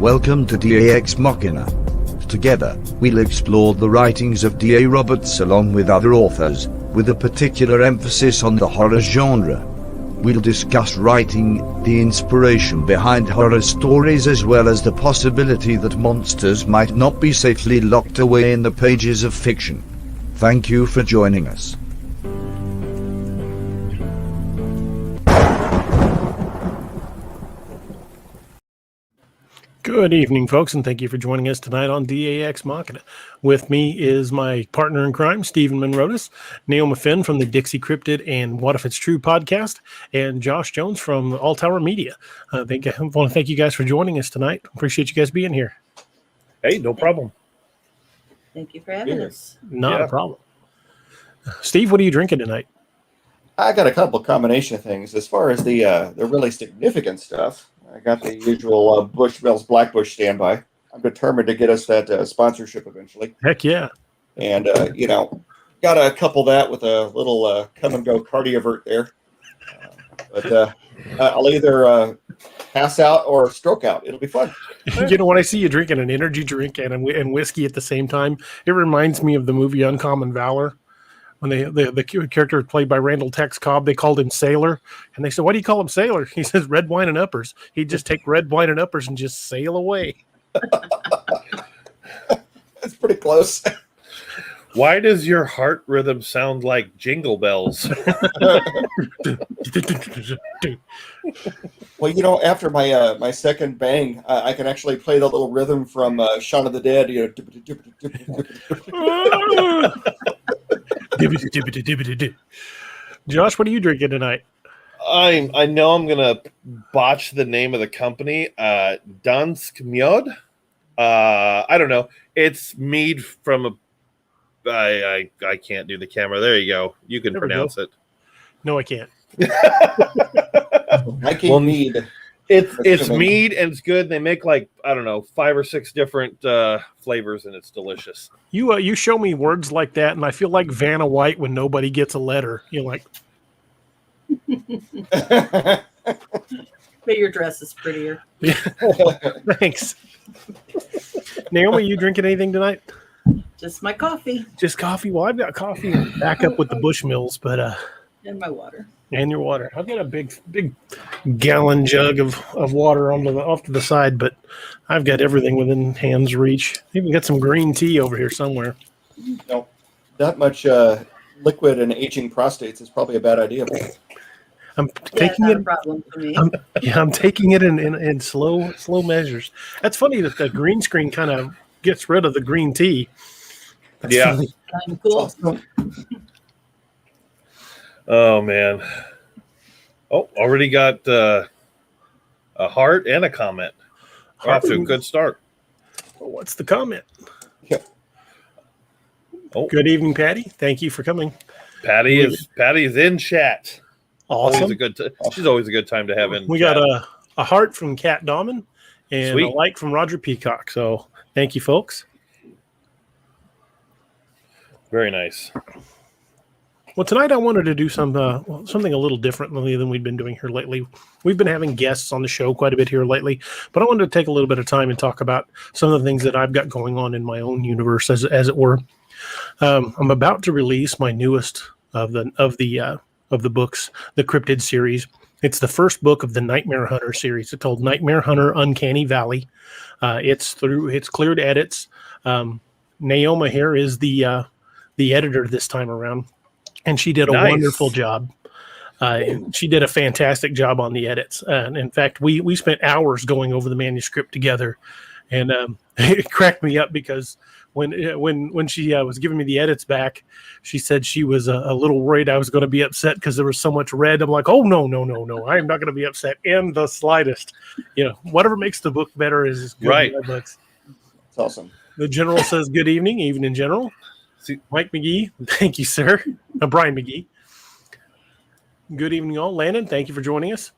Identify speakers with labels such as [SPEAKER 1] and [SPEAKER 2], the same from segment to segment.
[SPEAKER 1] Welcome to DA Ex Machina. Together, we'll explore the writings of D.A. Roberts along with other authors, with a particular emphasis on the horror genre. We'll discuss writing, the inspiration behind horror stories, as well as the possibility that monsters might not be safely locked away in the pages of fiction. Thank you for joining us.
[SPEAKER 2] Good evening, folks, and thank you for joining us tonight on DA Ex Machina. With me is my partner in crime, Stephen Monrotus, Naomi Finn from the Dixie Cryptid and What If It's True podcast, and Josh Jones from All Tower Media. I want to thank you guys for joining us tonight. Appreciate you guys being here.
[SPEAKER 3] Hey, no problem.
[SPEAKER 4] Thank you for having us.
[SPEAKER 2] Not a problem. Steve, what are you drinking tonight?
[SPEAKER 5] I got a couple combination of things. As far as the really significant stuff, I got the usual Bushmills Blackbush standby. I'm determined to get us that sponsorship eventually.
[SPEAKER 2] Heck yeah.
[SPEAKER 5] And, got to couple that with a little come and go Cardiovert there. But I'll either pass out or stroke out. It'll be fun.
[SPEAKER 2] When I see you drinking an energy drink and whiskey at the same time, it reminds me of the movie Uncommon Valor. When the character played by Randall Tex Cobb, they called him Sailor. And they said, why do you call him Sailor? He says, red wine and uppers. He'd just take red wine and uppers and just sail away.
[SPEAKER 5] That's pretty close.
[SPEAKER 3] Why does your heart rhythm sound like jingle bells?
[SPEAKER 5] Well, after my second bang, I can actually play the little rhythm from Shaun of the Dead.
[SPEAKER 2] Josh, what are you drinking tonight?
[SPEAKER 3] I know I'm gonna botch the name of the company. Dansk Mjød. I don't know. It's mead from a. I can't do the camera. There you go. You can pronounce it.
[SPEAKER 2] No, I can't.
[SPEAKER 5] I can't mead.
[SPEAKER 3] It's mead and it's good. They make 5 or 6 different flavors and it's delicious.
[SPEAKER 2] You show me words like that and I feel like Vanna White when nobody gets a letter. You're like,
[SPEAKER 4] but your dress is prettier.
[SPEAKER 2] Yeah. Thanks. Naomi, you drinking anything tonight?
[SPEAKER 4] Just my coffee.
[SPEAKER 2] Just coffee. Well, I've got coffee and back up with the Bushmills, but
[SPEAKER 4] and my water.
[SPEAKER 2] And your water. I've got a big gallon jug of water off to the side, but I've got everything within hand's reach. Even got some green tea over here somewhere.
[SPEAKER 5] No, that much liquid and aging prostates is probably a bad idea.
[SPEAKER 2] I'm taking it.
[SPEAKER 4] A problem for me.
[SPEAKER 2] I'm taking it in slow measures. That's funny that the green screen kind of gets rid of the green tea. That's
[SPEAKER 3] funny.
[SPEAKER 4] Kind of cool.
[SPEAKER 3] Oh man! Oh, already got a heart and a comment. We're off to a good start.
[SPEAKER 2] What's the comment?
[SPEAKER 5] Yeah.
[SPEAKER 3] Oh,
[SPEAKER 2] good evening, Patty. Thank you for coming.
[SPEAKER 3] Patty is in chat.
[SPEAKER 2] Awesome.
[SPEAKER 3] She's always a good time to have in.
[SPEAKER 2] We
[SPEAKER 3] chat.
[SPEAKER 2] got a heart from Kat Dahman and
[SPEAKER 3] Sweet.
[SPEAKER 2] A like from Roger Peacock. So thank you, folks.
[SPEAKER 3] Very nice.
[SPEAKER 2] Well, tonight I wanted to do something a little differently than we've been doing here lately. We've been having guests on the show quite a bit here lately, but I wanted to take a little bit of time and talk about some of the things that I've got going on in my own universe, as it were. I'm about to release my newest of the books, the Cryptid series. It's the first book of the Nightmare Hunter series. It's called Nightmare Hunter: Uncanny Valley. It's cleared edits. Naomi here is the editor this time around. And she did a wonderful job. She did a fantastic job on the edits. And in fact, we spent hours going over the manuscript together. And it cracked me up because when she was giving me the edits back, she said she was a little worried I was going to be upset because there was so much red. I'm like, oh, no. I am not going to be upset in the slightest. Whatever makes the book better is good.
[SPEAKER 3] Right.
[SPEAKER 5] That's awesome.
[SPEAKER 2] The general says good evening, evening general. Mike McGee, thank you, sir. Brian McGee. Good evening, all. Landon, thank you for joining us.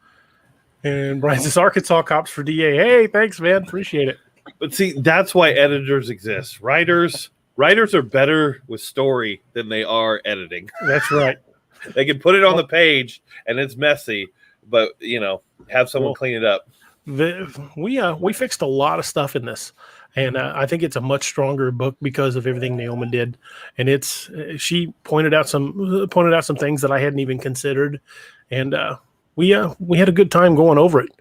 [SPEAKER 2] And Brian says, Arkansas Cops for DA. Hey, thanks, man. Appreciate it.
[SPEAKER 3] But see, that's why editors exist. Writers are better with story than they are editing.
[SPEAKER 2] That's right.
[SPEAKER 3] They can put it on the page, and it's messy, but, have someone clean it up.
[SPEAKER 2] We fixed a lot of stuff in this, and I think it's a much stronger book because of everything Naomi did. And she pointed out some things that I hadn't even considered, and we had a good time going over it.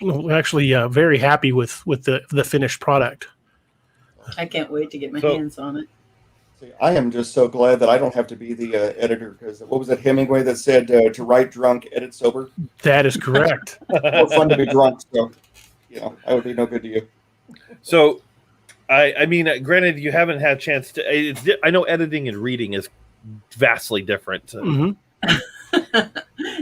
[SPEAKER 2] We're actually very happy with the finished product.
[SPEAKER 4] I can't wait to get my hands on it.
[SPEAKER 5] See, I am just so glad that I don't have to be the editor, because what was it Hemingway that said, to write drunk, edit sober?
[SPEAKER 2] That is correct.
[SPEAKER 5] More fun to be drunk, so I would be no good to you.
[SPEAKER 3] So, I mean, granted, you haven't had a chance to. I know editing and reading is vastly different.
[SPEAKER 2] Mm-hmm.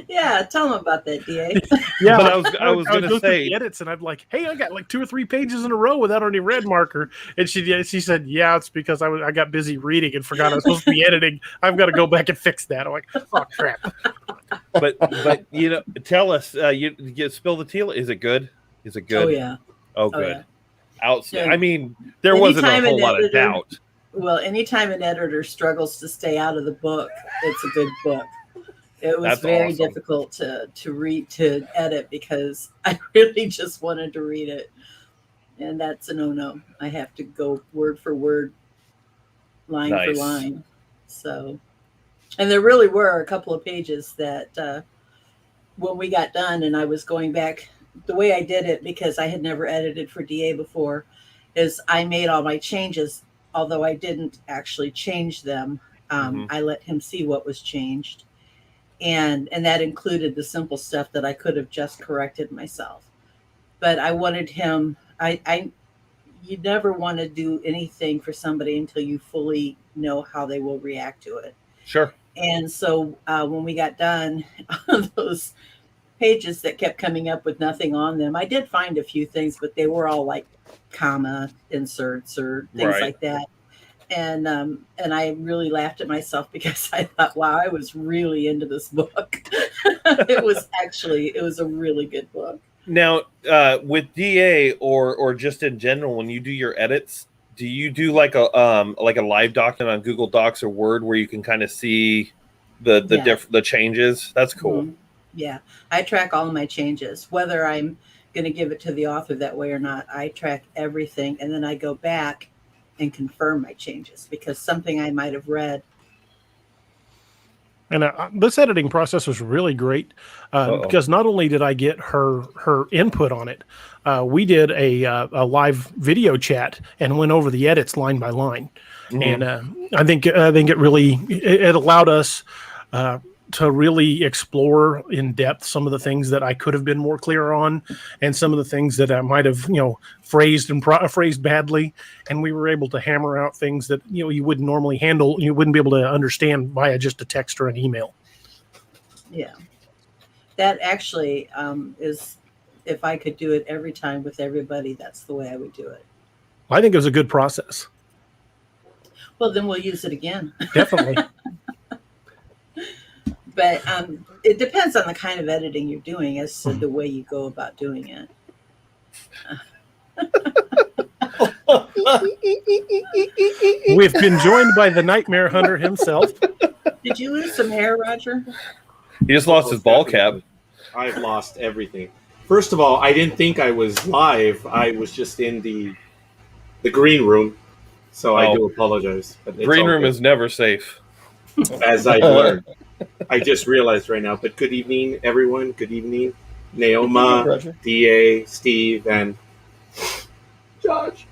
[SPEAKER 4] Yeah, tell them about that, DA.
[SPEAKER 2] Yeah,
[SPEAKER 3] but I was going to say
[SPEAKER 2] the edits, and I'm like, hey, I got like 2 or 3 pages in a row without any red marker, and she said, yeah, it's because I got busy reading and forgot I was supposed to be editing. I've got to go back and fix that. I'm like, oh crap.
[SPEAKER 3] But tell us, you spill the tea. Is it good? Is it good?
[SPEAKER 4] Oh yeah.
[SPEAKER 3] Oh good.
[SPEAKER 4] Yeah.
[SPEAKER 3] I mean, there wasn't a whole lot of doubt.
[SPEAKER 4] Well, anytime an editor struggles to stay out of the book, it's a good book. It was very difficult to read, to edit, because I really just wanted to read it. And that's a no-no. I have to go word for word, line for line. So, and there really were a couple of pages that when we got done and I was going back, the way I did it, because I had never edited for DA before, is I made all my changes, although I didn't actually change them. I let him see what was changed. And that included the simple stuff that I could have just corrected myself. But I wanted him, you never want to do anything for somebody until you fully know how they will react to it.
[SPEAKER 3] Sure.
[SPEAKER 4] And so when we got done, those pages that kept coming up with nothing on them, I did find a few things, but they were all like comma inserts or things like that. And I really laughed at myself, because I thought, wow, I was really into this book. It was a really good book.
[SPEAKER 3] Now, with DA or just in general, when you do your edits, do you do like a live document on Google Docs or Word where you can kind of see the changes? That's cool.
[SPEAKER 4] Mm-hmm. Yeah, I track all of my changes, whether I'm going to give it to the author that way or not. I track everything, and then I go back and confirm my changes, because something I might have read.
[SPEAKER 2] And this editing process was really great, because not only did I get her input on it, we did a live video chat and went over the edits line by line. Mm-hmm. And I think it really it allowed us to really explore in depth some of the things that I could have been more clear on, and some of the things that I might have, phrased badly. And we were able to hammer out things that, you wouldn't normally handle. You wouldn't be able to understand via just a text or an email.
[SPEAKER 4] Yeah. That actually is, if I could do it every time with everybody, that's the way I would do it.
[SPEAKER 2] I think it was a good process.
[SPEAKER 4] Well, then we'll use it again.
[SPEAKER 2] Definitely.
[SPEAKER 4] But it depends on the kind of editing you're doing as to the way you go about doing it.
[SPEAKER 2] We've been joined by the Nightmare Hunter himself.
[SPEAKER 4] Did you lose some hair, Roger?
[SPEAKER 3] He just lost his ball cap.
[SPEAKER 6] I've lost everything. First of all, I didn't think I was live. I was just in the green room, so I do apologize. But
[SPEAKER 3] green room is never safe.
[SPEAKER 6] As I learned. I just realized right now. But good evening, everyone. Good evening, Naoma, DA, Steve, and Josh.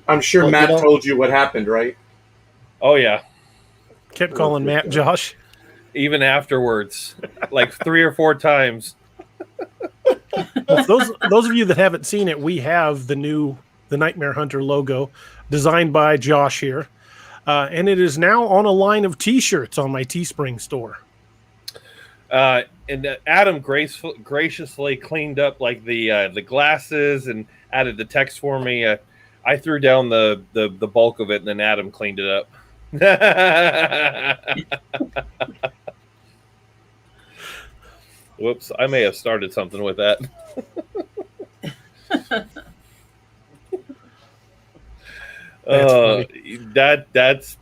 [SPEAKER 6] I'm sure Matt told you what happened, right?
[SPEAKER 3] Oh, yeah.
[SPEAKER 2] Kept calling Matt Josh.
[SPEAKER 3] Even afterwards, like 3 or 4 times.
[SPEAKER 2] Well, those of you that haven't seen it, we have the Nightmare Hunter logo designed by Josh here. And it is now on a line of T-shirts on my Teespring store.
[SPEAKER 3] And Adam graciously cleaned up like the glasses and added the text for me. I threw down the bulk of it, and then Adam cleaned it up. Whoops! I may have started something with that. That's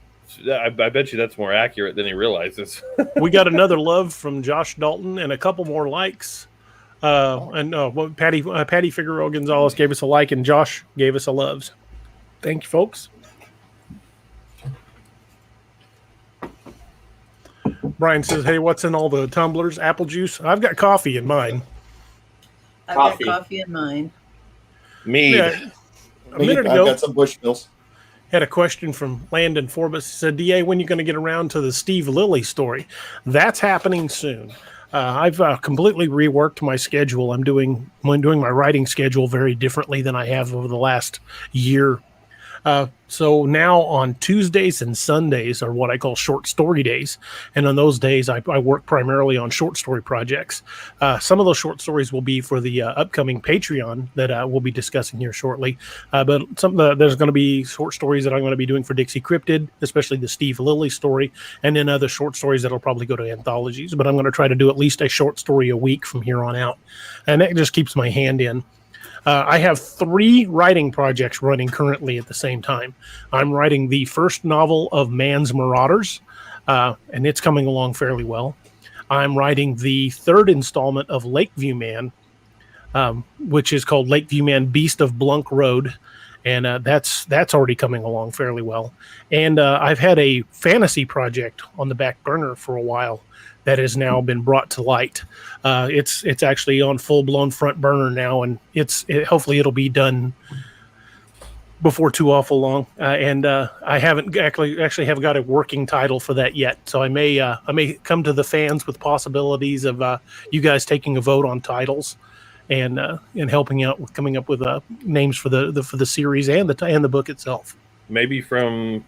[SPEAKER 3] I bet you that's more accurate than he realizes.
[SPEAKER 2] We got another love from Josh Dalton and a couple more likes And Patty Figueroa Gonzalez gave us a like, and Josh gave us a loves. Thank you, folks. Brian says, "Hey, what's in all the tumblers? Apple juice? I've got coffee in mine.
[SPEAKER 4] I've got coffee in mine.
[SPEAKER 3] Mead.
[SPEAKER 2] Yeah, a minute ago,
[SPEAKER 5] I've got some Bushmills.
[SPEAKER 2] had a question from Landon Forbes. He said, DA, when are you going to get around to the Steve Lilly story? That's happening soon. I've completely reworked my schedule. I'm doing my writing schedule very differently than I have over the last year. So now on Tuesdays and Sundays are what I call short story days. And on those days, I work primarily on short story projects. Some of those short stories will be for the upcoming Patreon that we'll be discussing here shortly. But there's going to be short stories that I'm going to be doing for Dixie Cryptid, especially the Steve Lilly story, and then other short stories that'll probably go to anthologies. But I'm going to try to do at least a short story a week from here on out. And that just keeps my hand in. I have 3 writing projects running currently at the same time. I'm writing the first novel of Man's Marauders, and it's coming along fairly well. I'm writing the 3rd installment of Lakeview Man, which is called Lakeview Man Beast of Blunk Road, and that's already coming along fairly well. And I've had a fantasy project on the back burner for a while that has now been brought to light. It's actually on full-blown front burner now, and hopefully it'll be done before too awful long. And I haven't actually have got a working title for that yet. So I may come to the fans with possibilities of you guys taking a vote on titles and helping out with coming up with names for the series and the book itself.
[SPEAKER 3] Maybe from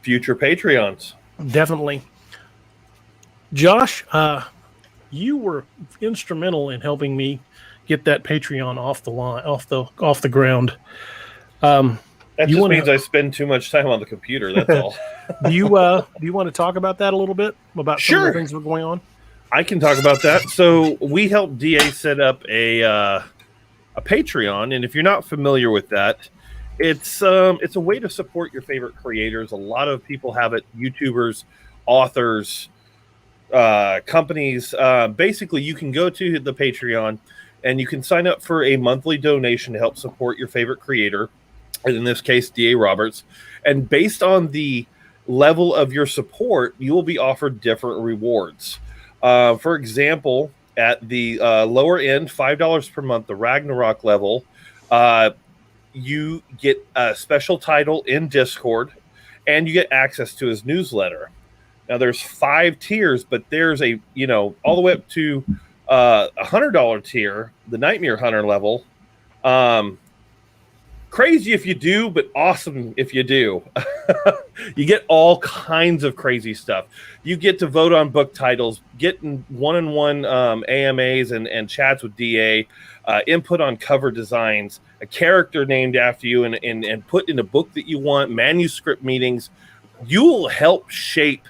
[SPEAKER 3] future Patreons.
[SPEAKER 2] Definitely. Josh, you were instrumental in helping me get that Patreon off the ground.
[SPEAKER 3] That just means I spend too much time on the computer. That's all.
[SPEAKER 2] Do you want to talk about that a little bit about some of the things that were going on?
[SPEAKER 3] I can talk about that. So we helped DA set up a Patreon, and if you're not familiar with that, it's a way to support your favorite creators. A lot of people have it: YouTubers, authors, companies. Basically, you can go to the Patreon and you can sign up for a monthly donation to help support your favorite creator, and in this case DA Roberts, and based on the level of your support you will be offered different rewards. For example, at the lower end, $5 per month, the Ragnarok level, you get a special title in Discord and you get access to his newsletter. Now there's 5 tiers, but there's all the way up to $100 tier, the Nightmare Hunter level. Crazy if you do, but awesome if you do. You get all kinds of crazy stuff. You get to vote on book titles, getting one-on-one AMAs and chats with DA, input on cover designs, a character named after you and put in a book that you want, manuscript meetings. You will help shape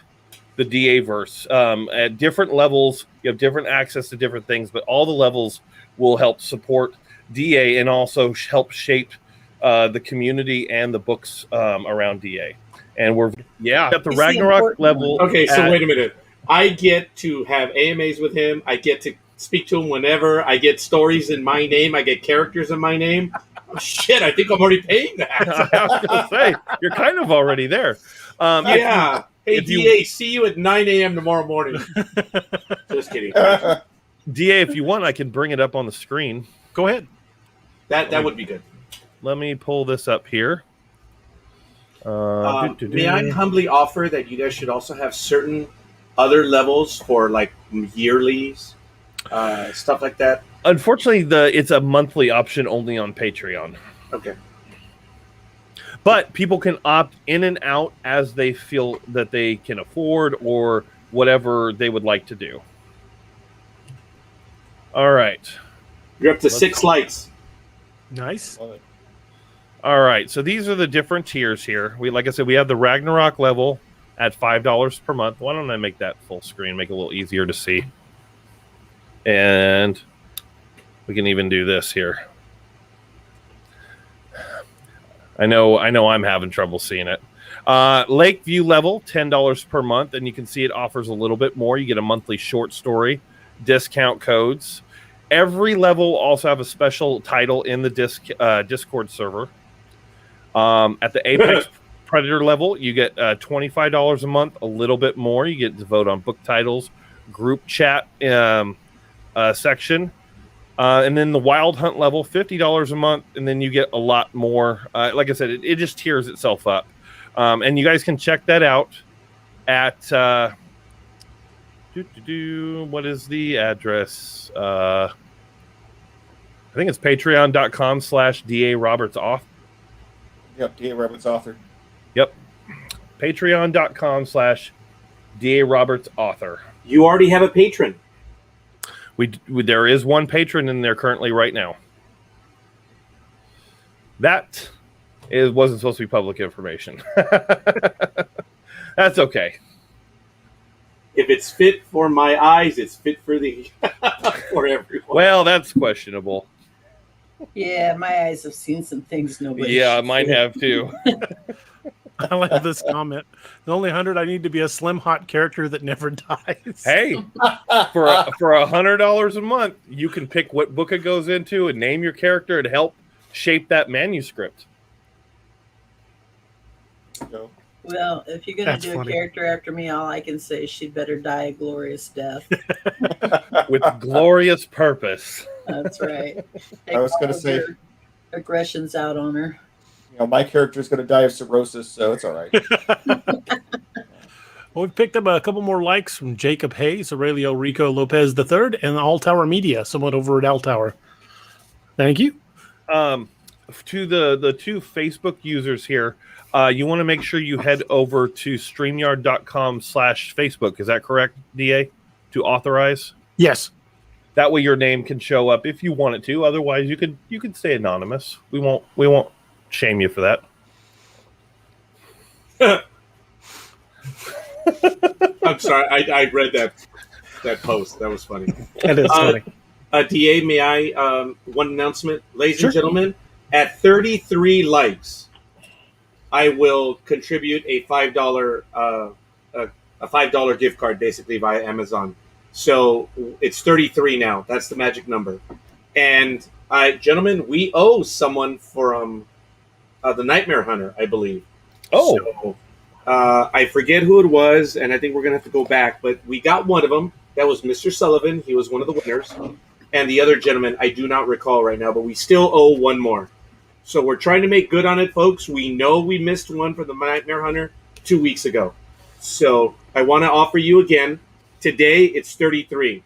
[SPEAKER 3] the DA verse at different levels. You have different access to different things, but all the levels will help support DA and also help shape the community and the books around DA. And we're at the Ragnarok level.
[SPEAKER 6] Okay, so wait a minute. I get to have AMAs with him. I get to speak to him whenever. I get stories in my name. I get characters in my name. Oh, shit, I think I'm already paying that.
[SPEAKER 3] I was going to say, you're kind of already there.
[SPEAKER 6] Yeah. Hey, DA, see you at 9 a.m. tomorrow morning. Just kidding.
[SPEAKER 3] DA, if you want, I can bring it up on the screen.
[SPEAKER 2] Go ahead.
[SPEAKER 6] That would be good.
[SPEAKER 3] Let me pull this up here.
[SPEAKER 6] May I humbly offer that you guys should also have certain other levels for like yearlies, stuff like that?
[SPEAKER 3] Unfortunately, it's a monthly option only on Patreon.
[SPEAKER 6] Okay.
[SPEAKER 3] But people can opt in and out as they feel that they can afford or whatever they would like to do. All right.
[SPEAKER 6] You're up to 6 likes.
[SPEAKER 2] Nice.
[SPEAKER 3] All right. So these are the different tiers here. Like I said, we have the Ragnarok level at $5 per month. Why don't I make that full screen, make it a little easier to see? And we can even do this here. I know I'm having trouble seeing it. Lakeview level, $10 per month, and you can see it offers a little bit more. You get a monthly short story, discount codes, Every level will also have a special title in the Discord server. At the Apex Predator level, you get $25 a month, a little bit more. You get to vote on book titles, group chat section. And then the Wild Hunt level, $50 a month, and then you get a lot more. Like I said, it just tiers itself up. And you guys can check that out at what is the address? I think it's patreon.com/DA
[SPEAKER 5] Yep, D.A. Roberts author.
[SPEAKER 3] Yep. Patreon.com/DA Roberts author.
[SPEAKER 6] You already have a patron.
[SPEAKER 3] There is one patron in there currently right now. That wasn't supposed to be public information. That's okay.
[SPEAKER 6] If it's fit for my eyes, it's fit for for everyone.
[SPEAKER 3] Well, that's questionable.
[SPEAKER 4] Yeah, my eyes have seen some things nobody.
[SPEAKER 3] Yeah, mine have too.
[SPEAKER 2] I like this comment. The only 100 I need to be a slim hot character that never dies.
[SPEAKER 3] Hey, for $100 a month, you can pick what book it goes into and name your character and help shape that manuscript.
[SPEAKER 5] So,
[SPEAKER 4] Well, if you're going to do a character after me, all I can say is she better die a glorious death.
[SPEAKER 3] With glorious purpose.
[SPEAKER 4] That's right.
[SPEAKER 5] I was going to say,
[SPEAKER 4] aggression's out on her.
[SPEAKER 5] My character is going to die of cirrhosis, so it's all right.
[SPEAKER 2] Well, we've picked up a couple more likes from Jacob Hayes, Aurelio Rico Lopez III, and All Tower Media, someone over at All Tower. Thank you.
[SPEAKER 3] To the two Facebook users here, you want to make sure you head over to StreamYard.com/Facebook. Is that correct, DA? To authorize?
[SPEAKER 2] Yes.
[SPEAKER 3] That way your name can show up if you want it to. Otherwise, you can stay anonymous. We won't shame you for that.
[SPEAKER 6] I'm sorry. I read that post. That was funny.
[SPEAKER 2] That is funny.
[SPEAKER 6] DA, may I one announcement, ladies and gentlemen? At 33 likes, I will contribute a $5 $5 gift card, basically via Amazon. So it's 33 now. That's the magic number. And gentlemen, we owe someone from the Nightmare Hunter, I believe.
[SPEAKER 3] Oh.
[SPEAKER 6] So, I forget who it was, and I think we're going to have to go back. But we got one of them. That was Mr. Sullivan. He was one of the winners. And the other gentleman, I do not recall right now, but we still owe one more. So we're trying to make good on it, folks. We know we missed one for the Nightmare Hunter 2 weeks ago. So I want to offer you again. Today, it's 33.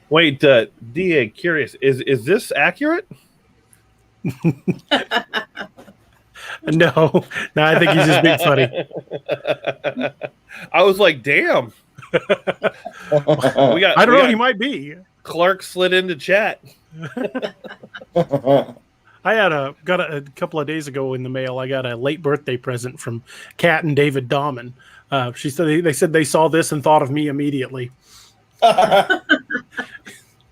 [SPEAKER 3] Wait, DA, curious, is this accurate?
[SPEAKER 2] No, I think he's just being funny.
[SPEAKER 3] I was like, damn.
[SPEAKER 2] I don't know. He might be.
[SPEAKER 3] Clark slid into chat.
[SPEAKER 2] I got a couple of days ago in the mail. I got a late birthday present from Kat and David Dahman. They said they saw this and thought of me immediately.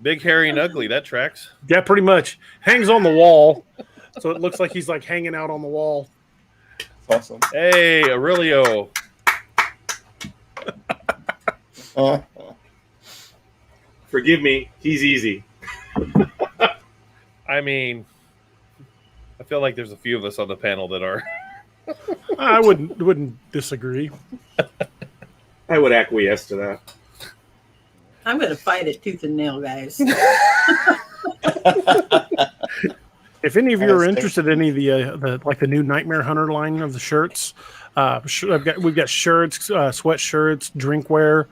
[SPEAKER 3] Big, hairy, and ugly. That tracks.
[SPEAKER 2] Yeah, pretty much. Hangs on the wall, so it looks like he's like hanging out on the wall.
[SPEAKER 5] That's awesome.
[SPEAKER 3] Hey, Aurelio.
[SPEAKER 6] Forgive me. He's easy.
[SPEAKER 3] I mean, I feel like there's a few of us on the panel that are.
[SPEAKER 2] I wouldn't disagree.
[SPEAKER 6] I would acquiesce to that.
[SPEAKER 4] I'm going to fight it tooth and nail, guys.
[SPEAKER 2] If any of you are interested in any of the new Nightmare Hunter line of the shirts, we've got shirts, sweatshirts, drinkware.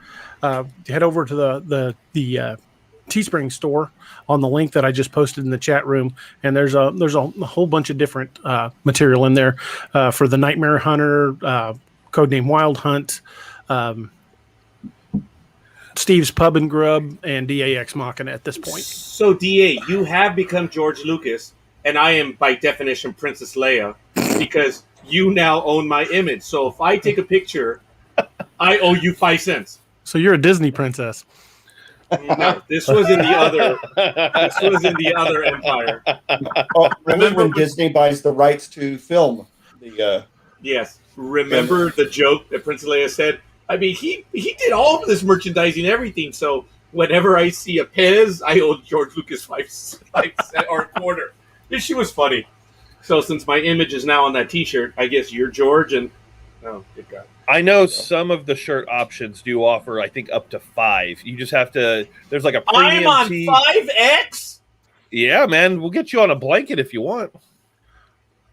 [SPEAKER 2] Head over to the Teespring store on the link that I just posted in the chat room, and there's a whole bunch of different material in there for the Nightmare Hunter, codename Wild Hunt, Steve's Pub and Grub, and DAX Machina at this point.
[SPEAKER 6] So, DA, you have become George Lucas, and I am, by definition, Princess Leia, because you now own my image. So if I take a picture, I owe you 5 cents.
[SPEAKER 2] So you're a Disney princess.
[SPEAKER 6] No, this was in the other. This was in the other empire.
[SPEAKER 5] Oh, remember when Disney buys the rights to film the?
[SPEAKER 6] Yes. Remember the joke that Princess Leia said? I mean, he did all of this merchandising and everything. So whenever I see a Pez, I owe George Lucas 5 cent or a quarter. This shit was funny. So since my image is now on that T-shirt, I guess you're George and oh, good God.
[SPEAKER 3] I know some of the shirt options do offer, I think, up to 5. You just have to. There's like a premium
[SPEAKER 6] I'm on
[SPEAKER 3] tee.
[SPEAKER 6] 5X.
[SPEAKER 3] Yeah, man, we'll get you on a blanket if you want.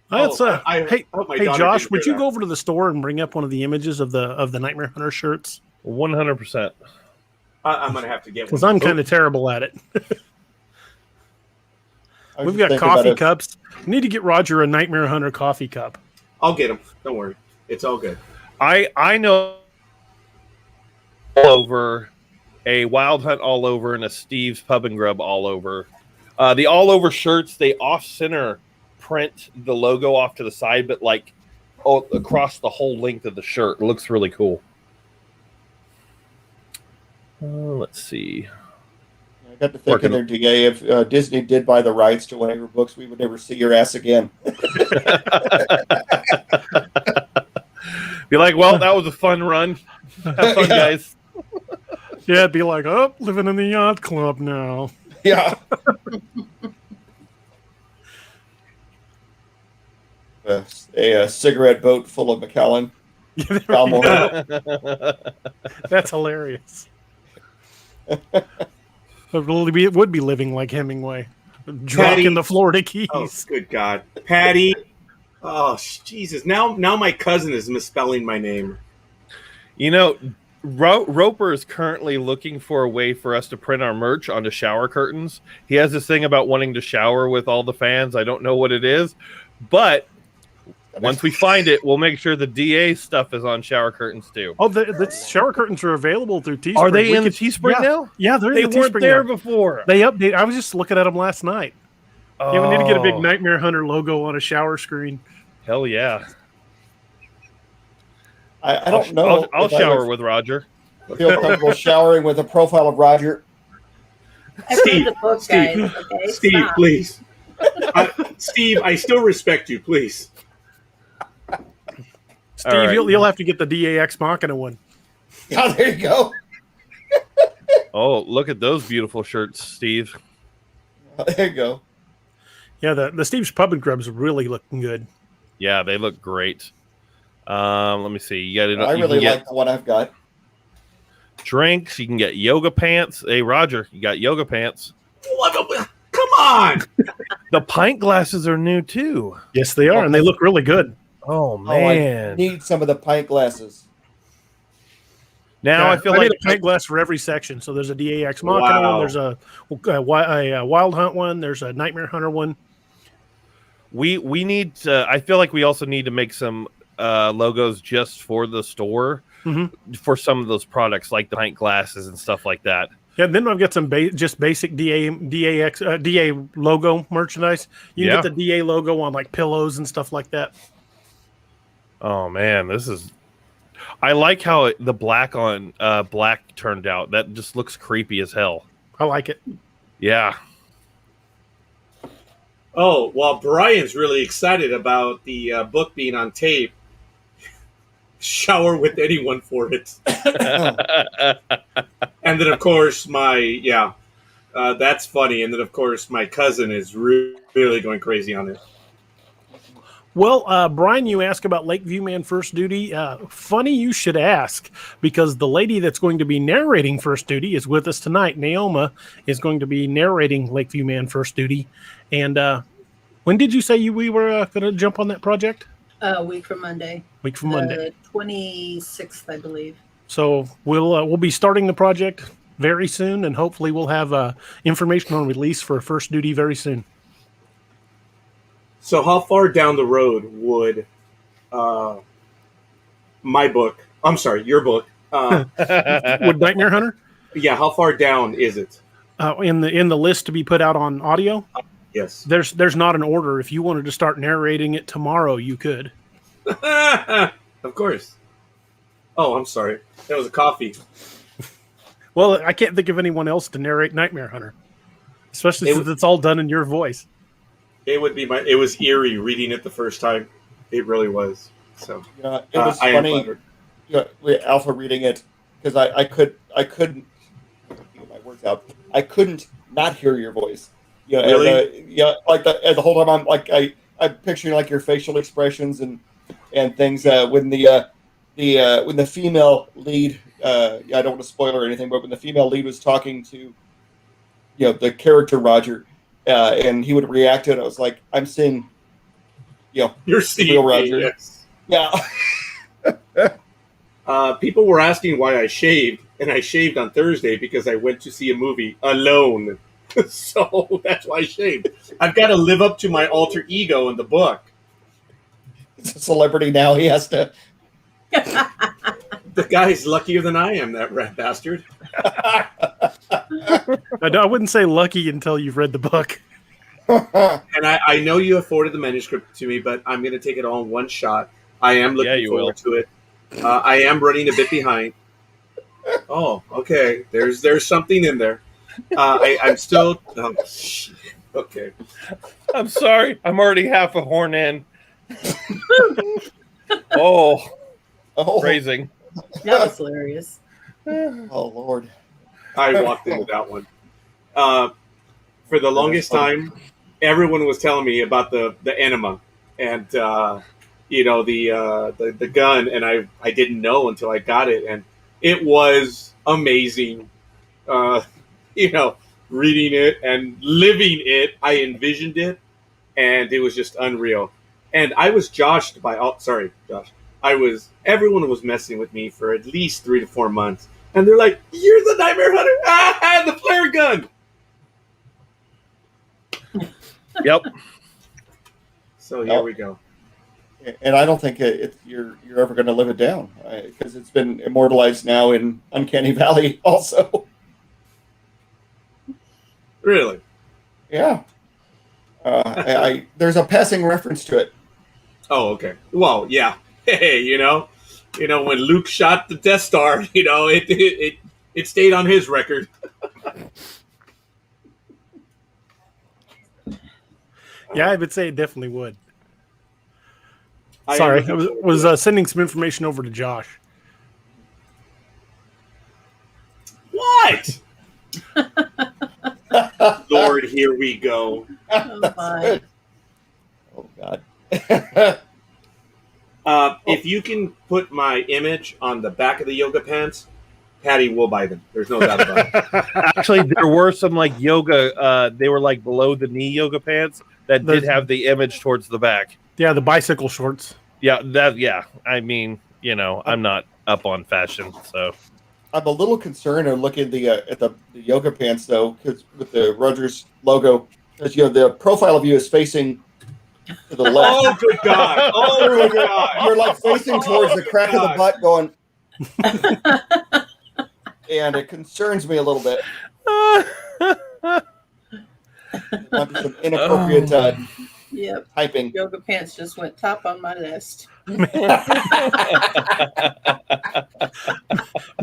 [SPEAKER 2] That's hey,
[SPEAKER 6] daughter
[SPEAKER 2] Josh,
[SPEAKER 6] didn't
[SPEAKER 2] would
[SPEAKER 6] hear
[SPEAKER 2] you
[SPEAKER 6] that.
[SPEAKER 2] go over to the store and bring up one of the images of the Nightmare Hunter shirts?
[SPEAKER 3] 100%.
[SPEAKER 6] I'm gonna have to get one
[SPEAKER 2] Because I'm kind of terrible at it.
[SPEAKER 5] I was
[SPEAKER 2] We've
[SPEAKER 5] just
[SPEAKER 2] got
[SPEAKER 5] thinking
[SPEAKER 2] coffee
[SPEAKER 5] about it.
[SPEAKER 2] cups. We need to get Roger a Nightmare Hunter coffee cup.
[SPEAKER 6] I'll get them. Don't worry, it's all good.
[SPEAKER 3] I know all over a Wild Hunt all over and a Steve's Pub and Grub all over. The all over shirts, they off center print the logo off to the side, but like across the whole length of the shirt. It looks really cool. Let's see.
[SPEAKER 5] I got to thinking there, DA, if Disney did buy the rights to one of your books, we would never see your ass again.
[SPEAKER 3] Be like, well, that was a fun run. Have fun, guys.
[SPEAKER 2] Yeah, it'd be like, oh, living in the yacht club now.
[SPEAKER 5] Yeah. A cigarette boat full of Macallan.
[SPEAKER 2] Yeah,
[SPEAKER 5] Balmore.
[SPEAKER 2] that's hilarious. It would be living like Hemingway, drunk
[SPEAKER 6] Patty.
[SPEAKER 2] in the Florida Keys.
[SPEAKER 6] Oh, good God, Patty. Oh, Jesus. Now my cousin is misspelling my name.
[SPEAKER 3] You know, Roper is currently looking for a way for us to print our merch onto shower curtains. He has this thing about wanting to shower with all the fans. I don't know what it is, but once we find it, we'll make sure the DA stuff is on shower curtains too.
[SPEAKER 2] Oh, the shower curtains are available through Teespring.
[SPEAKER 3] Are they in the Teespring now?
[SPEAKER 2] Yeah, they're
[SPEAKER 3] They
[SPEAKER 2] in the
[SPEAKER 3] weren't
[SPEAKER 2] Teespring
[SPEAKER 3] there
[SPEAKER 2] now.
[SPEAKER 3] before.
[SPEAKER 2] They update. I was just looking at them last night.
[SPEAKER 3] Oh,
[SPEAKER 2] Yeah, we need to get a big Nightmare Hunter logo on a shower screen.
[SPEAKER 3] Hell yeah!
[SPEAKER 5] I don't know.
[SPEAKER 3] I'll
[SPEAKER 5] if I
[SPEAKER 3] shower
[SPEAKER 5] would
[SPEAKER 3] with Roger.
[SPEAKER 5] feel comfortable showering with a profile of Roger.
[SPEAKER 4] I read the book, guys. Okay,
[SPEAKER 6] Steve,
[SPEAKER 4] stop.
[SPEAKER 6] please. Steve, I still respect you, please.
[SPEAKER 2] Steve,
[SPEAKER 3] right.
[SPEAKER 2] you'll have to get the DAX Machina one.
[SPEAKER 5] Yeah, there you go.
[SPEAKER 3] Oh, look at those beautiful shirts, Steve.
[SPEAKER 5] There you go.
[SPEAKER 2] Yeah, the Steve's Pub and Grub's really looking good.
[SPEAKER 3] Yeah, they look great. Let me see. You got it.
[SPEAKER 5] I really like the one I've got.
[SPEAKER 3] Drinks. You can get yoga pants. Hey, Roger, you got yoga pants.
[SPEAKER 6] Come on.
[SPEAKER 3] The pint glasses are new too.
[SPEAKER 2] Yes, they are, and they look really good.
[SPEAKER 3] Oh
[SPEAKER 5] Oh,
[SPEAKER 3] man!
[SPEAKER 5] I need some of the pint glasses.
[SPEAKER 3] Now I feel like
[SPEAKER 2] need a pint glass for every section. So there's a DAX Machina one, there's a Wild Hunt one, there's a Nightmare Hunter one.
[SPEAKER 3] we need to. I feel like we also need to make some logos just for the store for some of those products, like the pint glasses and stuff like that.
[SPEAKER 2] Yeah, and then I've got some just basic DA logo merchandise. You can get the DA logo on like pillows and stuff like that.
[SPEAKER 3] Oh man, this is. I like how the black on black turned out. That just looks creepy as hell.
[SPEAKER 2] I like it.
[SPEAKER 3] Yeah.
[SPEAKER 6] Oh, well, Brian's really excited about the book being on tape. Shower with anyone for it. And then, of course, that's funny. And then, of course, my cousin is really going crazy on it.
[SPEAKER 2] Well, Brian, you asked about Lakeview Man First Duty. Funny you should ask, because the lady that's going to be narrating First Duty is with us tonight. Naoma is going to be narrating Lakeview Man First Duty. And when did you say we were going to jump on that project?
[SPEAKER 4] A week from Monday.
[SPEAKER 2] Week from Monday.
[SPEAKER 4] 26th, I believe.
[SPEAKER 2] So we'll be starting the project very soon, and hopefully we'll have information on release for First Duty very soon.
[SPEAKER 6] So how far down the road would your book,
[SPEAKER 2] Would Nightmare Hunter?
[SPEAKER 6] yeah, how far down is it?
[SPEAKER 2] In the list to be put out on audio?
[SPEAKER 6] Yes.
[SPEAKER 2] There's not an order. If you wanted to start narrating it tomorrow, you could.
[SPEAKER 6] Of course. Oh, I'm sorry. That was a coffee.
[SPEAKER 2] Well, I can't think of anyone else to narrate Nightmare Hunter, especially since it's all done in your voice.
[SPEAKER 6] It would be it was eerie reading it the first time. It really was. So
[SPEAKER 5] It was
[SPEAKER 6] I am
[SPEAKER 5] funny.
[SPEAKER 6] flattered.
[SPEAKER 5] with Alpha reading it because I couldn't get my words out. I couldn't not hear your voice.
[SPEAKER 6] Really?
[SPEAKER 5] Like the whole time I'm picturing like your facial expressions and things when the female lead. I don't want to spoil or anything, but when the female lead was talking to the character Roger, and he would react to it, I was like, I'm seeing
[SPEAKER 6] You're seeing
[SPEAKER 5] real
[SPEAKER 6] me,
[SPEAKER 5] Roger.
[SPEAKER 6] yes.
[SPEAKER 5] Yeah.
[SPEAKER 6] People were asking why I shaved, and I shaved on Thursday because I went to see a movie alone. So that's why I shaved. I've got to live up to my alter ego in the book.
[SPEAKER 5] He's a celebrity now. He has to.
[SPEAKER 6] The guy's luckier than I am, that rat bastard.
[SPEAKER 2] I wouldn't say lucky until you've read the book.
[SPEAKER 6] And I know you afforded the manuscript to me, but I'm going to take it all in one shot. I am looking forward to it. I am running a bit behind. Oh, okay. There's something in there. I'm still. Oh, shit. Okay.
[SPEAKER 7] I'm sorry. I'm already half a horn in. Oh, phrasing.
[SPEAKER 4] That was hilarious.
[SPEAKER 5] Oh Lord.
[SPEAKER 6] I walked into that one. For the longest time, everyone was telling me about the enema and the gun, and I didn't know until I got it, and it was amazing. Reading it and living it, I envisioned it, and it was just unreal. And I was joshed by Josh. Everyone was messing with me for at least 3 to 4 months, and they're like, "You're the Nightmare Hunter! Ah, the flare gun!"
[SPEAKER 7] Yep.
[SPEAKER 6] So here we go.
[SPEAKER 5] And I don't think you're ever going to live it down because it's been immortalized now in Uncanny Valley also.
[SPEAKER 6] Really?
[SPEAKER 5] Yeah. There's a passing reference to it.
[SPEAKER 6] Oh, okay. Well, yeah. Hey, when Luke shot the Death Star, it stayed on his record.
[SPEAKER 2] Yeah, I would say it definitely would. Sorry, I was sending some information over to Josh.
[SPEAKER 6] What? Lord, here we go.
[SPEAKER 4] Oh my.
[SPEAKER 5] Oh God.
[SPEAKER 6] If you can put my image on the back of the yoga pants, Patty will buy them. There's no doubt about it.
[SPEAKER 7] Actually, there were some like yoga. They were like below the knee yoga pants that did have the image towards the back.
[SPEAKER 2] Yeah, the bicycle shorts.
[SPEAKER 7] Yeah, I mean, I'm not up on fashion, so.
[SPEAKER 5] I'm a little concerned of looking at the yoga pants though, because with the Rogers logo, because the profile of you is facing to the left.
[SPEAKER 6] Oh, good God! Oh, good God!
[SPEAKER 5] You're like facing towards the crack of the butt, going, and it concerns me a little bit. Might be some inappropriate
[SPEAKER 4] Yep.
[SPEAKER 5] typing.
[SPEAKER 4] Yoga pants just went top on my list.
[SPEAKER 2] May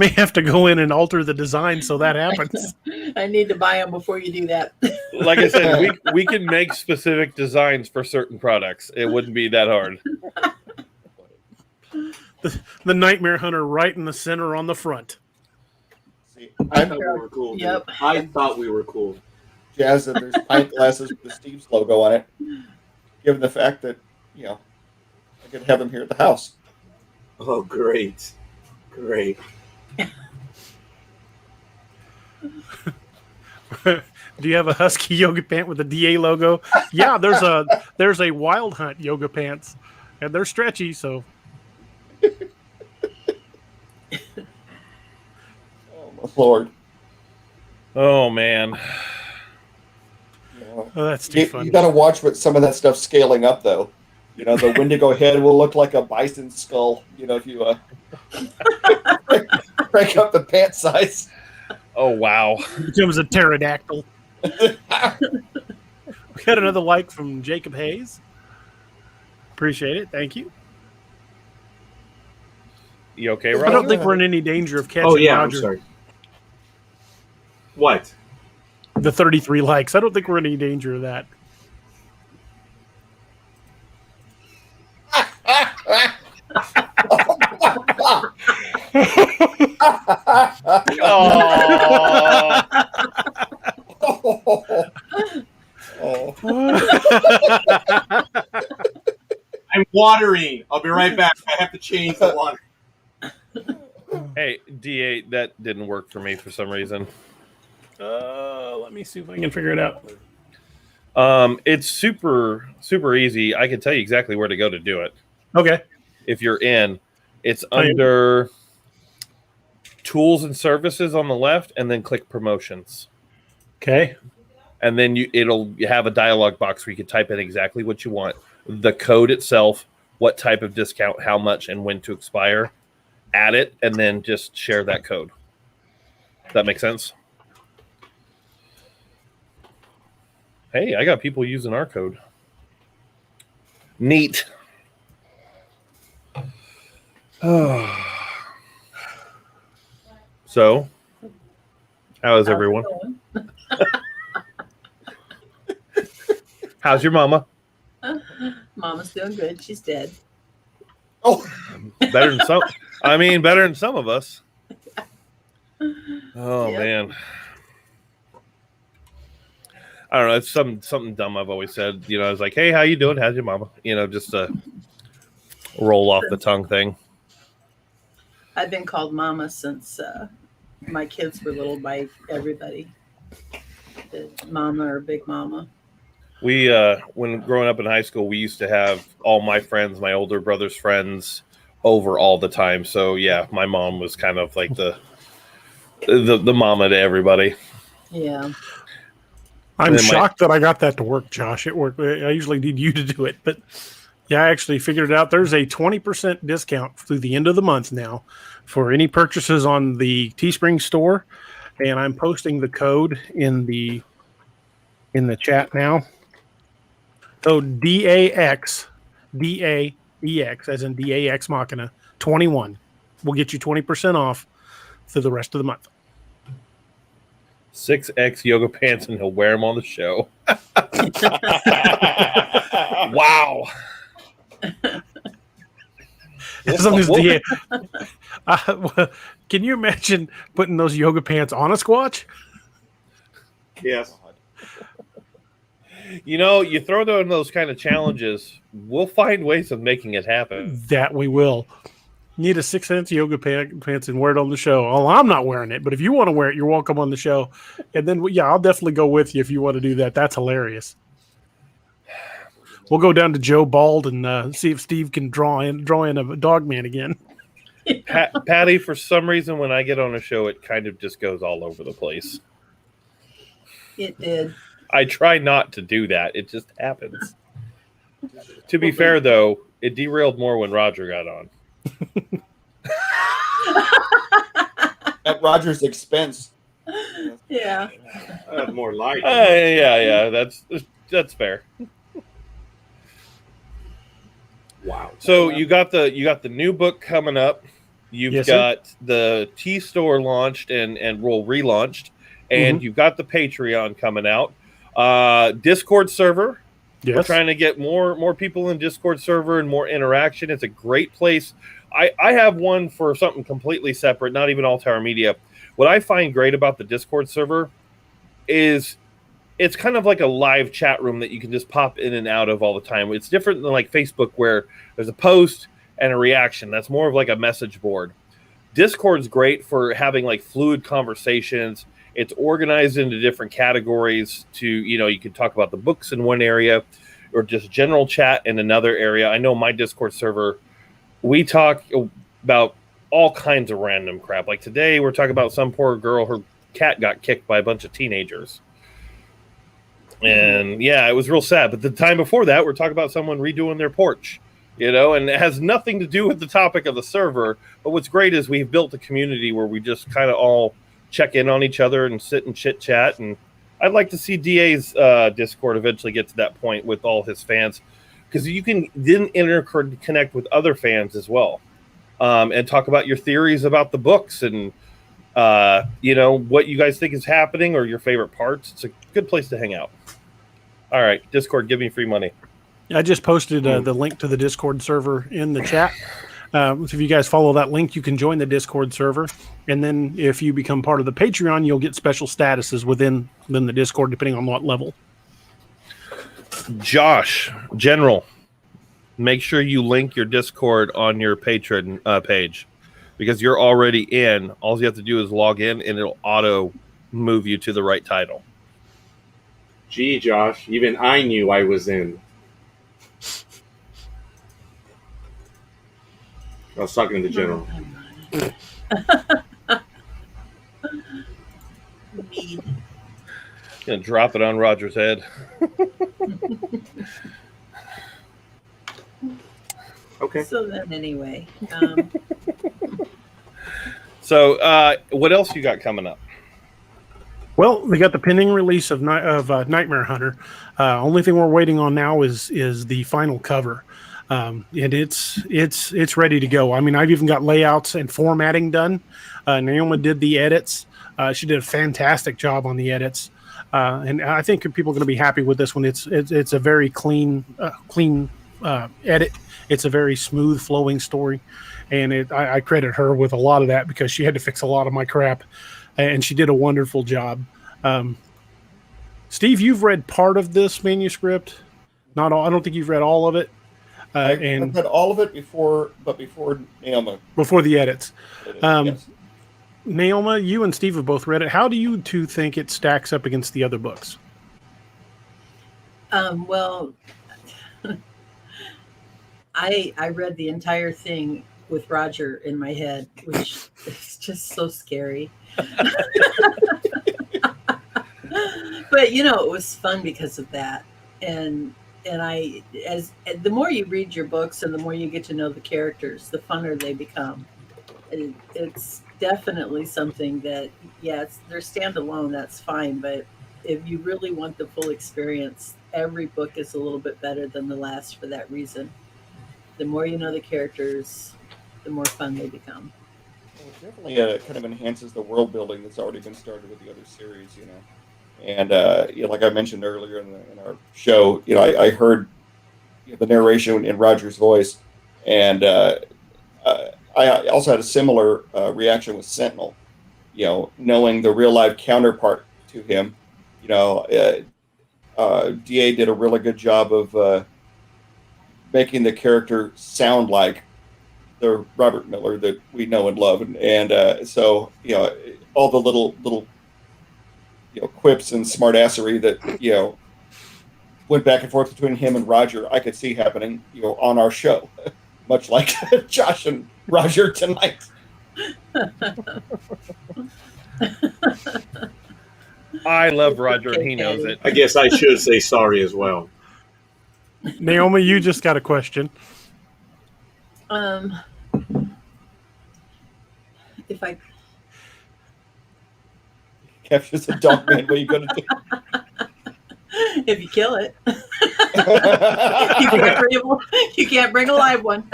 [SPEAKER 2] have to go in and alter the design so that happens.
[SPEAKER 4] I need to buy them before you do that.
[SPEAKER 7] Like I said, we can make specific designs for certain products. It wouldn't be that hard.
[SPEAKER 2] The Nightmare Hunter right in the center on the front.
[SPEAKER 5] See,
[SPEAKER 6] I thought we were cool.
[SPEAKER 4] Yep.
[SPEAKER 6] Dude. I thought we were cool.
[SPEAKER 5] Jazz, and there's pint glasses with the Steve's logo on it. Given the fact that I could have them here at the house.
[SPEAKER 6] Oh, great. Do
[SPEAKER 2] you have a Husky yoga pant with a DA logo? Yeah, there's a Wild Hunt yoga pants, and they're stretchy. So,
[SPEAKER 5] Oh my Lord!
[SPEAKER 7] Oh man,
[SPEAKER 2] oh, that's too funny.
[SPEAKER 5] You got to watch with some of that stuff scaling up, though. The Wendigo head will look like a bison skull. If you break up the pant size.
[SPEAKER 7] oh wow.
[SPEAKER 2] It becomes a pterodactyl. We got another like from Jacob Hayes. Appreciate it. Thank you.
[SPEAKER 7] You okay, Roger?
[SPEAKER 2] I don't think we're in any danger of catching
[SPEAKER 6] Oh, yeah,
[SPEAKER 2] Roger.
[SPEAKER 6] I'm sorry. What?
[SPEAKER 2] The 33 likes. I don't think we're in any danger of that.
[SPEAKER 6] I'm watering. I'll be right back. I have to change the water.
[SPEAKER 7] Hey, D8, that didn't work for me for some reason.
[SPEAKER 2] Let me see if I can figure it out.
[SPEAKER 7] It's super easy. I can tell you exactly where to go to do it.
[SPEAKER 2] Okay.
[SPEAKER 7] If you're in, it's under tools and services on the left, and then click promotions.
[SPEAKER 2] Okay.
[SPEAKER 7] And then it'll have a dialog box where you can type in exactly what you want, the code itself, what type of discount, how much, and when to expire. Add it, and then just share that code. Does that make sense? Hey, I got people using our code. Neat. So, how is everyone? How's your mama?
[SPEAKER 4] Mama's doing good. She's dead.
[SPEAKER 5] Oh,
[SPEAKER 7] Better than some. I mean, better than some of us. Oh
[SPEAKER 4] Yep.
[SPEAKER 7] man. I don't know. It's something dumb I've always said. I was like, "Hey, how you doing? How's your mama?" Just a roll off the tongue thing.
[SPEAKER 4] I've been called Mama since my kids were little by everybody. Mama or Big Mama.
[SPEAKER 7] We, when growing up in high school, we used to have all my friends, my older brother's friends, over all the time. So yeah, my mom was kind of like the mama to everybody.
[SPEAKER 4] Yeah.
[SPEAKER 2] I'm shocked that I got that to work, Josh. It worked. I usually need you to do it, but yeah, I actually figured it out. There's a 20% discount through the end of the month now for any purchases on the Teespring store, and I'm posting the code in the chat now. So DAX, as in DAX Machina, 21 will get you 20% off through the rest of the month.
[SPEAKER 7] 6X yoga pants, and he'll wear them on the show. Wow.
[SPEAKER 2] As long as DA, can you imagine putting those yoga pants on a Squatch?
[SPEAKER 6] Yes.
[SPEAKER 7] You throw down those kind of challenges, we'll find ways of making it happen.
[SPEAKER 2] That we will. Need a 6-ounce yoga pants and wear it on the show. Oh, I'm not wearing it, but if you want to wear it, you're welcome on the show. And then, yeah, I'll definitely go with you if you want to do that. That's hilarious. We'll go down to Joe Bald and see if Steve can draw in a dog man again.
[SPEAKER 7] Patty, for some reason, when I get on a show, it kind of just goes all over the place.
[SPEAKER 4] It did.
[SPEAKER 7] I try not to do that. It just happens. To be fair, though, it derailed more when Roger got on.
[SPEAKER 5] At Roger's expense.
[SPEAKER 4] Yeah.
[SPEAKER 6] I have more light.
[SPEAKER 7] Yeah, that's fair.
[SPEAKER 6] Wow.
[SPEAKER 7] So you got the new book coming up. You've got the T store launched and relaunched, and you've got the Patreon coming out. Discord server. Yes. We're trying to get more people in Discord server and more interaction. It's a great place. I have one for something completely separate, not even All Tower Media. What I find great about the Discord server is it's kind of like a live chat room that you can just pop in and out of all the time. It's different than like Facebook where there's a post and a reaction. That's more of like a message board. Discord's great for having like fluid conversations. It's organized into different categories to, you can talk about the books in one area or just general chat in another area. I know my Discord server, we talk about all kinds of random crap. Like today, we're talking about some poor girl, her cat got kicked by a bunch of teenagers. And yeah, it was real sad. But the time before that, we're talking about someone redoing their porch, and it has nothing to do with the topic of the server. But what's great is we've built a community where we just kind of all check in on each other and sit and chit chat. And I'd like to see DA's Discord eventually get to that point with all his fans, because you can then interconnect with other fans as well, and talk about your theories about the books and what you guys think is happening or your favorite parts. It's a good place to hang out. All right, Discord, give me free money.
[SPEAKER 2] I just posted the link to the Discord server in the chat. if you guys follow that link, you can join the Discord server. And then if you become part of the Patreon, you'll get special statuses within the Discord, depending on what level.
[SPEAKER 7] Josh, General, make sure you link your Discord on your Patreon page, because you're already in. All you have to do is log in, and it'll auto move you to the right title.
[SPEAKER 6] Gee, Josh, even I knew I was in. I was talking to the General.
[SPEAKER 7] Gonna drop it on Roger's head.
[SPEAKER 6] Okay.
[SPEAKER 4] So then, anyway.
[SPEAKER 7] So, what else you got coming up?
[SPEAKER 2] Well, we got the pending release of Nightmare Hunter. Only thing we're waiting on now is the final cover, and it's ready to go. I mean, I've even got layouts and formatting done. Naoma did the edits. She did a fantastic job on the edits, and I think people are going to be happy with this one. It's a very clean edit. It's a very smooth flowing story, and I credit her with a lot of that because she had to fix a lot of my crap. And she did a wonderful job. Steve, you've read part of this manuscript. Not all. I don't think you've read all of it.
[SPEAKER 5] I've read all of it before Naoma.
[SPEAKER 2] Before the edits.
[SPEAKER 5] Yes.
[SPEAKER 2] Naoma, you and Steve have both read it. How do you two think it stacks up against the other books?
[SPEAKER 4] Well, I read the entire thing with Roger in my head, which is just so scary. But it was fun because of that, and the more you read your books and the more you get to know the characters, the funner they become. It's definitely something that, they're standalone, that's fine, but if you really want the full experience, every book is a little bit better than the last for that reason. The more you know the characters, the more fun they become.
[SPEAKER 5] Well, it definitely kind of enhances the world building that's already been started with the other series, And like I mentioned earlier in our show, I heard the narration in Roger's voice, and I also had a similar reaction with Sentinel. Knowing the real life counterpart to him, DA did a really good job of making the character sound like the Robert Miller that we know and love, and so all the little quips and smartassery that went back and forth between him and Roger, I could see happening on our show, much like Josh and Roger tonight.
[SPEAKER 7] I love Roger, and he knows it.
[SPEAKER 6] I guess I should say sorry as well.
[SPEAKER 2] Naoma, you just got a question.
[SPEAKER 4] If I
[SPEAKER 5] captures a dog man, what are you going to do?
[SPEAKER 4] If you kill it, you can't bring a live one.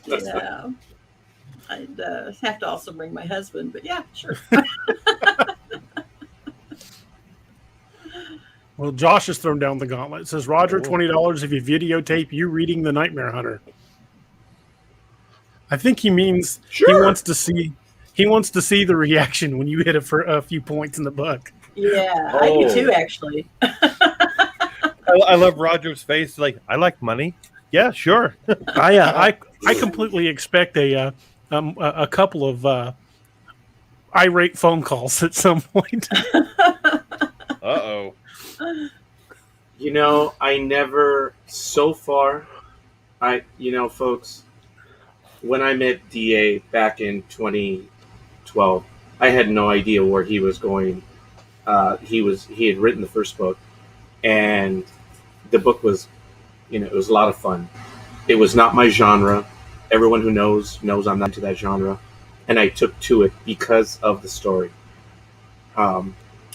[SPEAKER 4] Yeah, I'd have to also bring my husband, but yeah, sure.
[SPEAKER 2] Well, Josh has thrown down the gauntlet. It says, Roger, $20 if you videotape you reading the Nightmare Hunter. I think he means he wants to see the reaction when you hit it for a few points in the book.
[SPEAKER 4] Yeah, I do too, actually.
[SPEAKER 7] I love Roger's face. Like, I like money. Yeah, sure.
[SPEAKER 2] I completely expect a couple of irate phone calls at some point.
[SPEAKER 7] Uh-oh.
[SPEAKER 6] I never, so far, folks, when I met DA back in 2012, I had no idea where he was going. He had written the first book, and the book was, it was a lot of fun. It was not my genre. Everyone who knows I'm not into that genre, and I took to it because of the story.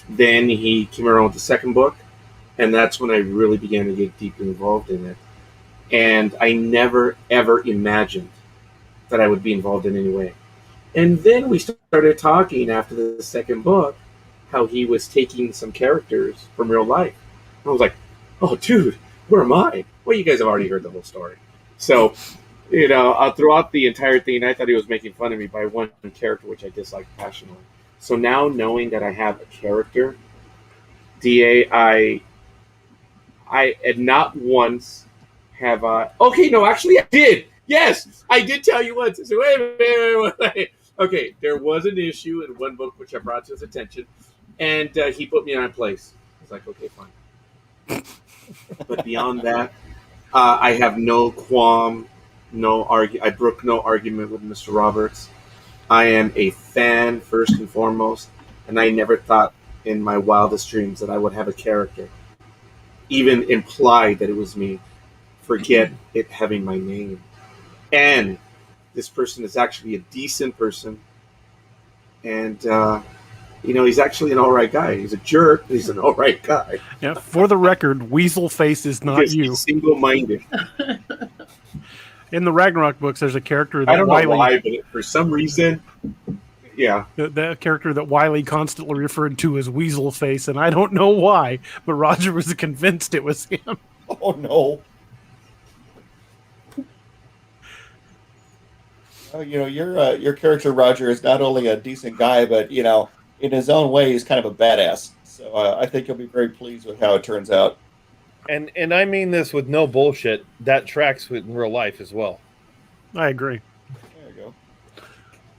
[SPEAKER 6] Then he came around with the second book, and that's when I really began to get deeply involved in it. And I never, ever imagined that I would be involved in any way. And then we started talking after the second book, how he was taking some characters from real life. And I was like, oh, dude, where am I? Well, you guys have already heard the whole story. So, throughout the entire thing, I thought he was making fun of me by one character, which I disliked passionately. So now knowing that I have a character, DA, I had not once have I. Okay, no, actually, I did. Yes, I did tell you once. So wait. Okay, there was an issue in one book which I brought to his attention, and he put me in my place. I was like, okay, fine. But beyond that, I have no qualm, I brook no argument with Mr. Roberts. I am a fan first and foremost, and I never thought in my wildest dreams that I would have a character even imply that it was me. Forget it having my name. And this person is actually a decent person. And, he's actually an all right guy. He's a jerk, but he's an all right guy.
[SPEAKER 2] Yeah, for the record, Weasel Face is not you.
[SPEAKER 6] He's single-minded.
[SPEAKER 2] In the Ragnarok books, there's a character that
[SPEAKER 6] I don't know why, but for some reason, yeah.
[SPEAKER 2] The character that Wiley constantly referred to as Weasel Face, and I don't know why, but Roger was convinced it was him.
[SPEAKER 5] Oh, no. Your character, Roger, is not only a decent guy, but, in his own way, he's kind of a badass. So I think you'll be very pleased with how it turns out.
[SPEAKER 7] And I mean this with no bullshit. That tracks with real life as well.
[SPEAKER 2] I agree.
[SPEAKER 5] There you go.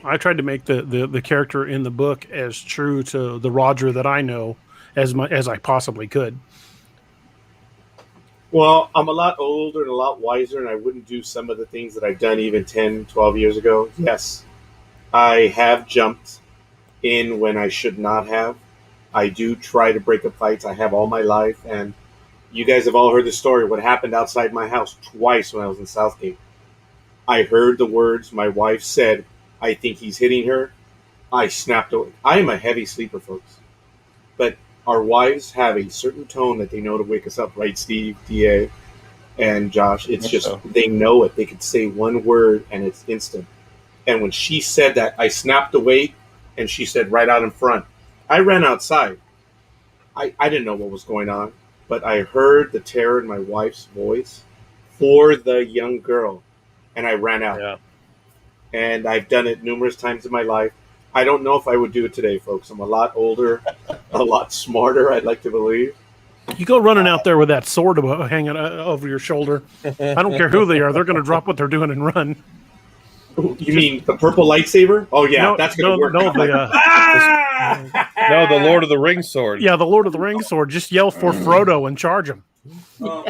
[SPEAKER 2] I tried to make the character in the book as true to the Roger that I know as I possibly could.
[SPEAKER 6] Well, I'm a lot older and a lot wiser, and I wouldn't do some of the things that I've done even 10, 12 years ago. Yes, I have jumped in when I should not have. I do try to break up fights. I have all my life, and you guys have all heard the story, what happened outside my house twice when I was in Southgate. I heard the words my wife said, I think he's hitting her. I snapped away. I am a heavy sleeper, folks. But our wives have a certain tone that they know to wake us up, right, Steve, DA, and Josh? It's just, they know it. They could say one word, and it's instant. And when she said that, I snapped away, and she said right out in front. I ran outside. I didn't know what was going on, but I heard the terror in my wife's voice for the young girl, and I ran out.
[SPEAKER 7] Yeah.
[SPEAKER 6] And I've done it numerous times in my life. I don't know if I would do it today, folks. I'm a lot older, a lot smarter, I'd like to believe.
[SPEAKER 2] You go running out there with that sword hanging over your shoulder. I don't care who they are. They're going to drop what they're doing and run.
[SPEAKER 6] You mean the purple lightsaber? Oh, yeah, that's going to work.
[SPEAKER 7] No, the Lord of the Rings sword.
[SPEAKER 2] Yeah, the Lord of the Rings sword. Just yell for Frodo and charge him.
[SPEAKER 6] For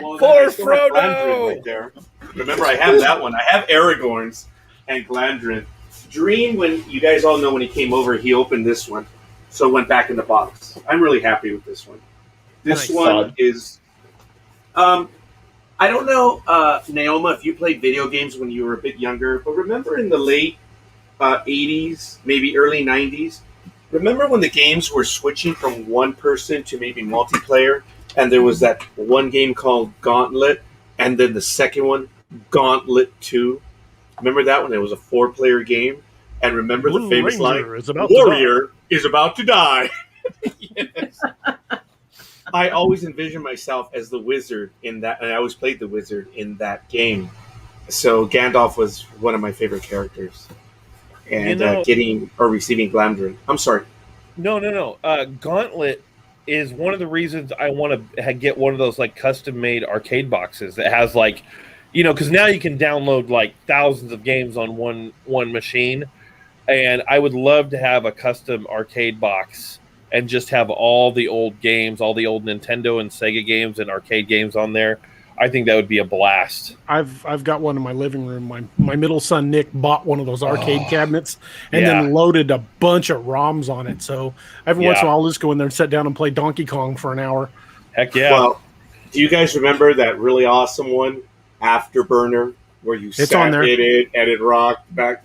[SPEAKER 7] Frodo!
[SPEAKER 6] Right there. Remember, I have that one. I have Aragorn's and Glandrin. Dream, when you guys all know when he came over, he opened this one, so it went back in the box. I'm really happy with this one. This one is, I don't know, Naoma, if you played video games when you were a bit younger, but remember in the late 80s, maybe early 90s, remember when the games were switching from one person to maybe multiplayer, and there was that one game called Gauntlet, and then the second one, Gauntlet 2? Remember that one? It was a 4-player game. And remember the famous line, Warrior is about to die. Yes. I always envisioned myself as the wizard in that, and I always played the wizard in that game. So Gandalf was one of my favorite characters. And getting or receiving Glamdrin. I'm sorry.
[SPEAKER 7] No. Gauntlet is one of the reasons I want to get one of those like custom-made arcade boxes that has like, because now you can download like thousands of games on one machine, and I would love to have a custom arcade box and just have all the old games, all the old Nintendo and Sega games and arcade games on there. I think that would be a blast.
[SPEAKER 2] I've got one in my living room. My middle son Nick bought one of those arcade cabinets and then loaded a bunch of ROMs on it. So every once in a while, I'll just go in there and sit down and play Donkey Kong for an hour.
[SPEAKER 7] Heck yeah!
[SPEAKER 6] Well, do you guys remember that really awesome one, Afterburner, where you sat in it and it rocked back?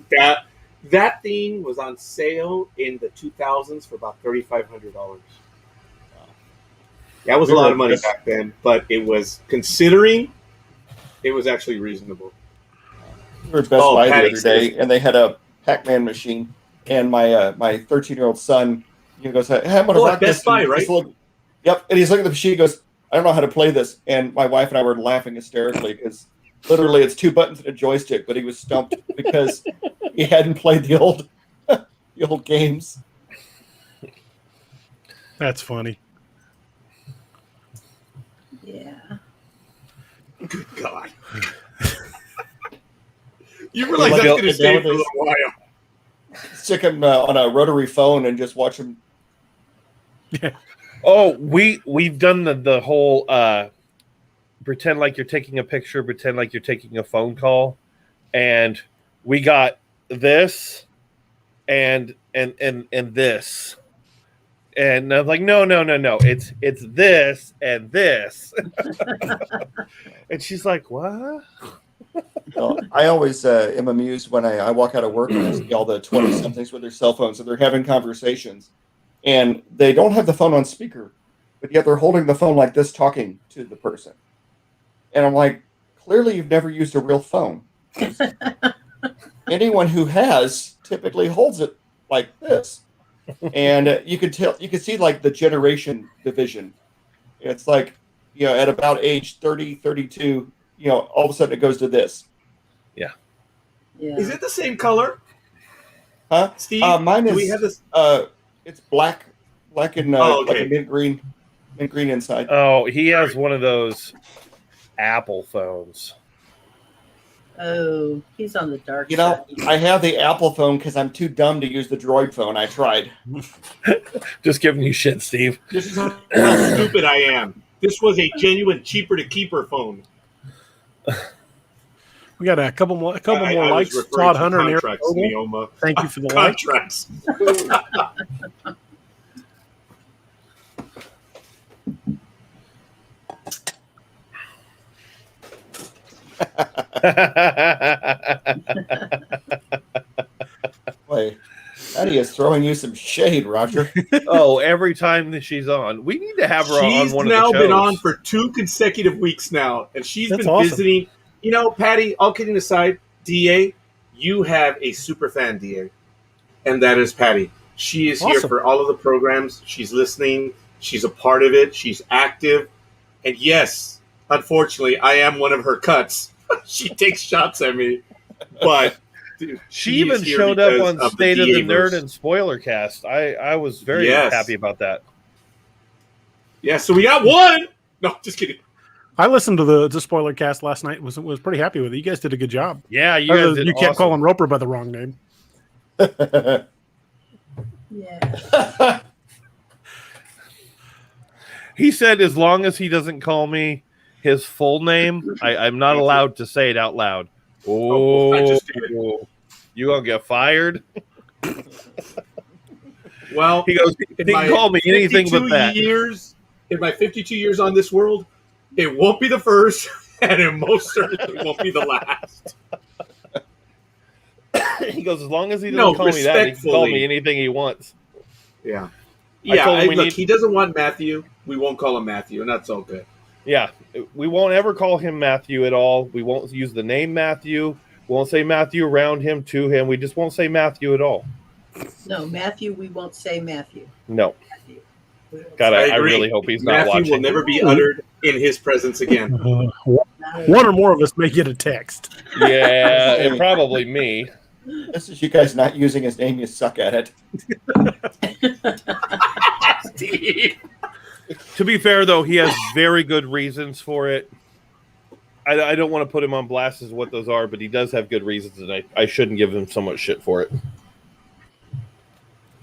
[SPEAKER 6] That thing was on sale in the 2000s for about $3,500. That was a lot of money back then, but it was, considering, it was actually reasonable.
[SPEAKER 5] We were at Best Buy the other day, and they had a Pac-Man machine, and my 13-year-old son goes, "Hey, I'm going to rock
[SPEAKER 6] Best Buy, right?
[SPEAKER 5] Yep, and he's looking at the machine, he goes, I don't know how to play this. And my wife and I were laughing hysterically because literally it's 2 buttons and a joystick, but he was stumped because he hadn't played the old games.
[SPEAKER 2] That's funny.
[SPEAKER 4] Yeah.
[SPEAKER 6] Good God. You realize that's going to stay for a little while.
[SPEAKER 5] Stick him on a rotary phone and just watch him.
[SPEAKER 2] Yeah.
[SPEAKER 7] Oh, we've done the whole pretend like you're taking a picture, pretend like you're taking a phone call, and we got this and this. And I'm like, no. It's this and this. And she's like, what?
[SPEAKER 5] Well, I always am amused when I walk out of work and I see all the 20-somethings with their cell phones and they're having conversations. And they don't have the phone on speaker, but yet they're holding the phone like this talking to the person. And I'm like, clearly you've never used a real phone. Anyone who has typically holds it like this. And you can see like the generation division. It's like, at about age 30, 32, all of a sudden it goes to this.
[SPEAKER 7] Yeah.
[SPEAKER 6] Is it the same color?
[SPEAKER 5] Huh?
[SPEAKER 6] Steve?
[SPEAKER 5] Mine is.
[SPEAKER 6] Do we have this?
[SPEAKER 5] It's black and like a mint green inside.
[SPEAKER 7] Oh, he has one of those Apple phones.
[SPEAKER 4] Oh, he's on the dark
[SPEAKER 5] You
[SPEAKER 4] side.
[SPEAKER 5] know, I have the Apple phone because I'm too dumb to use the Droid phone. I tried.
[SPEAKER 7] Just giving you shit, Steve.
[SPEAKER 6] This is how stupid I am. This was a genuine cheaper to keeper phone.
[SPEAKER 2] We got a couple more
[SPEAKER 6] I
[SPEAKER 2] likes.
[SPEAKER 6] was referring
[SPEAKER 2] Todd
[SPEAKER 6] to
[SPEAKER 2] Hunter and Eric
[SPEAKER 6] contracts,
[SPEAKER 2] Vogel.
[SPEAKER 6] Neoma.
[SPEAKER 2] Thank you for the like.
[SPEAKER 6] Contracts.
[SPEAKER 5] Boy, Patty is throwing you some shade, Roger.
[SPEAKER 7] Oh, every time that she's on. We need to have her on
[SPEAKER 6] She's
[SPEAKER 7] one of the
[SPEAKER 6] now
[SPEAKER 7] shows.
[SPEAKER 6] been on for 2 consecutive weeks now, and she's
[SPEAKER 2] That's
[SPEAKER 6] been
[SPEAKER 2] awesome.
[SPEAKER 6] visiting. Patty, all kidding aside, DA, you have a super fan, DA, and that is Patty. She is here
[SPEAKER 2] Awesome.
[SPEAKER 6] for all of the programs. She's listening. She's a part of it. She's active. And yes, unfortunately, I am one of her cuts. She takes shots at me. But dude,
[SPEAKER 7] She even
[SPEAKER 6] is here
[SPEAKER 7] showed up
[SPEAKER 6] because
[SPEAKER 7] on State of the
[SPEAKER 6] DA
[SPEAKER 7] Nerd
[SPEAKER 6] verse.
[SPEAKER 7] and Spoiler Cast. I was very
[SPEAKER 6] Yes.
[SPEAKER 7] happy about that.
[SPEAKER 6] Yeah, so we got one. No, just kidding.
[SPEAKER 2] I listened to the spoiler cast last night. Was pretty happy with it. You guys did a good job.
[SPEAKER 7] Yeah, you guys did
[SPEAKER 2] You kept
[SPEAKER 7] awesome.
[SPEAKER 2] calling Roper by the wrong name.
[SPEAKER 4] Yeah.
[SPEAKER 7] He said as long as he doesn't call me his full name, I'm not allowed to say it out loud.
[SPEAKER 6] Oh, I just did.
[SPEAKER 7] You gonna get fired?
[SPEAKER 6] Well,
[SPEAKER 7] He goes, he can call me anything but
[SPEAKER 6] 52
[SPEAKER 7] that.
[SPEAKER 6] years, in my 52 years on this world, it won't be the first, and it most certainly won't be the last.
[SPEAKER 7] He goes, as long as he doesn't
[SPEAKER 6] No,
[SPEAKER 7] call me that, he can call
[SPEAKER 6] respectfully.
[SPEAKER 7] me anything he wants.
[SPEAKER 6] Yeah.
[SPEAKER 7] I told him we
[SPEAKER 6] Look,
[SPEAKER 7] need-
[SPEAKER 6] he doesn't want Matthew. We won't call him Matthew, and that's all good.
[SPEAKER 7] Yeah, we won't ever call him Matthew at all. We won't use the name Matthew. We won't say Matthew around him, to him. We just won't say Matthew at all.
[SPEAKER 4] No, Matthew, we won't say Matthew.
[SPEAKER 7] No.
[SPEAKER 4] Matthew. We won't
[SPEAKER 7] God,
[SPEAKER 4] say
[SPEAKER 7] I
[SPEAKER 6] agree.
[SPEAKER 7] really hope he's not
[SPEAKER 6] Matthew
[SPEAKER 7] watching.
[SPEAKER 6] will never be uttered in his presence again.
[SPEAKER 2] One or more of us may get a text.
[SPEAKER 7] Yeah, and probably me.
[SPEAKER 5] This is you guys not using his name. You suck at it.
[SPEAKER 6] Steve.
[SPEAKER 7] To be fair, though, he has very good reasons for it. I don't want to put him on blast as what those are, but he does have good reasons, and I shouldn't give him so much shit for it.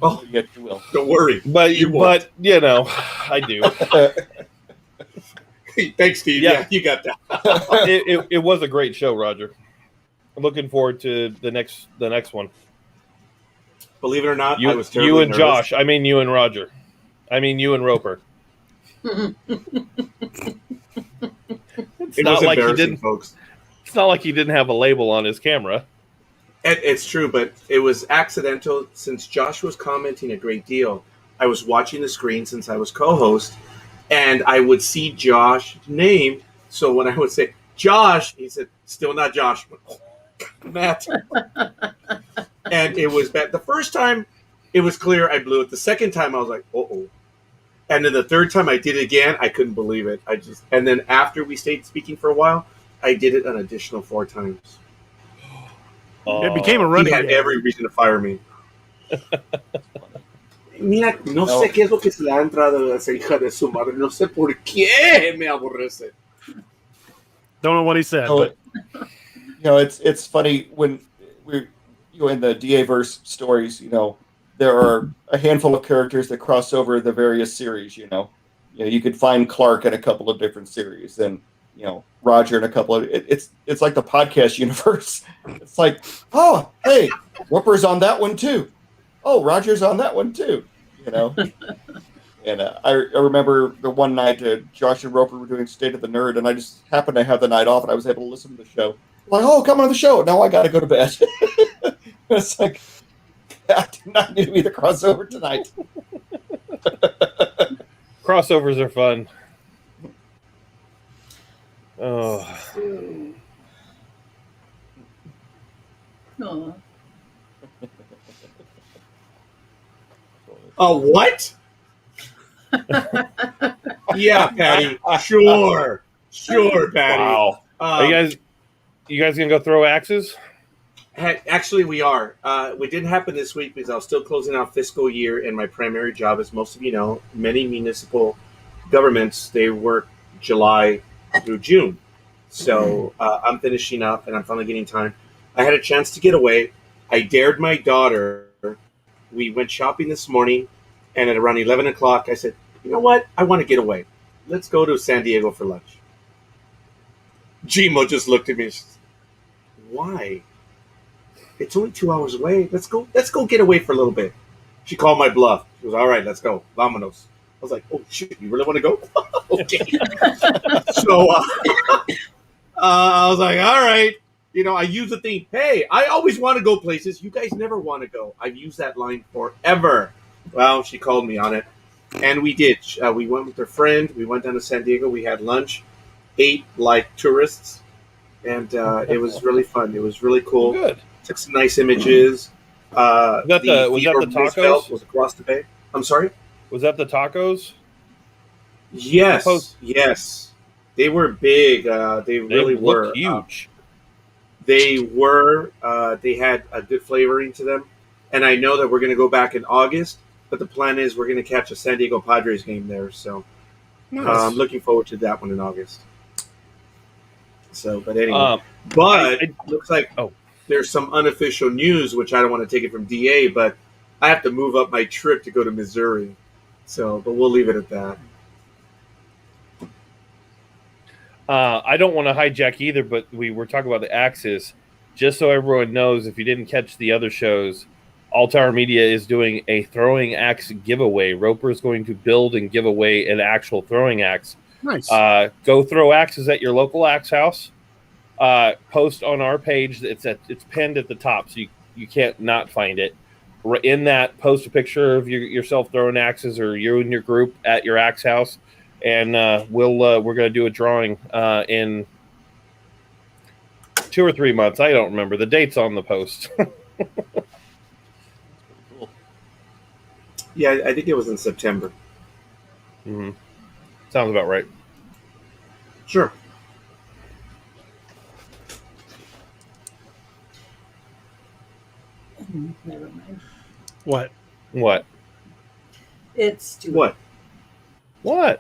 [SPEAKER 6] Oh,
[SPEAKER 5] Yet you will.
[SPEAKER 6] don't worry.
[SPEAKER 7] But
[SPEAKER 6] You won't.
[SPEAKER 7] I do.
[SPEAKER 6] Thanks, Steve.
[SPEAKER 7] Yeah.
[SPEAKER 6] Yeah, you got that.
[SPEAKER 7] It was a great show, Roger. I'm looking forward to the next one.
[SPEAKER 6] Believe it or not, I
[SPEAKER 7] You,
[SPEAKER 6] was terribly
[SPEAKER 7] you and
[SPEAKER 6] nervous.
[SPEAKER 7] Josh. I mean you and Roger. I mean you and Roper.
[SPEAKER 6] It
[SPEAKER 7] not
[SPEAKER 6] was
[SPEAKER 7] like he
[SPEAKER 6] embarrassing,
[SPEAKER 7] didn't-
[SPEAKER 6] folks.
[SPEAKER 7] It's not like he didn't have a label on his camera.
[SPEAKER 6] It's true, but it was accidental. Since Josh was commenting a great deal, I was watching the screen since I was co-host, and I would see Josh's name. So when I would say, Josh, he said, still not Josh. I went, oh, God, Matt. And it was bad. The first time, it was clear I blew it. The second time, I was like, uh-oh. And then the third time I did it again, I couldn't believe it. And then after we stayed speaking for a while, I did it an additional 4 times.
[SPEAKER 2] It became a
[SPEAKER 6] He
[SPEAKER 2] running
[SPEAKER 6] had
[SPEAKER 2] gag.
[SPEAKER 6] every reason to fire me. Mira, no sé qué es lo que se le ha entrado a esa hija de su madre. No sé por qué me aborrece.
[SPEAKER 2] Don't know what he said, but
[SPEAKER 5] it's funny when we in the DA-verse stories, there are a handful of characters that cross over the various series. You could find Clark in a couple of different series, and Roger in a couple of. It's like the podcast universe. It's like, oh, hey, Roper's on that one too. Oh, Roger's on that one too. And I remember the one night Josh and Roper were doing State of the Nerd, and I just happened to have the night off, and I was able to listen to the show. Like, oh, come on the show. Now I got to go to bed. It's like, I do not need to be the crossover tonight.
[SPEAKER 7] Crossovers are fun. Oh.
[SPEAKER 4] Aw.
[SPEAKER 6] What? Yeah, Patty. Sure, Patty.
[SPEAKER 7] Wow. Are you guys gonna go throw axes?
[SPEAKER 6] Actually, we are. It didn't happen this week because I was still closing out fiscal year, and my primary job, as most of you know, many municipal governments, they work July through June. So I'm finishing up, and I'm finally getting time. I had a chance to get away. I dared my daughter. We went shopping this morning, and at around 11 o'clock, I said, you know what? I want to get away. Let's go to San Diego for lunch. Gmo just looked at me and said, why? It's only 2 hours away. Let's go get away for a little bit. She called my bluff. She was all right, let's go. Vámonos. I was like, oh, shit, you really want to go? Okay. So I was like, all right. I use the thing, hey, I always want to go places. You guys never want to go. I've used that line forever. Well, she called me on it. And we did. We went with her friend. We went down to San Diego. We had lunch, ate like tourists. And it was really fun. It was really cool.
[SPEAKER 7] Good.
[SPEAKER 6] Took some nice images.
[SPEAKER 7] Was that the tacos?
[SPEAKER 6] Was across the bay. I'm sorry?
[SPEAKER 7] Was that the tacos?
[SPEAKER 6] Yes. Yes. They were big. They really were.
[SPEAKER 7] Huge.
[SPEAKER 6] They were. They had a good flavoring to them. And I know that we're going to go back in August. But the plan is we're going to catch a San Diego Padres game there. So I'm looking forward to that one in August. So, but anyway. It looks like there's some unofficial news, which I don't want to take it from DA, but I have to move up my trip to go to Missouri. So, but we'll leave it at that.
[SPEAKER 7] I don't want to hijack either, but we were talking about the axes. Just so everyone knows, if you didn't catch the other shows, All Tower Media is doing a throwing axe giveaway. Roper is going to build and give away an actual throwing axe.
[SPEAKER 2] nice.
[SPEAKER 7] Go throw axes at your local axe house. Post on our page. It's pinned at the top, so you can't not find it. In that, post a picture of yourself throwing axes, or you and your group at your axe house, and we're going to do a drawing in 2 or 3 months. I don't remember. The date's on the post.
[SPEAKER 6] Yeah, I think it was in September.
[SPEAKER 7] Mm-hmm. Sounds about right.
[SPEAKER 6] Sure.
[SPEAKER 4] Never mind.
[SPEAKER 2] What?
[SPEAKER 4] It's too
[SPEAKER 7] What?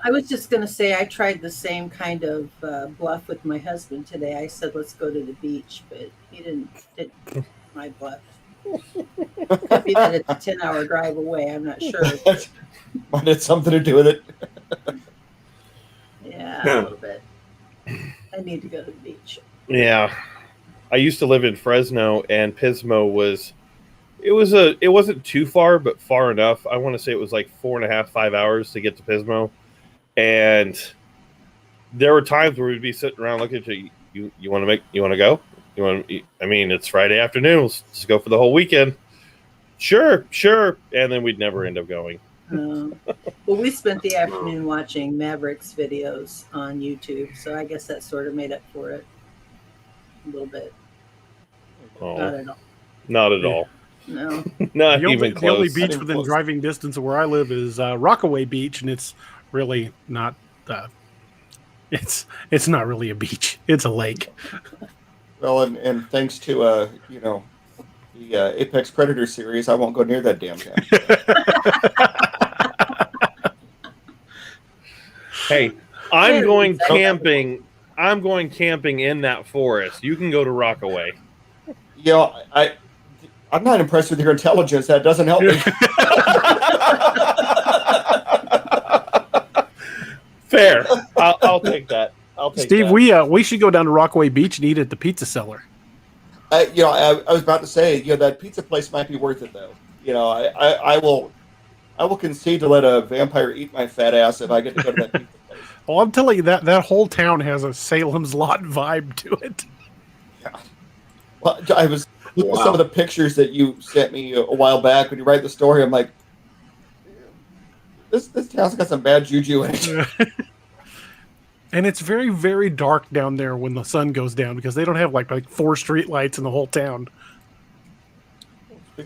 [SPEAKER 4] I was just going to say I tried the same kind of bluff with my husband today. I said, let's go to the beach, but he didn't fit my bluff. Could be that it's a 10-hour drive away. I'm not sure.
[SPEAKER 5] Might have something to do with it.
[SPEAKER 4] Yeah, a little bit. I need to go to the beach.
[SPEAKER 7] Yeah. I used to live in Fresno, and Pismo it wasn't too far, but far enough. I want to say it was like 4.5, 5 hours to get to Pismo. And there were times where we'd be sitting around looking at you want to go? It's Friday afternoon. Let's just go for the whole weekend. Sure. And then we'd never end up going.
[SPEAKER 4] Well, we spent the afternoon watching Mavericks videos on YouTube, so I guess that sort of made up for it a little bit.
[SPEAKER 7] Oh,
[SPEAKER 4] Not at all.
[SPEAKER 7] not at all.
[SPEAKER 4] No.
[SPEAKER 7] Not
[SPEAKER 2] The
[SPEAKER 7] even
[SPEAKER 2] only
[SPEAKER 7] close.
[SPEAKER 2] beach
[SPEAKER 5] Not even
[SPEAKER 2] within
[SPEAKER 5] close.
[SPEAKER 2] driving distance of where I live is Rockaway Beach, and it's really not. It's not really a beach. It's a lake.
[SPEAKER 5] Well, and thanks to the Apex Predator series, I won't go near that damn town.
[SPEAKER 7] Hey,
[SPEAKER 4] I
[SPEAKER 7] I'm going
[SPEAKER 4] didn't say that.
[SPEAKER 7] camping. I'm going camping in that forest. You can go to Rockaway.
[SPEAKER 5] I'm not impressed with your intelligence. That doesn't help me.
[SPEAKER 7] Fair. I'll take that. I'll take
[SPEAKER 2] Steve,
[SPEAKER 7] that.
[SPEAKER 2] we should go down to Rockaway Beach and eat at the pizza cellar.
[SPEAKER 5] I was about to say, that pizza place might be worth it, though. I will concede to let a vampire eat my fat ass if I get to go to that pizza place.
[SPEAKER 2] Well, I'm telling you that whole town has a Salem's Lot vibe to it.
[SPEAKER 5] Yeah. Well, I was looking at some of the pictures that you sent me a while back when you write the story. I'm like, this town's got some bad juju in it.
[SPEAKER 2] And it's very, very dark down there when the sun goes down because they don't have like 4 street lights in the whole town.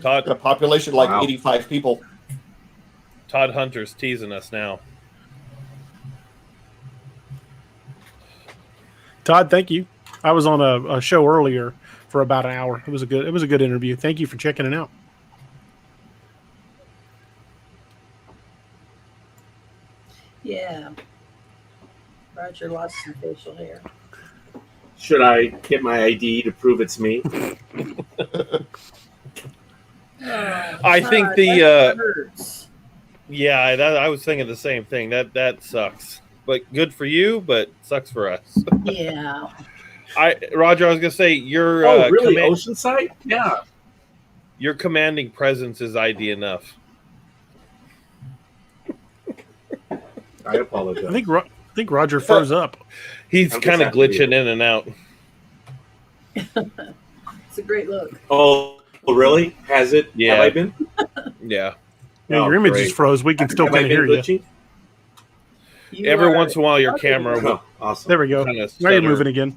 [SPEAKER 5] Got a population like 85 people.
[SPEAKER 7] Todd Hunter's teasing us now.
[SPEAKER 2] Todd, thank you. I was on a show earlier for about an hour. It was a good interview. Thank you for checking it out.
[SPEAKER 4] Yeah. Roger lost some facial hair.
[SPEAKER 6] Should I get my ID to prove it's me?
[SPEAKER 7] I think
[SPEAKER 4] hurts.
[SPEAKER 7] Yeah, I was thinking the same thing. That sucks. But good for you, but sucks for us.
[SPEAKER 4] Yeah.
[SPEAKER 7] Roger, I was gonna say your
[SPEAKER 6] really? Oceanside? Yeah.
[SPEAKER 7] Your commanding presence is ID enough.
[SPEAKER 6] I apologize.
[SPEAKER 2] I think Roger froze up.
[SPEAKER 7] He's kind of glitching in and out.
[SPEAKER 4] It's a great look.
[SPEAKER 6] Oh, really? Has it?
[SPEAKER 7] Yeah.
[SPEAKER 6] Have I been?
[SPEAKER 7] Yeah.
[SPEAKER 2] Yeah, your image is froze. We can still
[SPEAKER 6] Have I
[SPEAKER 2] kind of
[SPEAKER 6] been
[SPEAKER 2] hear
[SPEAKER 6] glitching?
[SPEAKER 2] you.
[SPEAKER 7] Every once in a while, your camera will
[SPEAKER 6] Oh, awesome.
[SPEAKER 2] There we go.
[SPEAKER 7] kind of
[SPEAKER 2] Now you're
[SPEAKER 7] stutter.
[SPEAKER 2] moving again.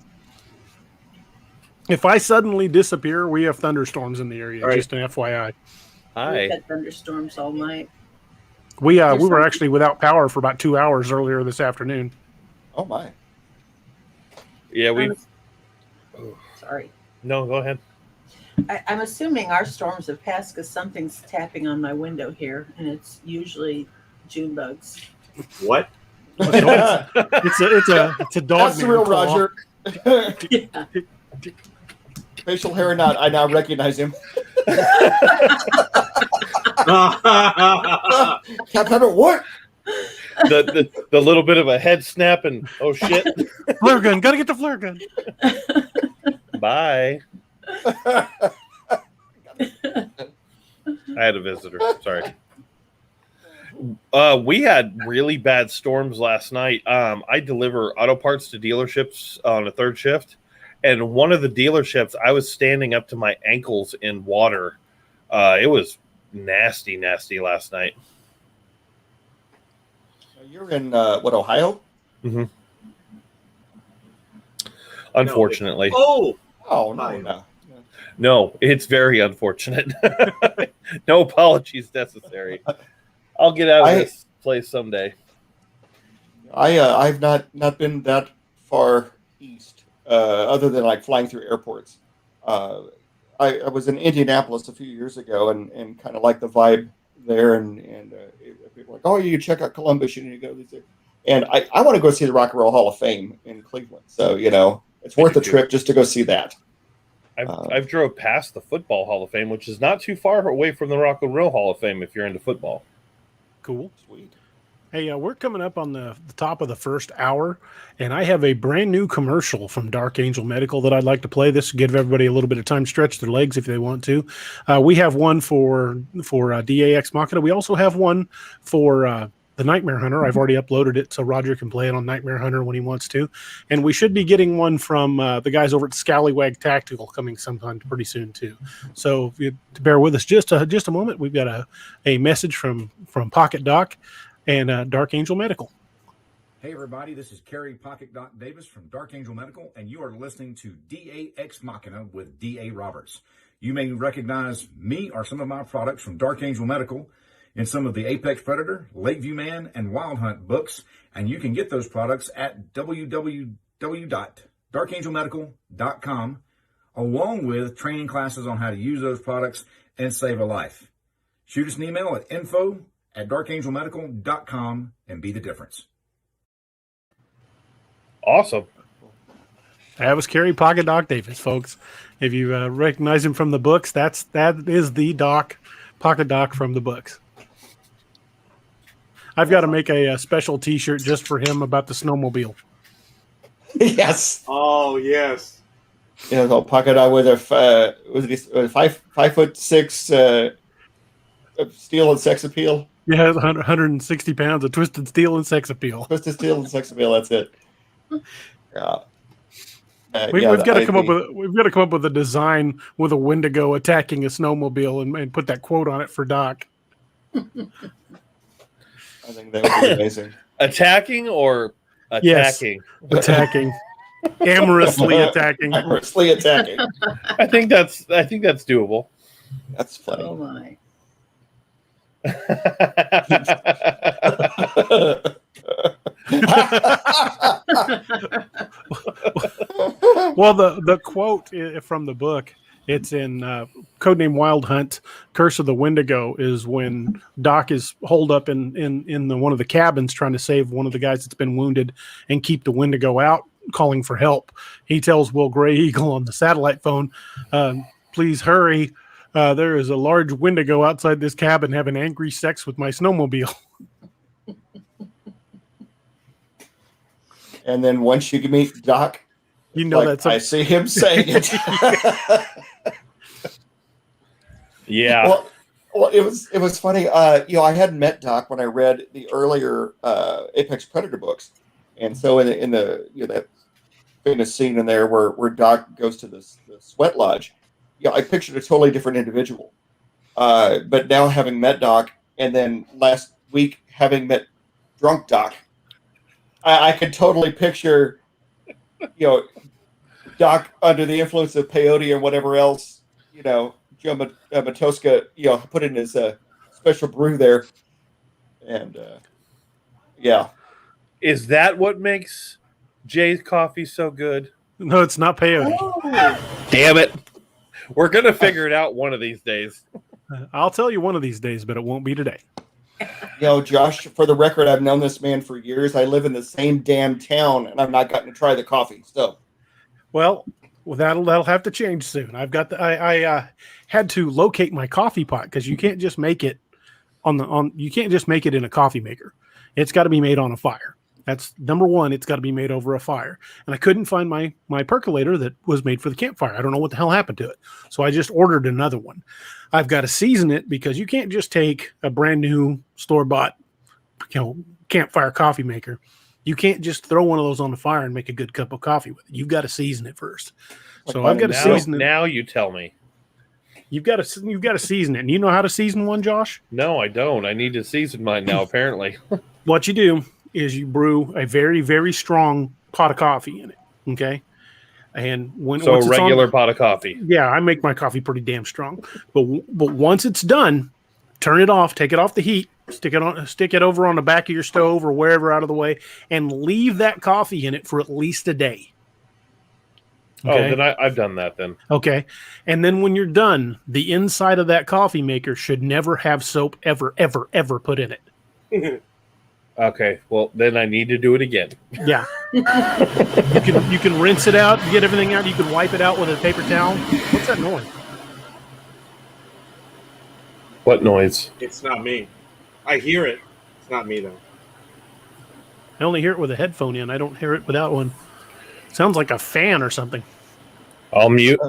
[SPEAKER 2] If I suddenly disappear, we have thunderstorms in the area.
[SPEAKER 6] All right.
[SPEAKER 2] Just an FYI.
[SPEAKER 7] Hi.
[SPEAKER 4] We've had thunderstorms all night.
[SPEAKER 2] We were actually without power for about 2 hours earlier this afternoon.
[SPEAKER 5] Oh my!
[SPEAKER 7] Yeah, we.
[SPEAKER 4] Sorry.
[SPEAKER 7] No, go ahead.
[SPEAKER 4] I'm assuming our storms have passed because something's tapping on my window here, and it's usually June bugs.
[SPEAKER 6] What?
[SPEAKER 2] It's a dog.
[SPEAKER 5] That's the real
[SPEAKER 2] claw.
[SPEAKER 5] Roger.
[SPEAKER 4] Yeah.
[SPEAKER 5] Facial hair or not, I now recognize him. Captain, what?
[SPEAKER 7] The little bit of a head snap and oh shit.
[SPEAKER 2] Flare gun. Gotta get the flare gun.
[SPEAKER 7] Bye. I had a visitor. Sorry. We had really bad storms last night. I deliver auto parts to dealerships on a third shift, and one of the dealerships, I was standing up to my ankles in water. It was nasty last night.
[SPEAKER 5] You're in Ohio?
[SPEAKER 7] Mm-hmm. Unfortunately.
[SPEAKER 5] Oh no.
[SPEAKER 7] No, it's very unfortunate. No apologies necessary. I'll get out of this place someday.
[SPEAKER 5] I've not been that far east, other than like flying through airports. I was in Indianapolis a few years ago and kind of like the vibe there, and people were like, oh, you check out Columbus, you need to go these things. And I want to go see the Rock and Roll Hall of Fame in Cleveland. So it's worth the trip just to go see that.
[SPEAKER 7] I've drove past the Football Hall of Fame, which is not too far away from the Rock and Roll Hall of Fame if you're into football.
[SPEAKER 2] Cool.
[SPEAKER 5] Sweet.
[SPEAKER 2] Hey, we're coming up on the top of the first hour, and I have a brand new commercial from Dark Angel Medical that I'd like to play. This will give everybody a little bit of time to stretch their legs if they want to. We have one for DA Ex Machina. We also have one for the Nightmare Hunter. I've already uploaded it, so Roger can play it on Nightmare Hunter when he wants to. And we should be getting one from the guys over at Scallywag Tactical coming sometime pretty soon too. So if you to bear with us just a moment, we've got a message from Pocket Doc and Dark Angel Medical.
[SPEAKER 8] Hey everybody, this is Kerry Pocket Doc Davis from Dark Angel Medical, and you are listening to DA Ex Machina with DA Roberts. You may recognize me or some of my products from Dark Angel Medical in some of the Apex Predator, Lakeview Man, and Wild Hunt books, and you can get those products at www.darkangelmedical.com, along with training classes on how to use those products and save a life. Shoot us an email at info@darkangelmedical.com and be the difference.
[SPEAKER 7] Awesome.
[SPEAKER 2] That was Kerry Pocket Doc Davis, folks. If you recognize him from the books, that is the Doc, Pocket Doc from the books. I've got to make a special T-shirt just for him about the snowmobile.
[SPEAKER 5] Yes.
[SPEAKER 6] Oh, yes.
[SPEAKER 5] You know, Pocket Doc with a 5'6" steel and sex appeal.
[SPEAKER 2] Yeah, 160 pounds of twisted steel and sex appeal.
[SPEAKER 5] Twisted steel and sex appeal. That's it. Yeah.
[SPEAKER 2] We've got to come up with a design with a Wendigo attacking a snowmobile and put that quote on it for Doc.
[SPEAKER 5] I think that would be amazing.
[SPEAKER 7] Attacking or attacking?
[SPEAKER 2] Yes, attacking. Amorously attacking.
[SPEAKER 5] Amorously attacking.
[SPEAKER 7] I think that's doable.
[SPEAKER 5] That's funny.
[SPEAKER 4] Oh my.
[SPEAKER 2] Well, the quote from the book, it's in Codename Wild Hunt, Curse of the Wendigo, is when Doc is holed up in one of the cabins trying to save one of the guys that's been wounded and keep the Wendigo out, calling for help. He tells Will Gray Eagle on the satellite phone, please hurry. There is a large Wendigo outside this cabin having angry sex with my snowmobile.
[SPEAKER 5] And then once you meet Doc,
[SPEAKER 2] you know that's
[SPEAKER 5] I see him saying it.
[SPEAKER 7] Yeah.
[SPEAKER 5] Well, it was funny. I hadn't met Doc when I read the earlier Apex Predator books, and so in the that famous scene in there where Doc goes to the sweat lodge, I pictured a totally different individual. But now having met Doc, and then last week having met drunk Doc, I could totally picture, Doc under the influence of peyote or whatever else, Joe Matoska, put in his special brew there. And, yeah.
[SPEAKER 7] Is that what makes Jay's coffee so good?
[SPEAKER 2] No, it's not peyote.
[SPEAKER 4] Oh.
[SPEAKER 7] Damn it. We're going to figure it out one of these days.
[SPEAKER 2] I'll tell you one of these days, but it won't be today.
[SPEAKER 5] Josh, for the record, I've known this man for years. I live in the same damn town, and I've not gotten to try the coffee. So,
[SPEAKER 2] well, that'll have to change soon. I've got I had to locate my coffee pot because you can't just make it you can't just make it in a coffee maker. It's got to be made on a fire. That's number one. It's got to be made over a fire. And I couldn't find my percolator that was made for the campfire. I don't know what the hell happened to it. So I just ordered another one. I've got to season it because you can't just take a brand new store-bought, campfire coffee maker. You can't just throw one of those on the fire and make a good cup of coffee with it. You've got to season it first. So I've got to season it.
[SPEAKER 7] Now you tell me.
[SPEAKER 2] You've got to season it. And you know how to season one, Josh?
[SPEAKER 7] No, I don't. I need to season mine now, apparently.
[SPEAKER 2] What you do is you brew a very, very strong pot of coffee in it. Okay. And once a regular
[SPEAKER 7] pot of coffee.
[SPEAKER 2] Yeah, I make my coffee pretty damn strong. But once it's done, turn it off, take it off the heat, stick it over on the back of your stove or wherever out of the way, and leave that coffee in it for at least a day.
[SPEAKER 7] Okay? Oh, then I've done that then.
[SPEAKER 2] Okay. And then when you're done, the inside of that coffee maker should never have soap ever, ever, ever put in it.
[SPEAKER 7] Okay, well then I need to do it again.
[SPEAKER 2] Yeah, you can rinse it out, get everything out. You can wipe it out with a paper towel. What's that noise?
[SPEAKER 7] What noise?
[SPEAKER 6] It's not me. I hear it. It's not me though.
[SPEAKER 2] I only hear it with a headphone in. I don't hear it without one. Sounds like a fan or something.
[SPEAKER 7] I'll mute.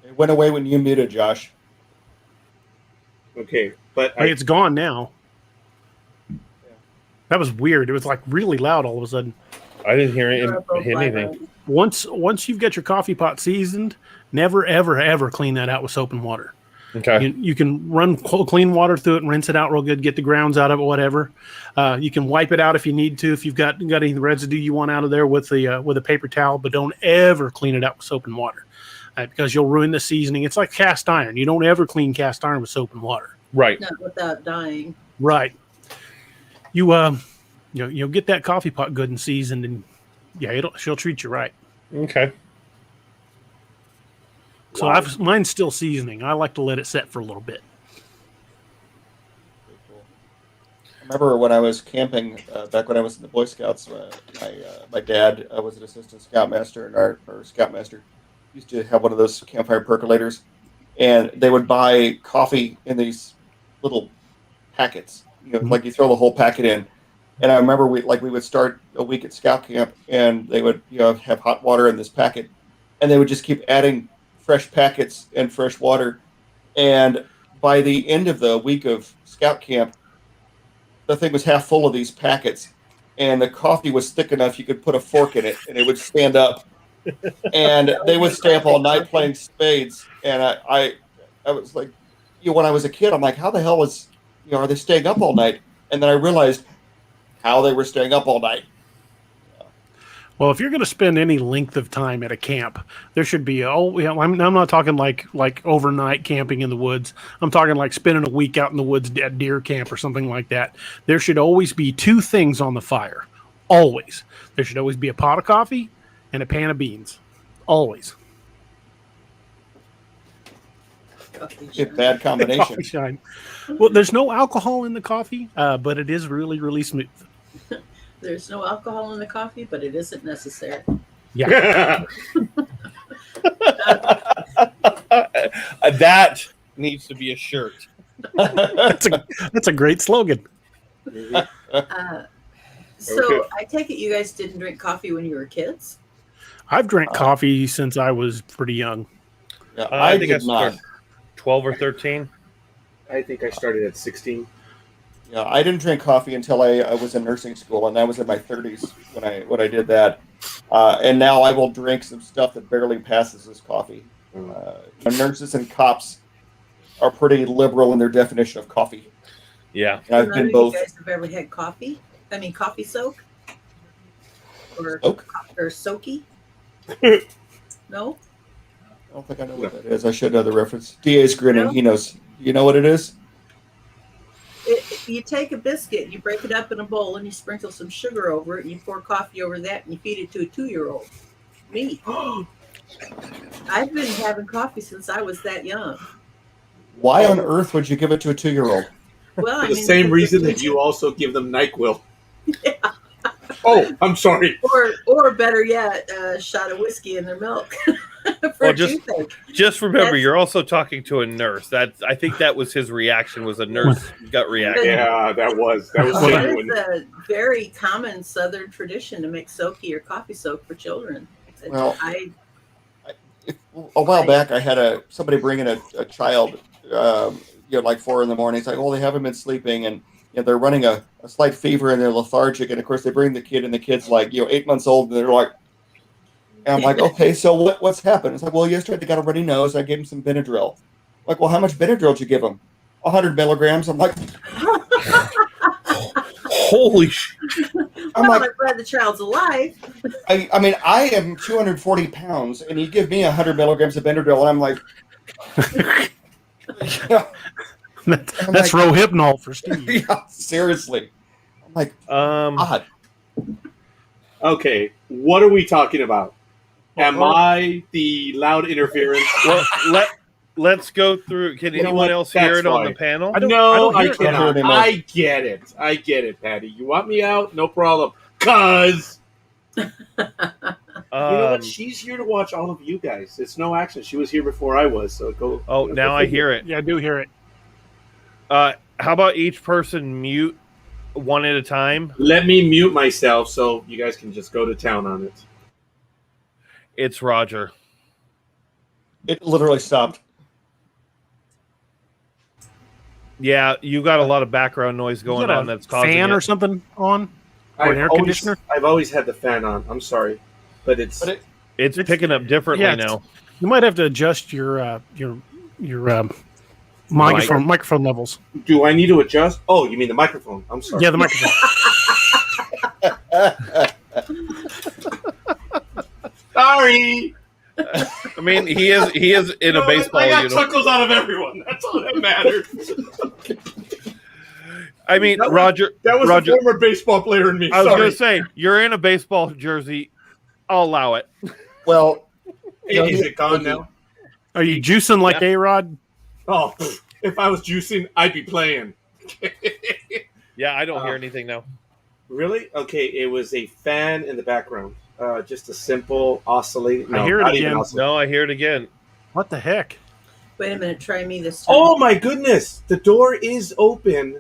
[SPEAKER 5] It went away when you muted, Josh.
[SPEAKER 6] Okay, but
[SPEAKER 2] it's gone now. That was weird. It was like really loud all of a sudden.
[SPEAKER 7] I didn't hear anything.
[SPEAKER 2] Once you've got your coffee pot seasoned, never, ever, ever clean that out with soap and water.
[SPEAKER 7] Okay.
[SPEAKER 2] You can run clean water through it and rinse it out real good, get the grounds out of it, whatever. You can wipe it out if you need to, if you've got any residue you want out of there with a paper towel, but don't ever clean it out with soap and water. because you'll ruin the seasoning. It's like cast iron. You don't ever clean cast iron with soap and water.
[SPEAKER 7] Right.
[SPEAKER 4] Not without dying.
[SPEAKER 2] Right. You'll get that coffee pot good and seasoned, and she'll treat you right.
[SPEAKER 7] Okay.
[SPEAKER 2] So mine's still seasoning. I like to let it set for a little bit.
[SPEAKER 5] I remember when I was camping back when I was in the Boy Scouts. My dad was an assistant scoutmaster, and our scoutmaster used to have one of those campfire percolators, and they would buy coffee in these little packets. Like you throw the whole packet in. And I remember we would start a week at scout camp, and they would have hot water in this packet, and they would just keep adding fresh packets and fresh water. And by the end of the week of scout camp, the thing was half full of these packets, and the coffee was thick enough you could put a fork in it, and it would stand up. And they would stay up all night playing spades. And I was like, when I was a kid, I'm like, how the hell are they staying up all night? And then I realized how they were staying up all night.
[SPEAKER 2] Well, if you're going to spend any length of time at a camp, there should be I'm not talking like overnight camping in the woods. I'm talking like spending a week out in the woods at deer camp or something like that. There should always be two things on the fire. Always. There should always be a pot of coffee and a pan of beans. Always.
[SPEAKER 5] Bad combination.
[SPEAKER 2] Shine. Well, there's no alcohol in the coffee, but it is really, really smooth.
[SPEAKER 4] There's no alcohol in the coffee, but it isn't necessary.
[SPEAKER 2] Yeah.
[SPEAKER 7] That needs to be a shirt.
[SPEAKER 2] That's a great slogan.
[SPEAKER 4] So I take it you guys didn't drink coffee when you were kids?
[SPEAKER 2] I've drank coffee since I was pretty young.
[SPEAKER 5] Yeah,
[SPEAKER 7] I think I started 12 or 13.
[SPEAKER 6] I think I started at 16.
[SPEAKER 5] Yeah, I didn't drink coffee until I was in nursing school, and I was in my 30s when I did that. And now I will drink some stuff that barely passes as coffee. Nurses and cops are pretty liberal in their definition of coffee.
[SPEAKER 7] Yeah,
[SPEAKER 5] and I've been both.
[SPEAKER 4] You guys have ever had coffee? I mean, coffee soak or soaky? No.
[SPEAKER 5] I don't think I know what that is. I should know the reference. DA's grinning. No? He knows. You know what it is?
[SPEAKER 4] You take a biscuit, you break it up in a bowl, and you sprinkle some sugar over it, and you pour coffee over that, and you feed it to a 2-year-old. Me. I've been having coffee since I was that young.
[SPEAKER 5] Why on earth would you give it to a 2-year-old?
[SPEAKER 4] Well,
[SPEAKER 6] For the same reason that you also give them NyQuil.
[SPEAKER 4] Yeah.
[SPEAKER 6] Oh, I'm sorry.
[SPEAKER 4] Or better yet, a shot of whiskey in their milk.
[SPEAKER 7] Just remember, you're also talking to a nurse. I think that was his reaction. Was a nurse gut reaction?
[SPEAKER 6] Yeah, that was
[SPEAKER 4] genuine. It's a very common Southern tradition to make soaky or coffee soak for children.
[SPEAKER 5] Well, a while back, I had somebody bring in a child, like 4 a.m. It's like, they haven't been sleeping, and they're running a slight fever and they're lethargic, and of course they bring the kid, and the kid's like 8 months old, and they're like. And I'm like, okay, so what's happened? It's like, yesterday they got a runny nose. I gave him some Benadryl. I'm like, well, how much Benadryl did you give him? 100 milligrams. I'm like,
[SPEAKER 7] holy shit.
[SPEAKER 4] I'm glad the child's alive.
[SPEAKER 5] I mean, I am 240 pounds, and you give me 100 milligrams of Benadryl, and I'm like,
[SPEAKER 2] that's Rohypnol for Steve.
[SPEAKER 5] Yeah, seriously. I'm like, God.
[SPEAKER 6] Okay, what are we talking about? Am I the loud interference?
[SPEAKER 7] Well, let's go through. Can anyone else hear it on the panel?
[SPEAKER 6] No, I cannot. I get it, Patty. You want me out? No problem. Cause you know what? She's here to watch all of you guys. It's no action. She was here before I was. So go.
[SPEAKER 7] Oh, now I hear it.
[SPEAKER 2] Yeah, I do hear it.
[SPEAKER 7] How about each person mute one at a time?
[SPEAKER 6] Let me mute myself so you guys can just go to town on it.
[SPEAKER 7] It's Roger.
[SPEAKER 5] It literally stopped.
[SPEAKER 7] Yeah, you got a lot of background noise going on. That's causing
[SPEAKER 2] fan
[SPEAKER 7] it.
[SPEAKER 2] or something on, or an air conditioner.
[SPEAKER 6] I've always had the fan on. I'm sorry, but it's
[SPEAKER 7] picking up differently now.
[SPEAKER 2] You might have to adjust your microphone levels.
[SPEAKER 6] Do I need to adjust? Oh, you mean the microphone? I'm sorry.
[SPEAKER 2] Yeah, the microphone.
[SPEAKER 6] Sorry.
[SPEAKER 7] I mean, he is in a baseball
[SPEAKER 6] I got
[SPEAKER 7] uniform.
[SPEAKER 6] chuckles out of everyone. That's all that matters.
[SPEAKER 7] I mean,
[SPEAKER 6] That
[SPEAKER 7] Roger.
[SPEAKER 6] was
[SPEAKER 7] Roger.
[SPEAKER 6] a former baseball player in me.
[SPEAKER 7] I was
[SPEAKER 6] Sorry.
[SPEAKER 7] going to say, you're in a baseball jersey. I'll allow it.
[SPEAKER 5] Well,
[SPEAKER 6] Is it gone now?
[SPEAKER 2] Are you juicing like A-Rod?
[SPEAKER 6] Oh, if I was juicing, I'd be playing.
[SPEAKER 7] Yeah, I don't hear anything now.
[SPEAKER 6] Really? Okay, it was a fan in the background. Just a simple oscillating.
[SPEAKER 2] I hear it again.
[SPEAKER 7] No, I hear it again.
[SPEAKER 2] What the heck?
[SPEAKER 4] Wait a minute, try me this time.
[SPEAKER 6] Oh my goodness! The door is open.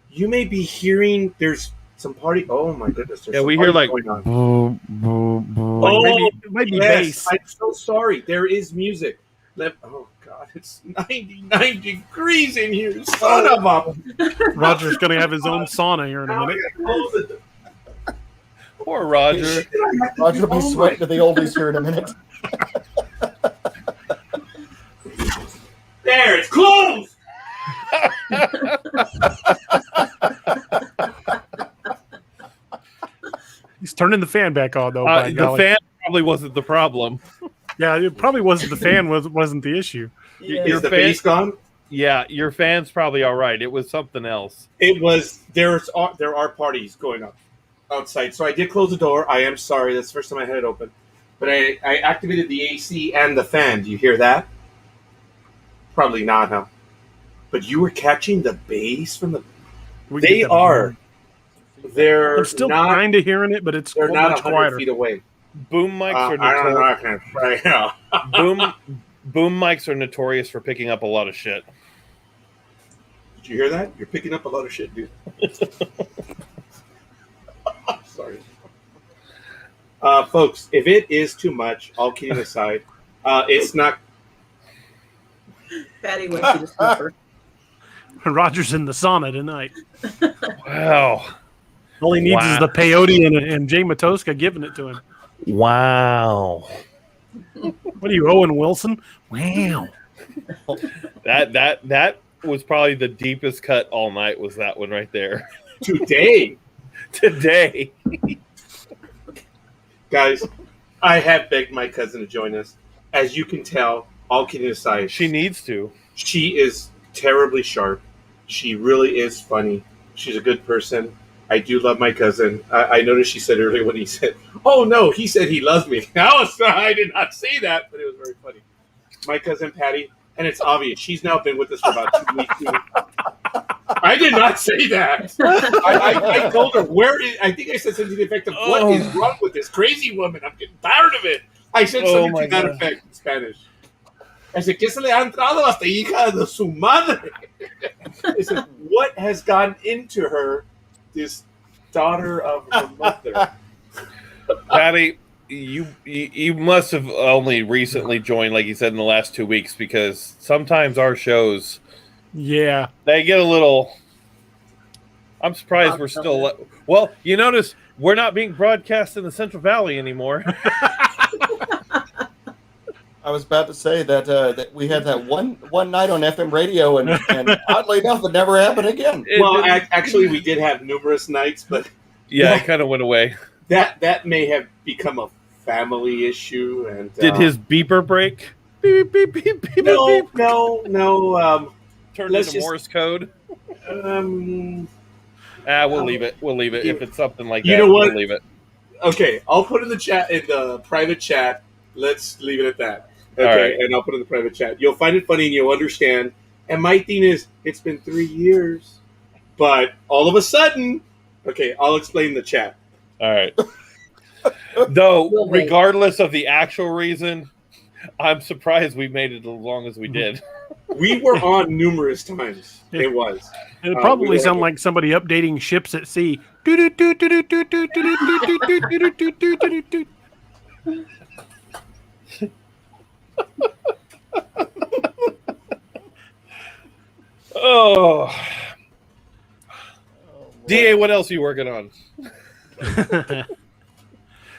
[SPEAKER 6] You may be hearing. There's some party. Oh my goodness!
[SPEAKER 7] Yeah, we hear like.
[SPEAKER 6] Going on.
[SPEAKER 2] Oh, maybe bass.
[SPEAKER 6] I'm so sorry. There is music. Oh God, it's 99 degrees in here. Son of a.
[SPEAKER 2] Roger's going to have his own sauna here in a minute.
[SPEAKER 7] Poor Roger.
[SPEAKER 5] Roger will be sweating to the oldies here in a minute.
[SPEAKER 6] There, it's closed.
[SPEAKER 2] He's turning the fan back on, though.
[SPEAKER 7] The fan probably wasn't the problem.
[SPEAKER 2] Yeah, it probably wasn't the fan. wasn't the issue.
[SPEAKER 4] Yeah.
[SPEAKER 6] Is the bass gone?
[SPEAKER 7] Yeah, your fan's probably all right. It was something else.
[SPEAKER 6] It was. There are parties going on outside. So I did close the door. I am sorry. That's the first time I had it open. But I activated the AC and the fan. Do you hear that? Probably not, huh? But you were catching the bass from the. They are. They're
[SPEAKER 2] I'm still
[SPEAKER 6] not,
[SPEAKER 2] kind of hearing it, but it's
[SPEAKER 6] they're not
[SPEAKER 2] much
[SPEAKER 6] 100
[SPEAKER 2] quieter.
[SPEAKER 6] feet away.
[SPEAKER 7] Boom mics are
[SPEAKER 6] I don't know. I
[SPEAKER 7] notorious.
[SPEAKER 6] can't right now.
[SPEAKER 7] Boom mics are notorious for picking up a lot of shit.
[SPEAKER 6] Did you hear that? You're picking up a lot of shit, dude. Sorry. Folks, if it is too much, all kidding aside, it's not.
[SPEAKER 4] Patty wants you to slipper.
[SPEAKER 2] Roger's in the sauna tonight.
[SPEAKER 7] Wow.
[SPEAKER 2] All he needs is the peyote and Jay Matoska giving it to him.
[SPEAKER 7] Wow.
[SPEAKER 2] What are you, Owen Wilson? Wow.
[SPEAKER 7] That was probably the deepest cut all night. Was that one right there?
[SPEAKER 6] Today. Guys, I have begged my cousin to join us. As you can tell, all kidding aside,
[SPEAKER 7] She needs to.
[SPEAKER 6] she is terribly sharp. She really is funny. She's a good person. I do love my cousin. I noticed she said earlier when he said, "Oh no," he said he loves me. I did not say that, but it was very funny. My cousin Patty, and it's obvious she's now been with us for about 2 weeks. I did not say that. I told her I think I said something to the effect of, "What is wrong with this crazy woman? I'm getting tired of it." I said something to that effect in Spanish. I said, "¿Qué se le ha entrado a esta hija de su madre?" I said, "What has gotten into her, this daughter of her mother?"
[SPEAKER 7] Patty, you must have only recently joined, like you said, in the last 2 weeks, because sometimes our shows,
[SPEAKER 2] Yeah.
[SPEAKER 7] they get a little. I'm surprised we're still. Well, you notice we're not being broadcast in the Central Valley anymore.
[SPEAKER 5] I was about to say that we had that one night on FM radio, and oddly enough, it never happened again.
[SPEAKER 6] Well, actually, we did have numerous nights, but
[SPEAKER 7] Yeah, it kind of went away.
[SPEAKER 6] that may have become a family issue. And
[SPEAKER 7] Did his beeper break? Beep, beep, beep, beep, beep.
[SPEAKER 6] No.
[SPEAKER 7] Turned
[SPEAKER 6] let's
[SPEAKER 7] into
[SPEAKER 6] just-
[SPEAKER 7] Morse code.
[SPEAKER 6] Um,
[SPEAKER 7] We'll leave it. We'll leave it. If it's something like
[SPEAKER 6] You
[SPEAKER 7] that,
[SPEAKER 6] know what?
[SPEAKER 7] we'll leave it.
[SPEAKER 6] okay, I'll put in the private chat. Let's leave it at that. Okay,
[SPEAKER 7] All right.
[SPEAKER 6] and I'll put in the private chat. You'll find it funny and you'll understand. And my thing is, it's been 3 years, but all of a sudden, okay, I'll explain the chat.
[SPEAKER 7] All right. Though,
[SPEAKER 4] We'll wait.
[SPEAKER 7] regardless of the actual reason, I'm surprised we made it as long as we did.
[SPEAKER 6] We were on numerous times. It was.
[SPEAKER 2] It
[SPEAKER 6] we
[SPEAKER 2] probably
[SPEAKER 6] were-
[SPEAKER 2] sounded like somebody updating ships at sea.
[SPEAKER 7] Oh. DA, what else are you working on?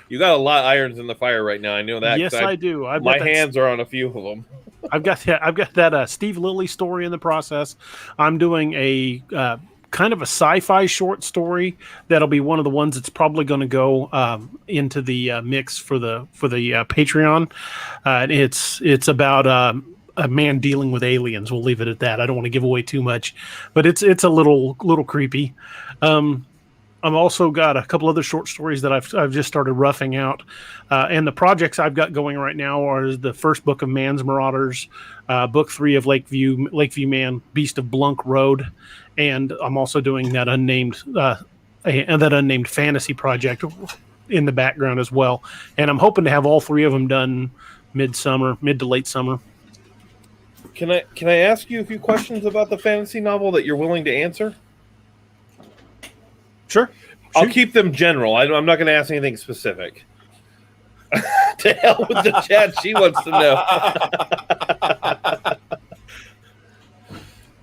[SPEAKER 7] You got a lot of irons in the fire right now. I know that.
[SPEAKER 2] Yes,
[SPEAKER 7] 'cause
[SPEAKER 2] I do.
[SPEAKER 7] My hands are on a few of them.
[SPEAKER 2] I've got that Steve Lilly story in the process. I'm doing a kind of a sci-fi short story that'll be one of the ones that's probably going to go into the mix for the Patreon. It's about a man dealing with aliens. We'll leave it at that. I don't want to give away too much, but it's a little creepy. I've also got a couple other short stories that I've just started roughing out, and the projects I've got going right now are the first book of Man's Marauders, book 3 of Lakeview Man, Beast of Blunk Road, and I'm also doing that unnamed fantasy project in the background as well. And I'm hoping to have all 3 of them done mid to late summer.
[SPEAKER 7] Can I ask you a few questions about the fantasy novel that you're willing to answer?
[SPEAKER 2] Sure.
[SPEAKER 7] I'll keep them general. I'm not going to ask anything specific. To hell with the chat. She wants to know.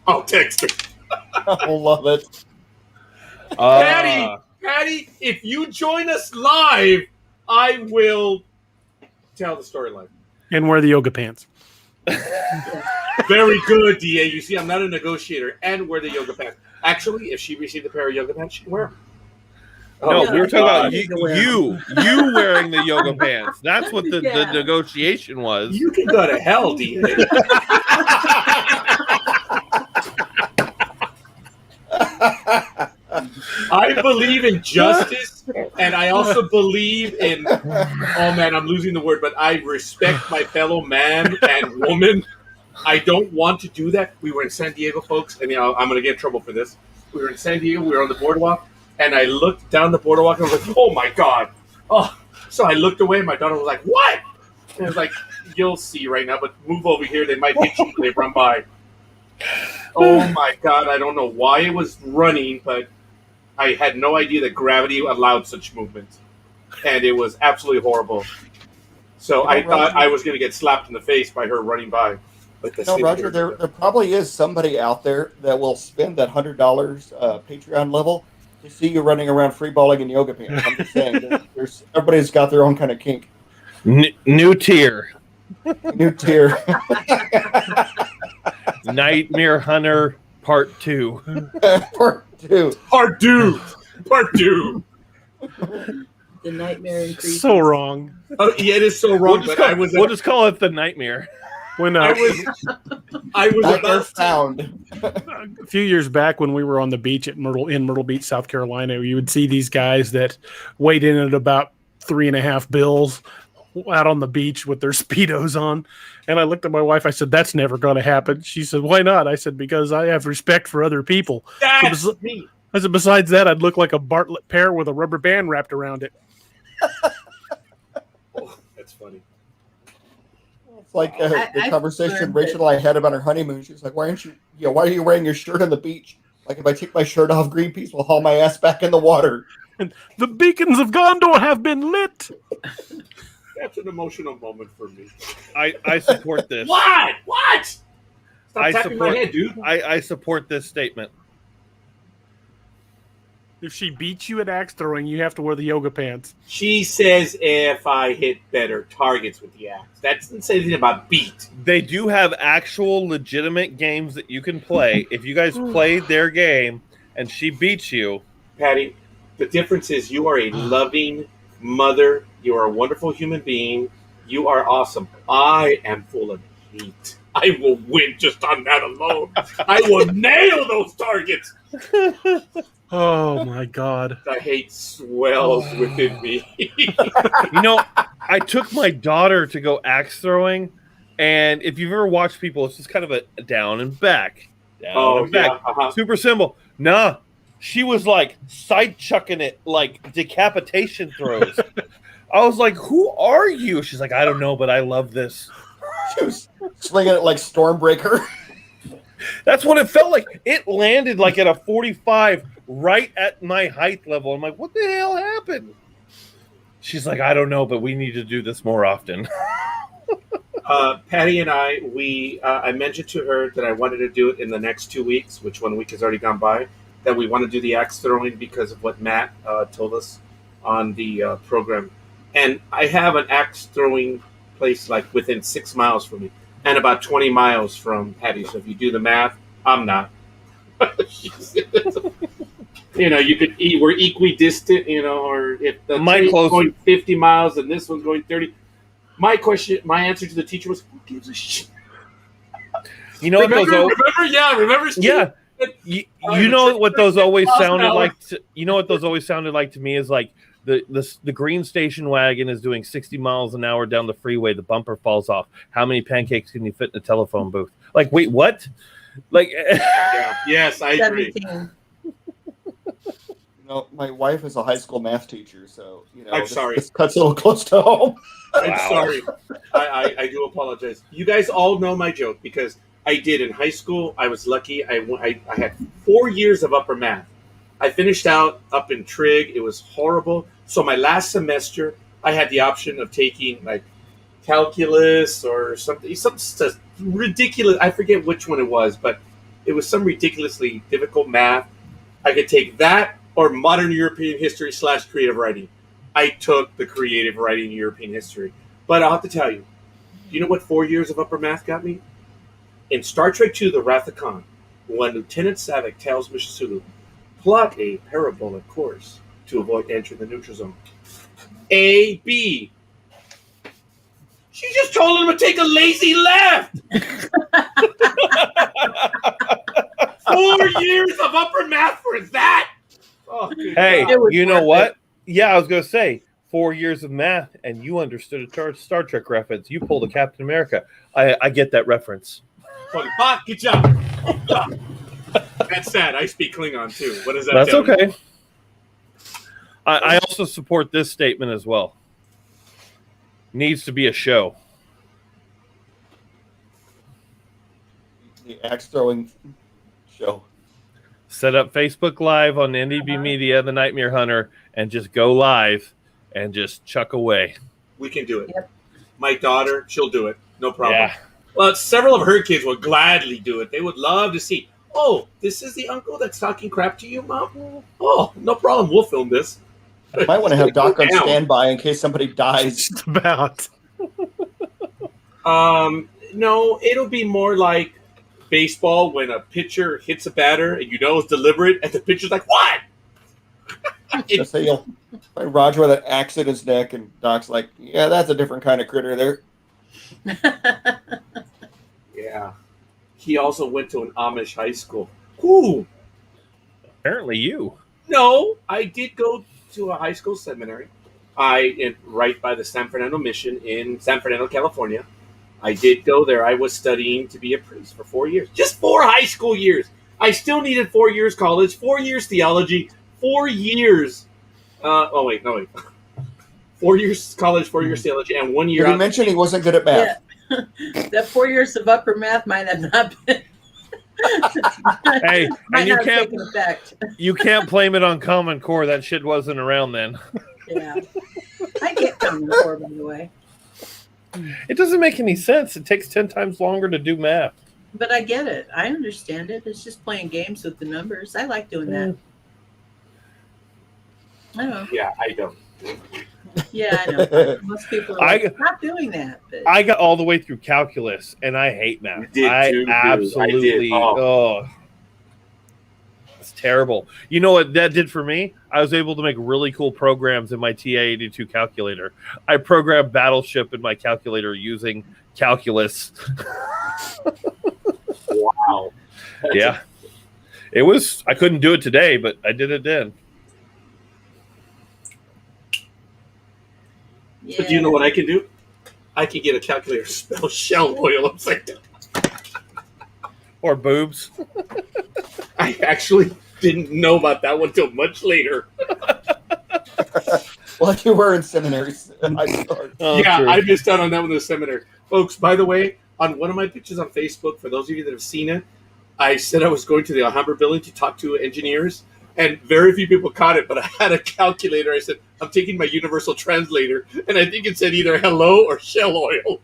[SPEAKER 6] I'll text her.
[SPEAKER 5] I love it.
[SPEAKER 6] Patty, if you join us live, I will tell the storyline.
[SPEAKER 2] And wear the yoga pants.
[SPEAKER 6] Very good, DA. You see, I'm not a negotiator. And wear the yoga pants. Actually, if she received a pair of yoga pants, she'd wear them.
[SPEAKER 7] No, we were talking about you wearing the yoga pants. That's what the negotiation was.
[SPEAKER 6] You can go to hell, DA. I believe in justice, and I also believe in, oh man, I'm losing the word, but I respect my fellow man and woman. I don't want to do that. We were in San Diego, folks, and I'm going to get in trouble for this. We were in San Diego, we were on the boardwalk, and I looked down the boardwalk, and I was like, oh my God. Oh, so I looked away, and my daughter was like, what? And I was like, you'll see right now, but move over here, they might hit you when they run by. Oh my God, I don't know why it was running, but I had no idea that gravity allowed such movement. And it was absolutely horrible. So I thought I was going to get slapped in the face by her running by. But
[SPEAKER 5] Roger, there probably is somebody out there that will spend that $100 Patreon level to see you running around freeballing in yoga pants. I'm just saying, everybody's got their own kind of kink.
[SPEAKER 7] New tier.
[SPEAKER 5] New tier.
[SPEAKER 7] Nightmare Hunter Part 2.
[SPEAKER 5] Part 2.
[SPEAKER 6] Part 2. Part 2.
[SPEAKER 4] The nightmare increases.
[SPEAKER 2] So wrong.
[SPEAKER 6] Oh, yeah, it is so wrong.
[SPEAKER 7] We'll just call it the nightmare.
[SPEAKER 2] When
[SPEAKER 6] I was about
[SPEAKER 5] found
[SPEAKER 2] a few years back when we were on the beach in Myrtle Beach, South Carolina, you would see these guys that weighed in at about 3.5 bills out on the beach with their Speedos on. And I looked at my wife. I said, that's never going to happen. She said, why not? I said, because I have respect for other people.
[SPEAKER 6] That's me.
[SPEAKER 2] I said, besides that, I'd look like a Bartlett pear with a rubber band wrapped around it.
[SPEAKER 6] Oh, that's funny.
[SPEAKER 5] It's like the conversation Rachel and I had about her honeymoon. She was like, why are you wearing your shirt on the beach? Like, if I take my shirt off, Greenpeace will haul my ass back in the water.
[SPEAKER 2] And the beacons of Gondor have been lit.
[SPEAKER 6] That's an emotional moment for me.
[SPEAKER 7] I support this.
[SPEAKER 6] What? Stop tapping my head, dude.
[SPEAKER 7] I support this statement.
[SPEAKER 2] If she beats you at axe throwing, you have to wear the yoga pants.
[SPEAKER 6] She says if I hit better targets with the axe. That doesn't say anything about beat.
[SPEAKER 7] They do have actual legitimate games that you can play. If you guys played their game and she beats you.
[SPEAKER 6] Patty, the difference is you are a loving mother. You are a wonderful human being. You are awesome. I am full of hate. I will win just on that alone. I will nail those targets.
[SPEAKER 2] Oh, my God.
[SPEAKER 6] The hate swells within me.
[SPEAKER 7] You know, I took my daughter to go axe throwing, and if you've ever watched people, it's just kind of a down and back. Down and back.
[SPEAKER 6] Yeah,
[SPEAKER 7] Super simple. Nah, she was like side chucking it like decapitation throws. I was like, who are you? She's like, I don't know, but I love this.
[SPEAKER 5] She was slinging it like Stormbreaker.
[SPEAKER 7] That's what it felt like. It landed like at a 45 right at my height level. I'm like, what the hell happened? She's like, I don't know, but we need to do this more often.
[SPEAKER 6] Patty and I mentioned to her that I wanted to do it in the next 2 weeks, which 1 week has already gone by, that we want to do the axe throwing because of what Matt told us on the program. And I have an axe throwing place like within 6 miles from me and about 20 miles from Patty. So if you do the math, I'm not. You could we're equidistant, or if the train's going 50 miles and this one's going 30. My answer to the teacher was, who gives a shit?
[SPEAKER 7] You know
[SPEAKER 6] remember, Steve?
[SPEAKER 7] Yeah. You know what those always sounded like? You know what those always sounded like to me is like the green station wagon is doing 60 miles an hour down the freeway. The bumper falls off. How many pancakes can you fit in a telephone booth? Like, wait, what? Like,
[SPEAKER 6] yes, I agree.
[SPEAKER 5] My wife is a high school math teacher, so
[SPEAKER 6] I'm sorry.
[SPEAKER 5] This cuts a little close to home.
[SPEAKER 6] I'm sorry. I do apologize. You guys all know my joke because I did in high school. I was lucky. I had 4 years of upper math. I finished out up in trig. It was horrible. So my last semester, I had the option of taking like calculus or something ridiculous. I forget which one it was, but it was some ridiculously difficult math. I could take that or modern European history / creative writing. I took the creative writing European history. But I'll have to tell you, do you know what 4 years of upper math got me? In Star Trek II, The Wrath of Khan, when Lieutenant Savick tells Mishasulu, plot a parabolic course to avoid entering the neutral zone. A, B. She just told him to take a lazy left. 4 years of upper math for that. Oh,
[SPEAKER 7] hey, you know what? Yeah, I was going to say 4 years of math, and you understood a Star Trek reference. You pulled a Captain America. I get that reference.
[SPEAKER 6] Good job. That's sad. I speak Klingon too. What is that?
[SPEAKER 7] That's okay. I also support this statement as well. Needs to be a show.
[SPEAKER 5] The axe throwing show.
[SPEAKER 7] Set up Facebook Live on NDB Media, The Nightmare Hunter, and just go live and just chuck away.
[SPEAKER 6] We can do it. Yep. My daughter, she'll do it. No problem.
[SPEAKER 7] Yeah.
[SPEAKER 6] Well, several of her kids would gladly do it. They would love to see, oh, this is the uncle that's talking crap to you, Mom? Oh, no problem. We'll film this.
[SPEAKER 5] I might want to have Doc on standby in case somebody dies.
[SPEAKER 2] Just about.
[SPEAKER 6] No, it'll be more like baseball when a pitcher hits a batter and you know it's deliberate, and the pitcher's like, what?
[SPEAKER 5] So you'll find Roger with an axe in his neck, and Doc's like, yeah, that's a different kind of critter there.
[SPEAKER 6] Yeah. He also went to an Amish high school. Who?
[SPEAKER 7] Apparently you.
[SPEAKER 6] No, I did go to a high school seminary. Right by the San Fernando Mission in San Fernando, California. I did go there. I was studying to be a priest for 4 years. Just 4 high school years. I still needed 4 years college, 4 years theology, 4 years. 4 years college, 4 years theology, and 1 year.
[SPEAKER 5] Did he mention he wasn't good at math?
[SPEAKER 4] Yeah. That 4 years of upper math might have not been.
[SPEAKER 7] Hey, and you can't blame it on Common Core. That shit wasn't around then.
[SPEAKER 4] Yeah, I get Common Core, by the way.
[SPEAKER 7] It doesn't make any sense. It takes 10 times longer to do math.
[SPEAKER 4] But I get it. I understand it. It's just playing games with the numbers. I like doing that. I know.
[SPEAKER 6] Yeah, I don't.
[SPEAKER 4] Yeah, I know. Most people are not doing that. But.
[SPEAKER 7] I got all the way through calculus, and I hate math. Absolutely. It's terrible. You know what that did for me? I was able to make really cool programs in my TA82 calculator. I programmed Battleship in my calculator using calculus.
[SPEAKER 6] Wow.
[SPEAKER 7] Yeah. It was. I couldn't do it today, but I did it then.
[SPEAKER 6] Yeah. But do you know what I can do? I can get a calculator to spell shell oil upside down.
[SPEAKER 7] Or boobs.
[SPEAKER 6] I actually didn't know about that one until much later.
[SPEAKER 5] Well, you were in seminary.
[SPEAKER 6] I missed out on that one in the seminary. Folks, by the way, on one of my pictures on Facebook, for those of you that have seen it, I said I was going to the Alhambra building to talk to engineers, and very few people caught it, but I had a calculator. I said, I'm taking my universal translator, and I think it said either hello or shell oil.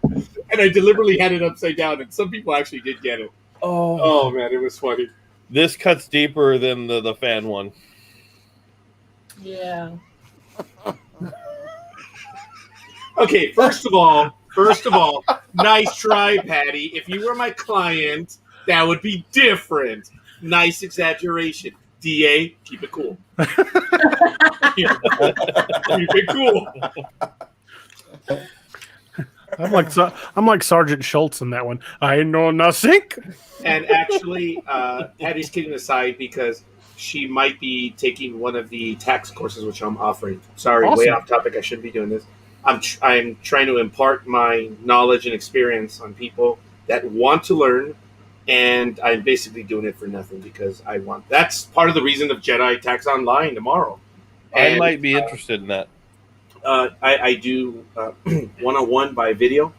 [SPEAKER 6] And I deliberately had it upside down, and some people actually did get it. Oh man, it was funny.
[SPEAKER 7] This cuts deeper than the fan one.
[SPEAKER 4] Yeah.
[SPEAKER 6] Okay, first of all, nice try, Patty. If you were my client, that would be different. Nice exaggeration. DA, keep it cool. Keep it cool.
[SPEAKER 2] I'm like Sergeant Schultz in that one. I know nothing.
[SPEAKER 6] And actually, Patty's kidding aside because she might be taking one of the tax courses which I'm offering. Sorry,
[SPEAKER 2] Awesome.
[SPEAKER 6] Way off topic. I shouldn't be doing this. I'm trying to impart my knowledge and experience on people that want to learn, and I'm basically doing it for nothing because I want. That's part of the reason of Jedi Tax Online tomorrow.
[SPEAKER 7] I might be interested in that.
[SPEAKER 6] I do 101 by video,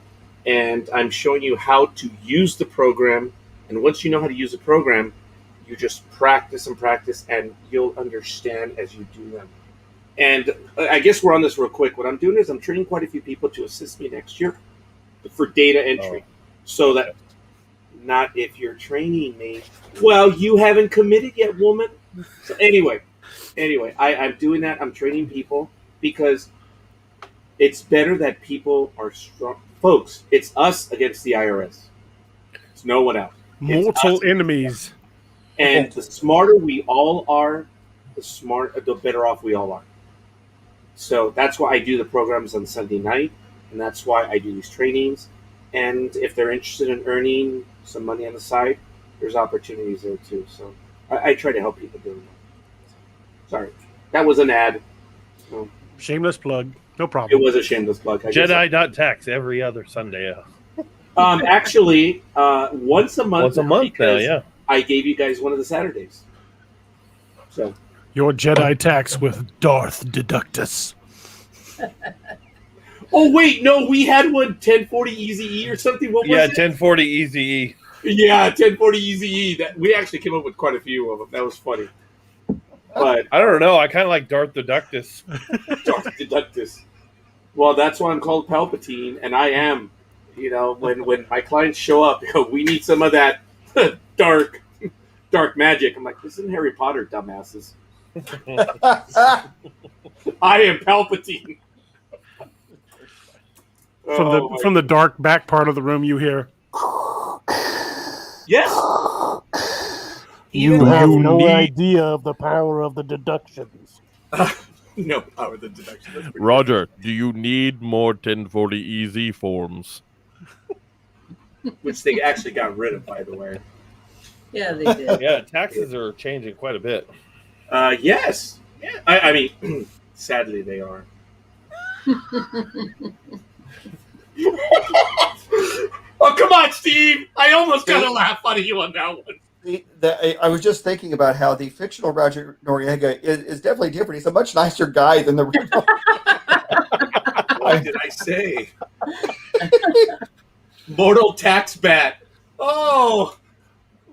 [SPEAKER 6] and I'm showing you how to use the program. And once you know how to use the program, you just practice and practice, and you'll understand as you do them. And I guess we're on this real quick. What I'm doing is I'm training quite a few people to assist me next year for data entry. So that not if you're training me, well, you haven't committed yet, woman. So anyway, I'm doing that. I'm training people because it's better that people are strong. Folks, it's us against the IRS. It's no one else.
[SPEAKER 2] Mortal enemies.
[SPEAKER 6] And the smarter we all are, the better off we all are. So that's why I do the programs on Sunday night, and that's why I do these trainings. And if they're interested in earning some money on the side, there's opportunities there too. So I try to help people doing that. Sorry, that was an ad. So,
[SPEAKER 2] shameless plug. No problem.
[SPEAKER 6] It was a shameless plug.
[SPEAKER 7] Jedi.tax every other Sunday.
[SPEAKER 6] Actually, once a month.
[SPEAKER 7] Once a month now, yeah.
[SPEAKER 6] I gave you guys one of the Saturdays. So
[SPEAKER 2] your Jedi tax with Darth Deductus.
[SPEAKER 6] Oh wait, no, we had one 1040 Easy E or something. What was it?
[SPEAKER 7] 1040 Easy E.
[SPEAKER 6] Yeah, 1040 Easy E. That we actually came up with quite a few of them. That was funny. But
[SPEAKER 7] I don't know. I kind of like Darth Deductus.
[SPEAKER 6] Darth Deductus. Well, that's why I'm called Palpatine, and I am. You know, when my clients show up, we need some of that dark magic. I'm like, this isn't Harry Potter, dumbasses. I am Palpatine.
[SPEAKER 2] From the dark back part of the room, you hear.
[SPEAKER 6] Yes.
[SPEAKER 2] You have no idea of the power of the deductions.
[SPEAKER 6] No power of the deductions.
[SPEAKER 7] Roger, do you need more 1040 Easy forms?
[SPEAKER 6] Which they actually got rid of, by the way.
[SPEAKER 4] Yeah, they did.
[SPEAKER 7] Yeah, taxes are changing quite a bit.
[SPEAKER 6] Yes. Yeah. I mean, sadly, they are. Oh, come on, Steve! I almost got a laugh out of you on that one.
[SPEAKER 5] I was just thinking about how the fictional Roger Noriega is definitely different. He's a much nicer guy than the real.
[SPEAKER 6] What did I say? Mortal tax bat. Oh,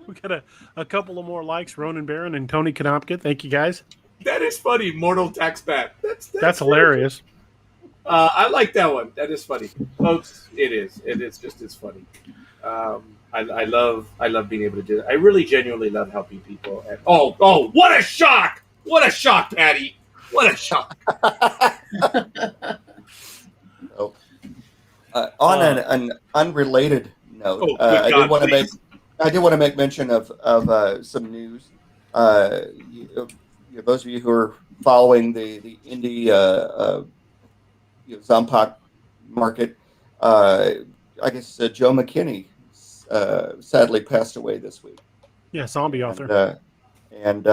[SPEAKER 2] we got a couple of more likes. Ronan Barron and Tony Konopka. Thank you, guys.
[SPEAKER 6] that is funny. Mortal tax bat.
[SPEAKER 2] That's hilarious.
[SPEAKER 6] I like that one. That is funny, folks. It is. It's funny. I love being able to do that. I really genuinely love helping people. And, oh! What a shock! What a shock, Patty! What a shock!
[SPEAKER 5] On an unrelated note, I did want to make mention of some news. Those of you who are following the indie Zombot market, I guess Joe McKinney sadly passed away this week.
[SPEAKER 2] Yeah, zombie author.
[SPEAKER 5] And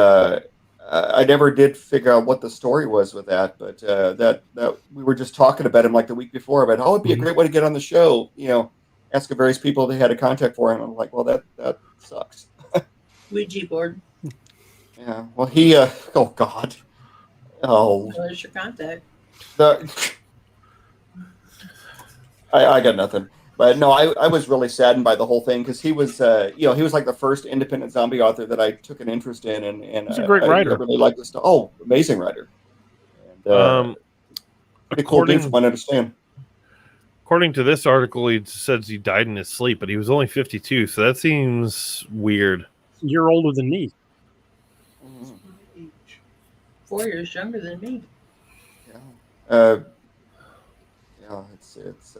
[SPEAKER 5] I never did figure out what the story was with that, but that we were just talking about him like the week before about it'd be a great way to get on the show. Ask various people they had a contact for him. I'm like, well, that sucks.
[SPEAKER 4] Ouija board.
[SPEAKER 5] Yeah. Well, he. Oh God. Oh.
[SPEAKER 4] Where's your contact?
[SPEAKER 5] I got nothing. But no, I was really saddened by the whole thing because he was, he was like the first independent zombie author that I took an interest in, and
[SPEAKER 2] he's a great writer.
[SPEAKER 5] I really like this stuff. Oh, amazing writer. And, pretty cool dude from what I understand.
[SPEAKER 7] According to this article, he says he died in his sleep, but he was only 52, so that seems weird.
[SPEAKER 2] You're older than me.
[SPEAKER 4] 4 years younger than me.
[SPEAKER 5] Yeah. It's.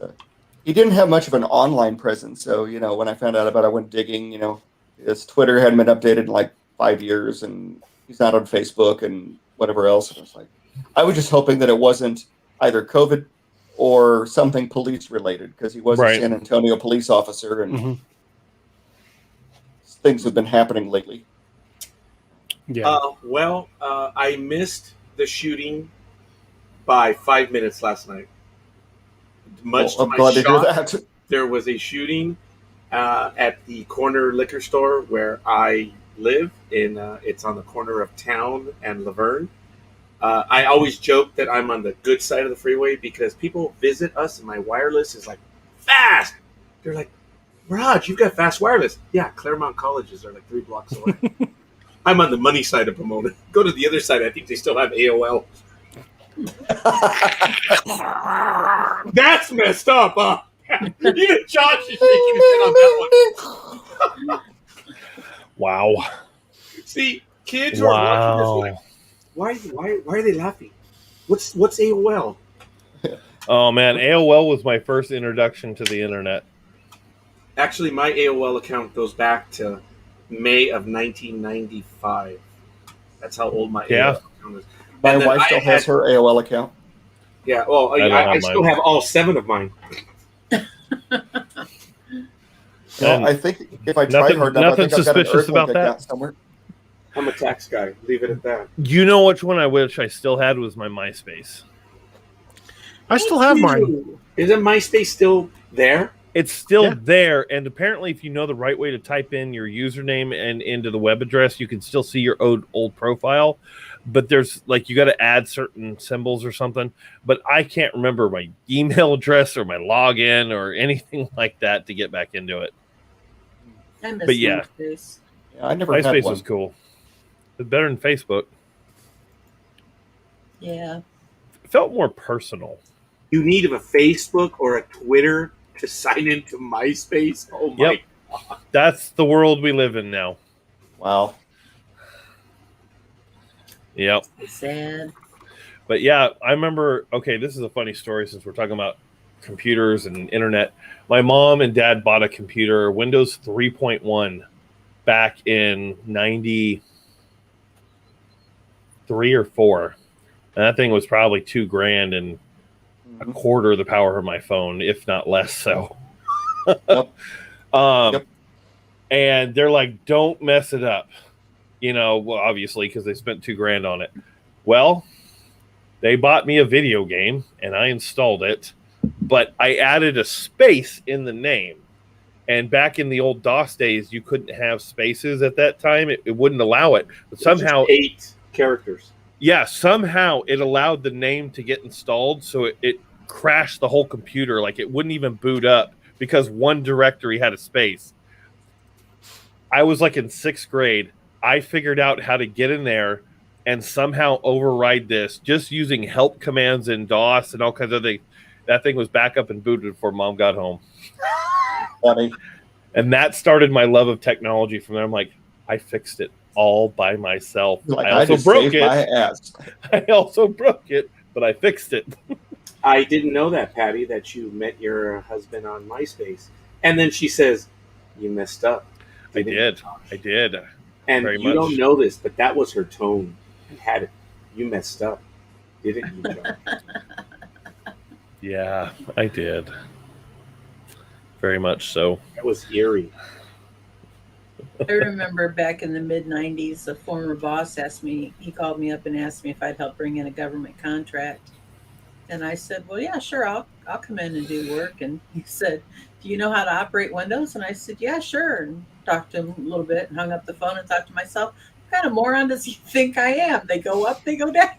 [SPEAKER 5] He didn't have much of an online presence, so when I found out about it, I went digging. His Twitter hadn't been updated in like 5 years, and he's not on Facebook and whatever else. And I was just hoping that it wasn't either COVID or something police related, because he was a San Antonio police officer, and things have been happening lately.
[SPEAKER 6] Yeah. I missed the shooting by 5 minutes last night. Much to my shock, there was a shooting at the corner liquor store where I live. It's on the corner of Town and Laverne. I always joke that I'm on the good side of the freeway because people visit us and my wireless is like fast. They're like, Raj, you've got fast wireless. Yeah, Claremont colleges are like 3 blocks away. I'm on the money side of Pomona. Go to the other side. I think they still have AOL. That's messed up, huh? Even Josh is shaking his head on that one.
[SPEAKER 7] Wow.
[SPEAKER 6] See, kids are watching this like, why are they laughing? What's AOL?
[SPEAKER 7] Oh man, AOL was my first introduction to the internet.
[SPEAKER 6] Actually, my AOL account goes back to May of 1995. That's how old my AOL account is.
[SPEAKER 5] My wife still has her AOL account.
[SPEAKER 6] Yeah, well, I still have all 7 of mine.
[SPEAKER 5] Well, I think if I try hard enough,
[SPEAKER 7] nothing suspicious about that.
[SPEAKER 5] Somewhere.
[SPEAKER 6] I'm a tax guy. Leave it at that.
[SPEAKER 7] You know which one I wish I still had was my MySpace.
[SPEAKER 2] I still have mine.
[SPEAKER 6] Isn't MySpace still there?
[SPEAKER 7] It's still there, and apparently if you know the right way to type in your username and into the web address, you can still see your old profile. But there's you got to add certain symbols or something. But I can't remember my email address or my login or anything like that to get back into it.
[SPEAKER 4] I miss MySpace.
[SPEAKER 5] Yeah, I never had
[SPEAKER 7] MySpace
[SPEAKER 5] one.
[SPEAKER 7] was cool. It's better than Facebook.
[SPEAKER 4] Yeah.
[SPEAKER 7] It felt more personal.
[SPEAKER 6] You need a Facebook or a Twitter to sign into MySpace. Oh my God.
[SPEAKER 7] That's the world we live in now.
[SPEAKER 5] Wow.
[SPEAKER 7] Yep.
[SPEAKER 4] Sad.
[SPEAKER 7] But yeah, I remember, this is a funny story since we're talking about computers and internet. My mom and dad bought a computer, Windows 3.1, back in 93 or 4. And that thing was probably $2,000 and a quarter the power of my phone, if not less so. And they're like, don't mess it up. Obviously, because they spent $2,000 on it. Well, they bought me a video game and I installed it, but I added a space in the name. And back in the old DOS days, you couldn't have spaces at that time. It wouldn't allow it. But somehow
[SPEAKER 6] 8 characters.
[SPEAKER 7] Yeah, somehow it allowed the name to get installed, so it crashed the whole computer. It wouldn't even boot up because one directory had a space. I was in 6th grade. I figured out how to get in there and somehow override this just using help commands in DOS and all kinds of things. That thing was back up and booted before Mom got home.
[SPEAKER 5] Funny.
[SPEAKER 7] And that started my love of technology from there. I'm like, I fixed it all by myself. I also broke it.
[SPEAKER 5] My ass.
[SPEAKER 7] I also broke it, but I fixed it.
[SPEAKER 6] I didn't know that, Patty, that you met your husband on MySpace. And then she says, you messed up.
[SPEAKER 7] I did.
[SPEAKER 6] And
[SPEAKER 7] very
[SPEAKER 6] you
[SPEAKER 7] much.
[SPEAKER 6] Don't know this, but that was her tone. You messed up, didn't you, John?
[SPEAKER 7] Yeah, I did. Very much so.
[SPEAKER 6] That was eerie.
[SPEAKER 4] I remember back in the mid-90s, a former boss he called me up and asked me if I'd help bring in a government contract. And I said, well, yeah, sure, I'll come in and do work. And he said, do you know how to operate Windows? And I said, yeah, sure. And talked to him a little bit and hung up the phone and thought to myself, what kind of moron does he think I am? They go up, they go down.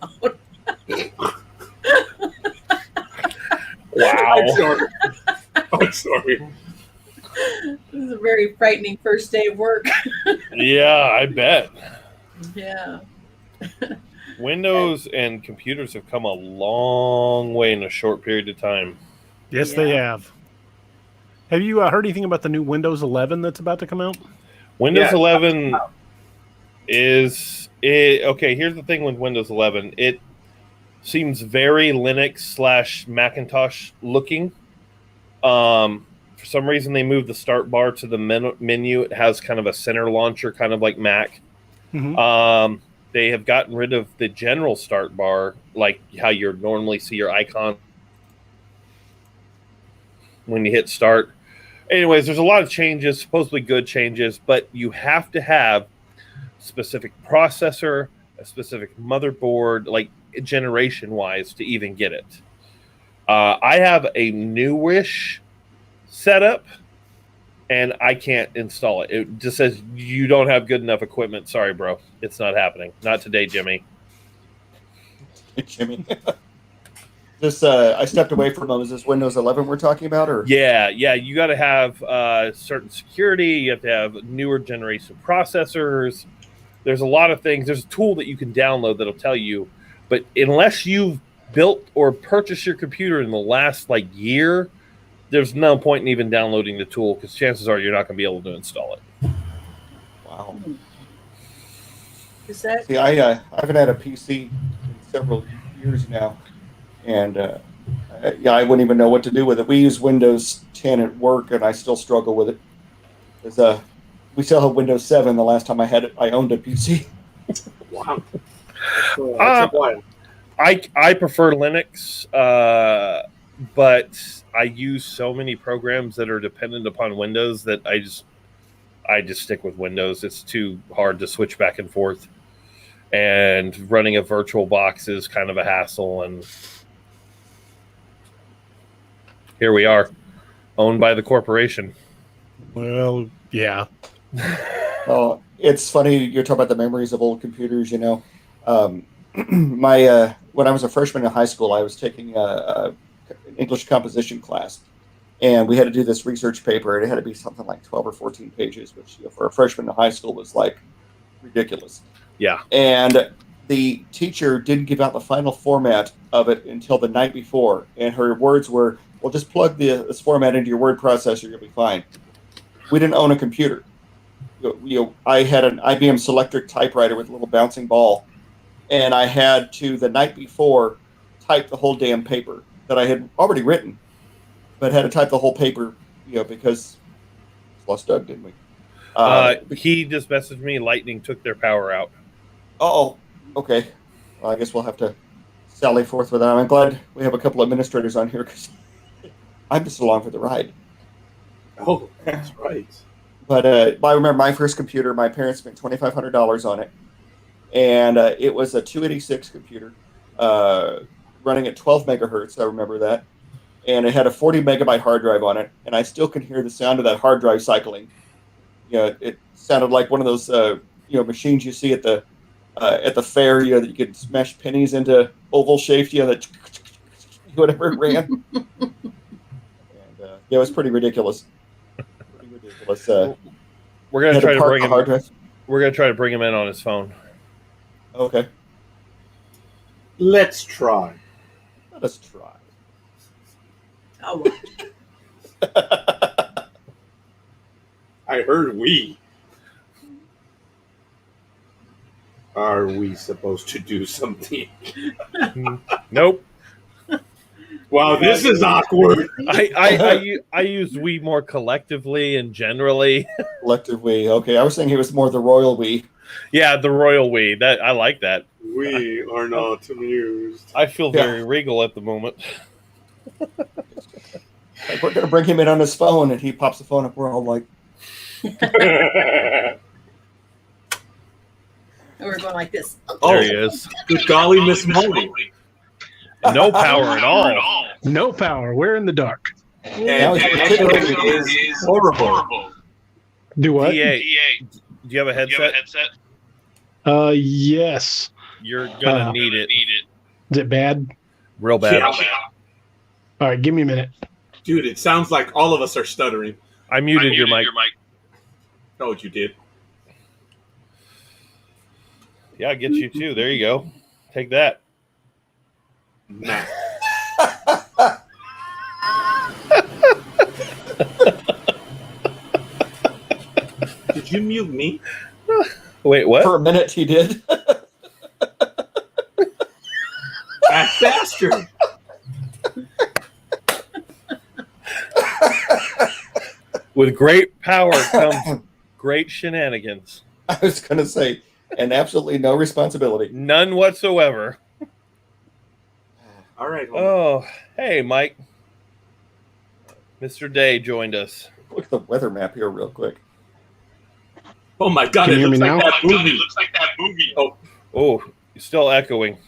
[SPEAKER 7] Wow.
[SPEAKER 6] I'm sorry.
[SPEAKER 4] This is a very frightening first day of work.
[SPEAKER 7] Yeah, I bet.
[SPEAKER 4] Yeah.
[SPEAKER 7] Windows and computers have come a long way in a short period of time.
[SPEAKER 2] Yes, they have. Have you heard anything about the new Windows 11 that's about to come out?
[SPEAKER 7] Windows 11 is... okay, here's the thing with Windows 11. It seems very Linux/Macintosh looking. For some reason, they moved the start bar to the menu. It has kind of a center launcher, kind of like Mac. They have gotten rid of the general start bar, like how you normally see your icon when you hit start. Anyways, there's a lot of changes, supposedly good changes, but you have to have specific processor, a specific motherboard, like generation-wise, to even get it. I have a newish setup, and I can't install it. It just says you don't have good enough equipment. Sorry, bro. It's not happening. Not today, Jimmy.
[SPEAKER 5] Jimmy. This I stepped away from them. Is this Windows 11 we're talking about, or?
[SPEAKER 7] Yeah. You got to have certain security. You have to have newer generation processors. There's a lot of things. There's a tool that you can download that'll tell you, but unless you've built or purchased your computer in the last year, there's no point in even downloading the tool because chances are you're not going to be able to install it.
[SPEAKER 5] Wow.
[SPEAKER 4] Is that?
[SPEAKER 5] See, I haven't had a PC in several years now, and I wouldn't even know what to do with it. We use Windows 10 at work, and I still struggle with it. Because we still have Windows 7. The last time I had it, I owned a PC.
[SPEAKER 6] Wow. That's a while.
[SPEAKER 7] I prefer Linux, but I use so many programs that are dependent upon Windows that I just stick with Windows. It's too hard to switch back and forth, and running a virtual box is kind of a hassle. And here we are, owned by the corporation.
[SPEAKER 2] Well, yeah.
[SPEAKER 5] Oh, it's funny you're talking about the memories of old computers. When I was a freshman in high school, I was taking an English composition class, and we had to do this research paper, and it had to be something like 12 or 14 pages, which for a freshman in high school was ridiculous.
[SPEAKER 7] Yeah.
[SPEAKER 5] And the teacher didn't give out the final format of it until the night before, and her words were, "Well, just plug this format into your word processor, you'll be fine." We didn't own a computer. I had an IBM Selectric typewriter with a little bouncing ball, and I had to, the night before, type the whole damn paper that I had already written, but had to type the whole paper, because we lost Doug, didn't we?
[SPEAKER 7] He just messaged me. Lightning took their power out.
[SPEAKER 5] Oh, okay. Well, I guess we'll have to sally forth with that. I'm glad we have a couple administrators on here because I'm just along for the ride.
[SPEAKER 6] Oh, that's right.
[SPEAKER 5] But I remember my first computer. My parents spent $2,500 on it, and it was a 286 computer running at 12 megahertz. I remember that, and it had a 40 megabyte hard drive on it, and I still can hear the sound of that hard drive cycling. It sounded like one of those machines you see at the fair. That you could smash pennies into oval shaped. That whatever it ran. And it was pretty ridiculous.
[SPEAKER 7] We're gonna try to bring him.
[SPEAKER 5] Hard drive.
[SPEAKER 7] We're gonna try to bring him in on his phone.
[SPEAKER 5] Okay.
[SPEAKER 6] Let's try.
[SPEAKER 5] Let us try.
[SPEAKER 4] Oh,
[SPEAKER 6] I heard we. Are we supposed to do something?
[SPEAKER 7] Nope.
[SPEAKER 6] Wow, this is awkward.
[SPEAKER 7] I use we more collectively and generally.
[SPEAKER 5] Collectively, okay. I was thinking it was more the royal we.
[SPEAKER 7] Yeah, the royal we. That I like that.
[SPEAKER 6] We are not amused.
[SPEAKER 7] I feel very regal at the moment.
[SPEAKER 5] We're gonna bring him in on his phone, and he pops the phone up. We're all like,
[SPEAKER 4] and we're going like this.
[SPEAKER 7] There he is.
[SPEAKER 6] Good golly, Miss Molly.
[SPEAKER 7] No power at all.
[SPEAKER 2] No power. We're in the dark.
[SPEAKER 6] And it is horrible.
[SPEAKER 2] Do what?
[SPEAKER 7] DA, do you have a headset?
[SPEAKER 2] Yes.
[SPEAKER 7] You're gonna need it.
[SPEAKER 2] Is it bad?
[SPEAKER 7] Real bad.
[SPEAKER 6] Yeah.
[SPEAKER 2] All right, give me a minute.
[SPEAKER 6] Dude, it sounds like all of us are stuttering.
[SPEAKER 7] I muted your mic.
[SPEAKER 6] Oh, you did.
[SPEAKER 7] Yeah, I get you too. There you go. Take that.
[SPEAKER 6] Nah. Did you mute me?
[SPEAKER 7] Wait, what?
[SPEAKER 5] for a minute he did.
[SPEAKER 6] That bastard.
[SPEAKER 7] With great power comes great shenanigans.
[SPEAKER 5] I was going to say, and absolutely no responsibility.
[SPEAKER 7] None whatsoever.
[SPEAKER 6] All right.
[SPEAKER 7] Oh, hey, Mike. Mr. Day joined us.
[SPEAKER 5] Look at the weather map here real quick.
[SPEAKER 6] Oh my God!
[SPEAKER 2] Can you hear me now?
[SPEAKER 6] It looks like that movie. Oh,
[SPEAKER 7] You're still echoing.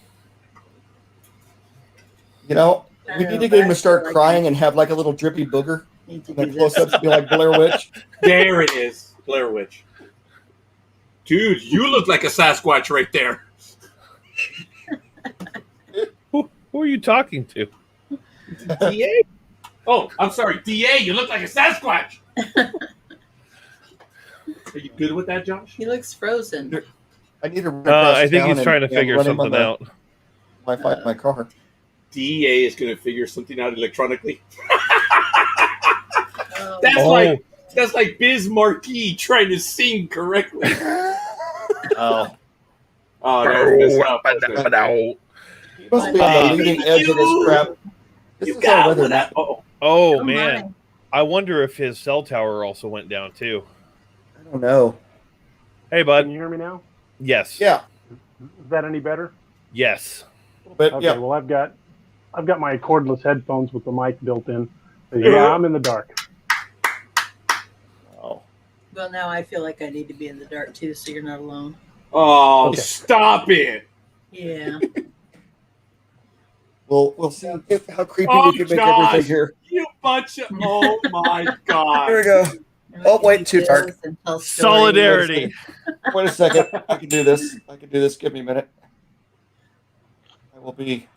[SPEAKER 5] You know, we need to get him to start crying and have like a little drippy booger. And then close-ups be like Blair Witch.
[SPEAKER 6] there it is, Blair Witch. Dude, you look like a Sasquatch right there.
[SPEAKER 7] Who are you talking to?
[SPEAKER 6] DA? Oh, I'm sorry, DA. You look like a Sasquatch. Are you good with that, Josh?
[SPEAKER 4] He looks frozen.
[SPEAKER 5] I need to.
[SPEAKER 7] I think he's trying to figure something out.
[SPEAKER 5] Wi-Fi in my car.
[SPEAKER 6] DA is going to figure something out electronically.
[SPEAKER 4] Oh.
[SPEAKER 6] That's like Biz Marquis trying to sing correctly.
[SPEAKER 5] Oh.
[SPEAKER 6] Oh, that was messed up.
[SPEAKER 5] He must be on the leading edge of this crap. This
[SPEAKER 6] You
[SPEAKER 5] is our
[SPEAKER 6] got
[SPEAKER 5] weather
[SPEAKER 6] one.
[SPEAKER 5] map.
[SPEAKER 7] Oh man. I wonder if his cell tower also went down too.
[SPEAKER 5] I don't know.
[SPEAKER 7] Hey, bud.
[SPEAKER 2] Can you hear me now?
[SPEAKER 7] Yes.
[SPEAKER 5] Yeah.
[SPEAKER 2] Is that any better?
[SPEAKER 7] Yes.
[SPEAKER 5] But
[SPEAKER 2] Okay.
[SPEAKER 5] yeah.
[SPEAKER 2] Well, I've got my cordless headphones with the mic built in. So, yeah, I'm in the dark.
[SPEAKER 5] Oh.
[SPEAKER 4] Well, now I feel like I need to be in the dark too, so you're not alone.
[SPEAKER 6] Oh,
[SPEAKER 2] Okay.
[SPEAKER 6] Stop it.
[SPEAKER 4] Yeah.
[SPEAKER 5] We'll see how creepy
[SPEAKER 6] Oh,
[SPEAKER 5] we can make
[SPEAKER 6] Josh.
[SPEAKER 5] everything here.
[SPEAKER 6] You bunch of... Oh, my God.
[SPEAKER 5] Here we go. Oh, wait, too dark.
[SPEAKER 7] Solidarity.
[SPEAKER 5] Wait a second. I can do this. Give me a minute. I will be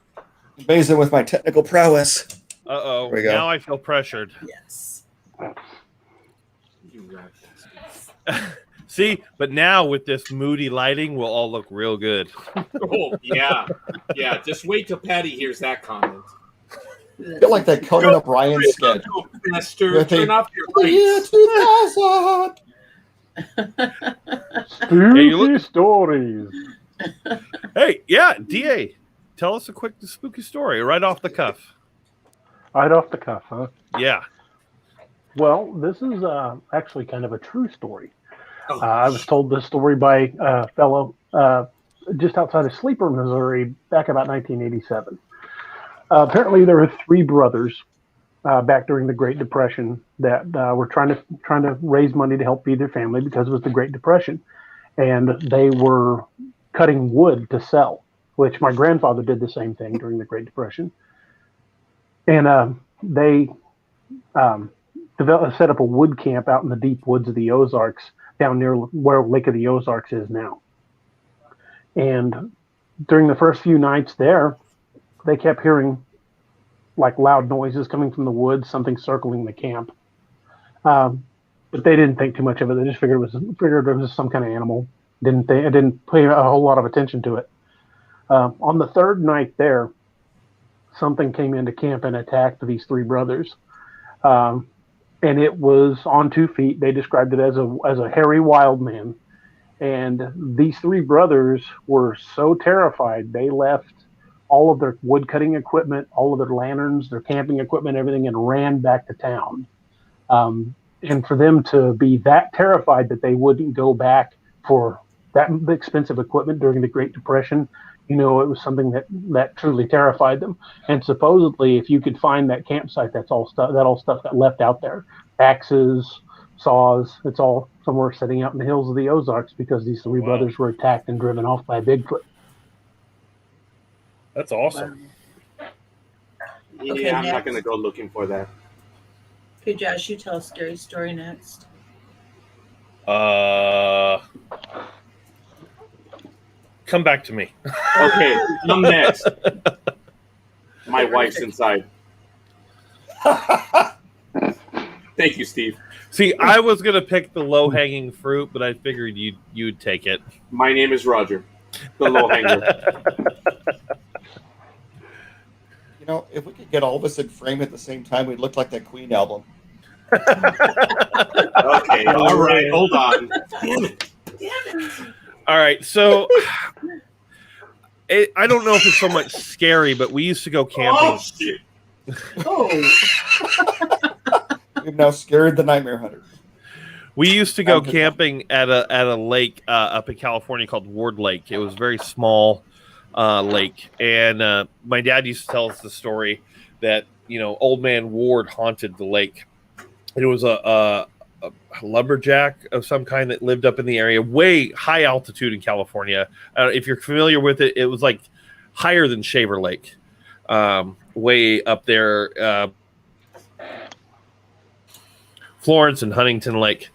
[SPEAKER 5] amazing with my technical prowess.
[SPEAKER 7] Uh-oh.
[SPEAKER 5] There we go.
[SPEAKER 7] Now I feel pressured.
[SPEAKER 4] Yes.
[SPEAKER 6] You rat.
[SPEAKER 7] See, but now with this moody lighting, we'll all look real good.
[SPEAKER 6] Oh, yeah. Yeah, just wait till Patty hears that comment.
[SPEAKER 5] I feel like that Conan O'Brien sketch.
[SPEAKER 6] Master, turn off your
[SPEAKER 5] Year
[SPEAKER 6] lights.
[SPEAKER 5] 2000.
[SPEAKER 2] Spooky stories.
[SPEAKER 7] Hey, yeah, DA, tell us a quick spooky story right off the cuff.
[SPEAKER 2] Right off the cuff, huh?
[SPEAKER 7] Yeah.
[SPEAKER 2] Well, this is actually kind of a true story.
[SPEAKER 6] Oh,
[SPEAKER 2] I was told this story by a fellow just outside of Sleeper, Missouri, back about 1987. Apparently, there were three brothers back during the Great Depression that were trying to raise money to help feed their family because it was the Great Depression, and they were cutting wood to sell, which my grandfather did the same thing during the Great Depression, and they set up a wood camp out in the deep woods of the Ozarks, down near where Lake of the Ozarks is now. And during the first few nights there, they kept hearing like loud noises coming from the woods, something circling the camp. But they didn't think too much of it. They just figured it was some kind of animal. Didn't pay a whole lot of attention to it. On the third night there, something came into camp and attacked these three brothers. And it was on 2 feet. They described it as a hairy Wildman. And these three brothers were so terrified, they left all of their wood cutting equipment, all of their lanterns, their camping equipment, everything, and ran back to town. And for them to be that terrified that they wouldn't go back for that expensive equipment during the Great Depression, it was something that truly terrified them. And supposedly, if you could find that campsite, that all stuff got left out there. Axes, saws, it's all somewhere sitting out in the hills of the Ozarks because these three brothers were attacked and driven off by a Bigfoot.
[SPEAKER 7] That's awesome.
[SPEAKER 6] yeah,
[SPEAKER 4] Okay,
[SPEAKER 6] I'm not
[SPEAKER 4] next.
[SPEAKER 6] going to go looking for that.
[SPEAKER 4] Okay, Josh, you tell a scary story next.
[SPEAKER 7] Come back to me.
[SPEAKER 6] Okay, I'm next. My wife's inside. Thank you, Steve.
[SPEAKER 7] See, I was gonna pick the low-hanging fruit, but I figured you'd take it.
[SPEAKER 6] My name is Roger, the low hanger.
[SPEAKER 5] If we could get all of us in frame at the same time, we'd look like that Queen album.
[SPEAKER 6] Okay, all right, hold on.
[SPEAKER 7] All right, so I don't know if it's so much scary, but we used to go camping.
[SPEAKER 6] Oh, shit.
[SPEAKER 4] Oh,
[SPEAKER 5] We've now scared the Nightmare Hunter.
[SPEAKER 7] We used to go camping at a lake up in California called Ward Lake. It was a very small lake, and my dad used to tell us the story that Old Man Ward haunted the lake. It was a lumberjack of some kind that lived up in the area, way high altitude in California. If you're familiar with it, it was like higher than Shaver Lake, way up there, Florence and Huntington Lake.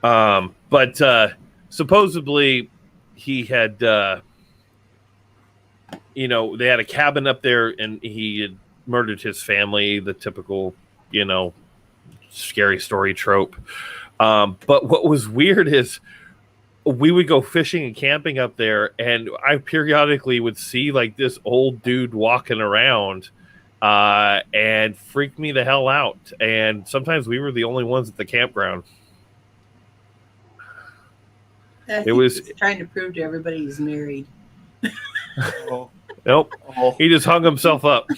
[SPEAKER 7] But supposedly he had, they had a cabin up there, and he had murdered his family, the typical, scary story trope. But what was weird is we would go fishing and camping up there, and I periodically would see like this old dude walking around and freak me the hell out. And sometimes we were the only ones at the campground.
[SPEAKER 4] It was trying to prove to everybody he's married.
[SPEAKER 7] Nope. He just hung himself up.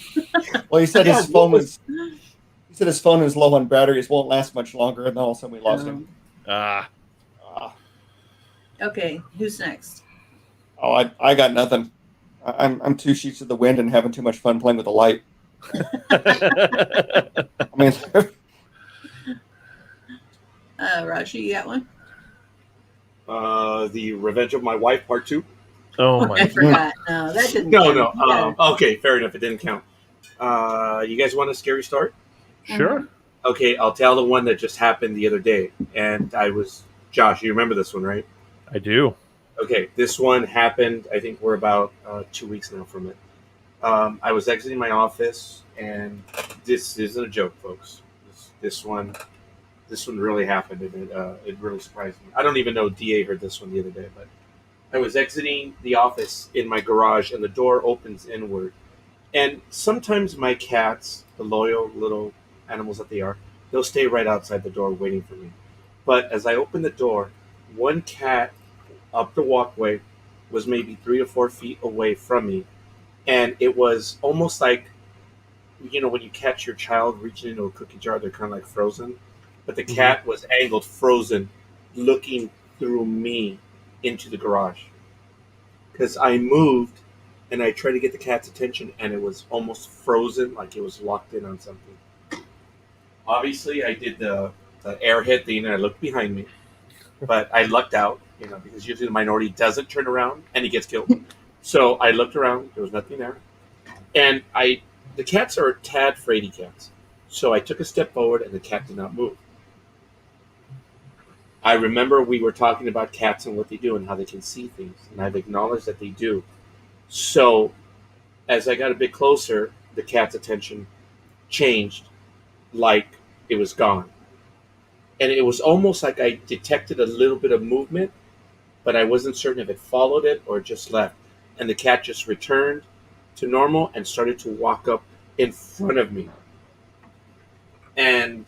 [SPEAKER 5] Well, he said his phone was. He said his phone was low on batteries, won't last much longer, and then all of a sudden we lost him.
[SPEAKER 4] Okay, who's next?
[SPEAKER 5] Oh, I got nothing. I'm 2 sheets of the wind and having too much fun playing with the light. I mean,
[SPEAKER 4] Roger, you got one?
[SPEAKER 6] The Revenge of My Wife, Part 2.
[SPEAKER 7] Oh my!
[SPEAKER 4] I forgot. No, that didn't.
[SPEAKER 6] No. Okay, fair enough. It didn't count. You guys want a scary start?
[SPEAKER 7] Sure.
[SPEAKER 6] Okay, I'll tell the one that just happened the other day, and Josh. You remember this one, right?
[SPEAKER 7] I do.
[SPEAKER 6] Okay, this one happened. I think we're about 2 weeks now from it. I was exiting my office, and this isn't a joke, folks. This one really happened, and it really surprised me. I don't even know DA heard this one the other day, but I was exiting the office in my garage, and the door opens inward. And sometimes my cats, the loyal little animals that they are, they'll stay right outside the door waiting for me. But as I opened the door, one cat up the walkway was maybe 3 or 4 feet away from me. And it was almost like, when you catch your child reaching into a cookie jar, they're kind of like frozen. But the cat was angled, frozen, looking through me into the garage. Because I moved, and I tried to get the cat's attention, and it was almost frozen, like it was locked in on something. Obviously, I did the airhead thing, and I looked behind me. But I lucked out, because usually the minority doesn't turn around, and he gets killed. So I looked around. There was nothing there. And the cats are tad fraidy cats. So I took a step forward, and the cat did not move. I remember we were talking about cats and what they do and how they can see things. And I've acknowledged that they do. So as I got a bit closer, the cat's attention changed, like it was gone. And it was almost like I detected a little bit of movement, but I wasn't certain if it followed it or just left. And the cat just returned to normal and started to walk up in front of me. And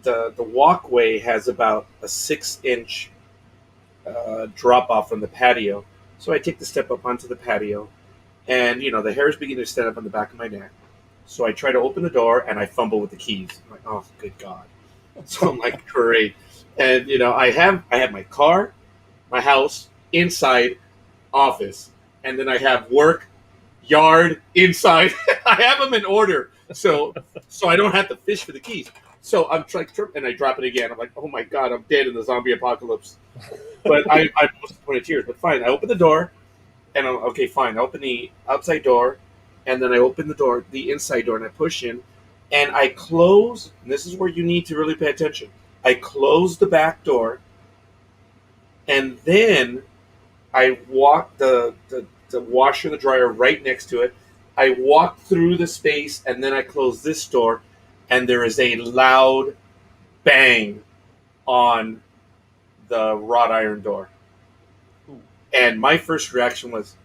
[SPEAKER 6] the walkway has about a 6-inch drop off from the patio. So I take the step up onto the patio, and the hairs begin to stand up on the back of my neck. So I try to open the door, and I fumble with the keys. I'm like, oh, good God. So I'm like, great. And I have my car, my house, inside, office, and then I have work, yard, inside. I have them in order, so I don't have to fish for the keys. So I'm trying, and I drop it again. I'm like, oh my God, I'm dead in the zombie apocalypse. But I almost pointed tears. But fine, I open the door, and I'm okay. Fine, I open the outside door, and then I open the inside door, and I push in, and I close. And this is where you need to really pay attention. I close the back door, and then I walk the washer and the dryer right next to it. I walk through the space, and then I close this door, and there is a loud bang on the wrought iron door. And my first reaction was,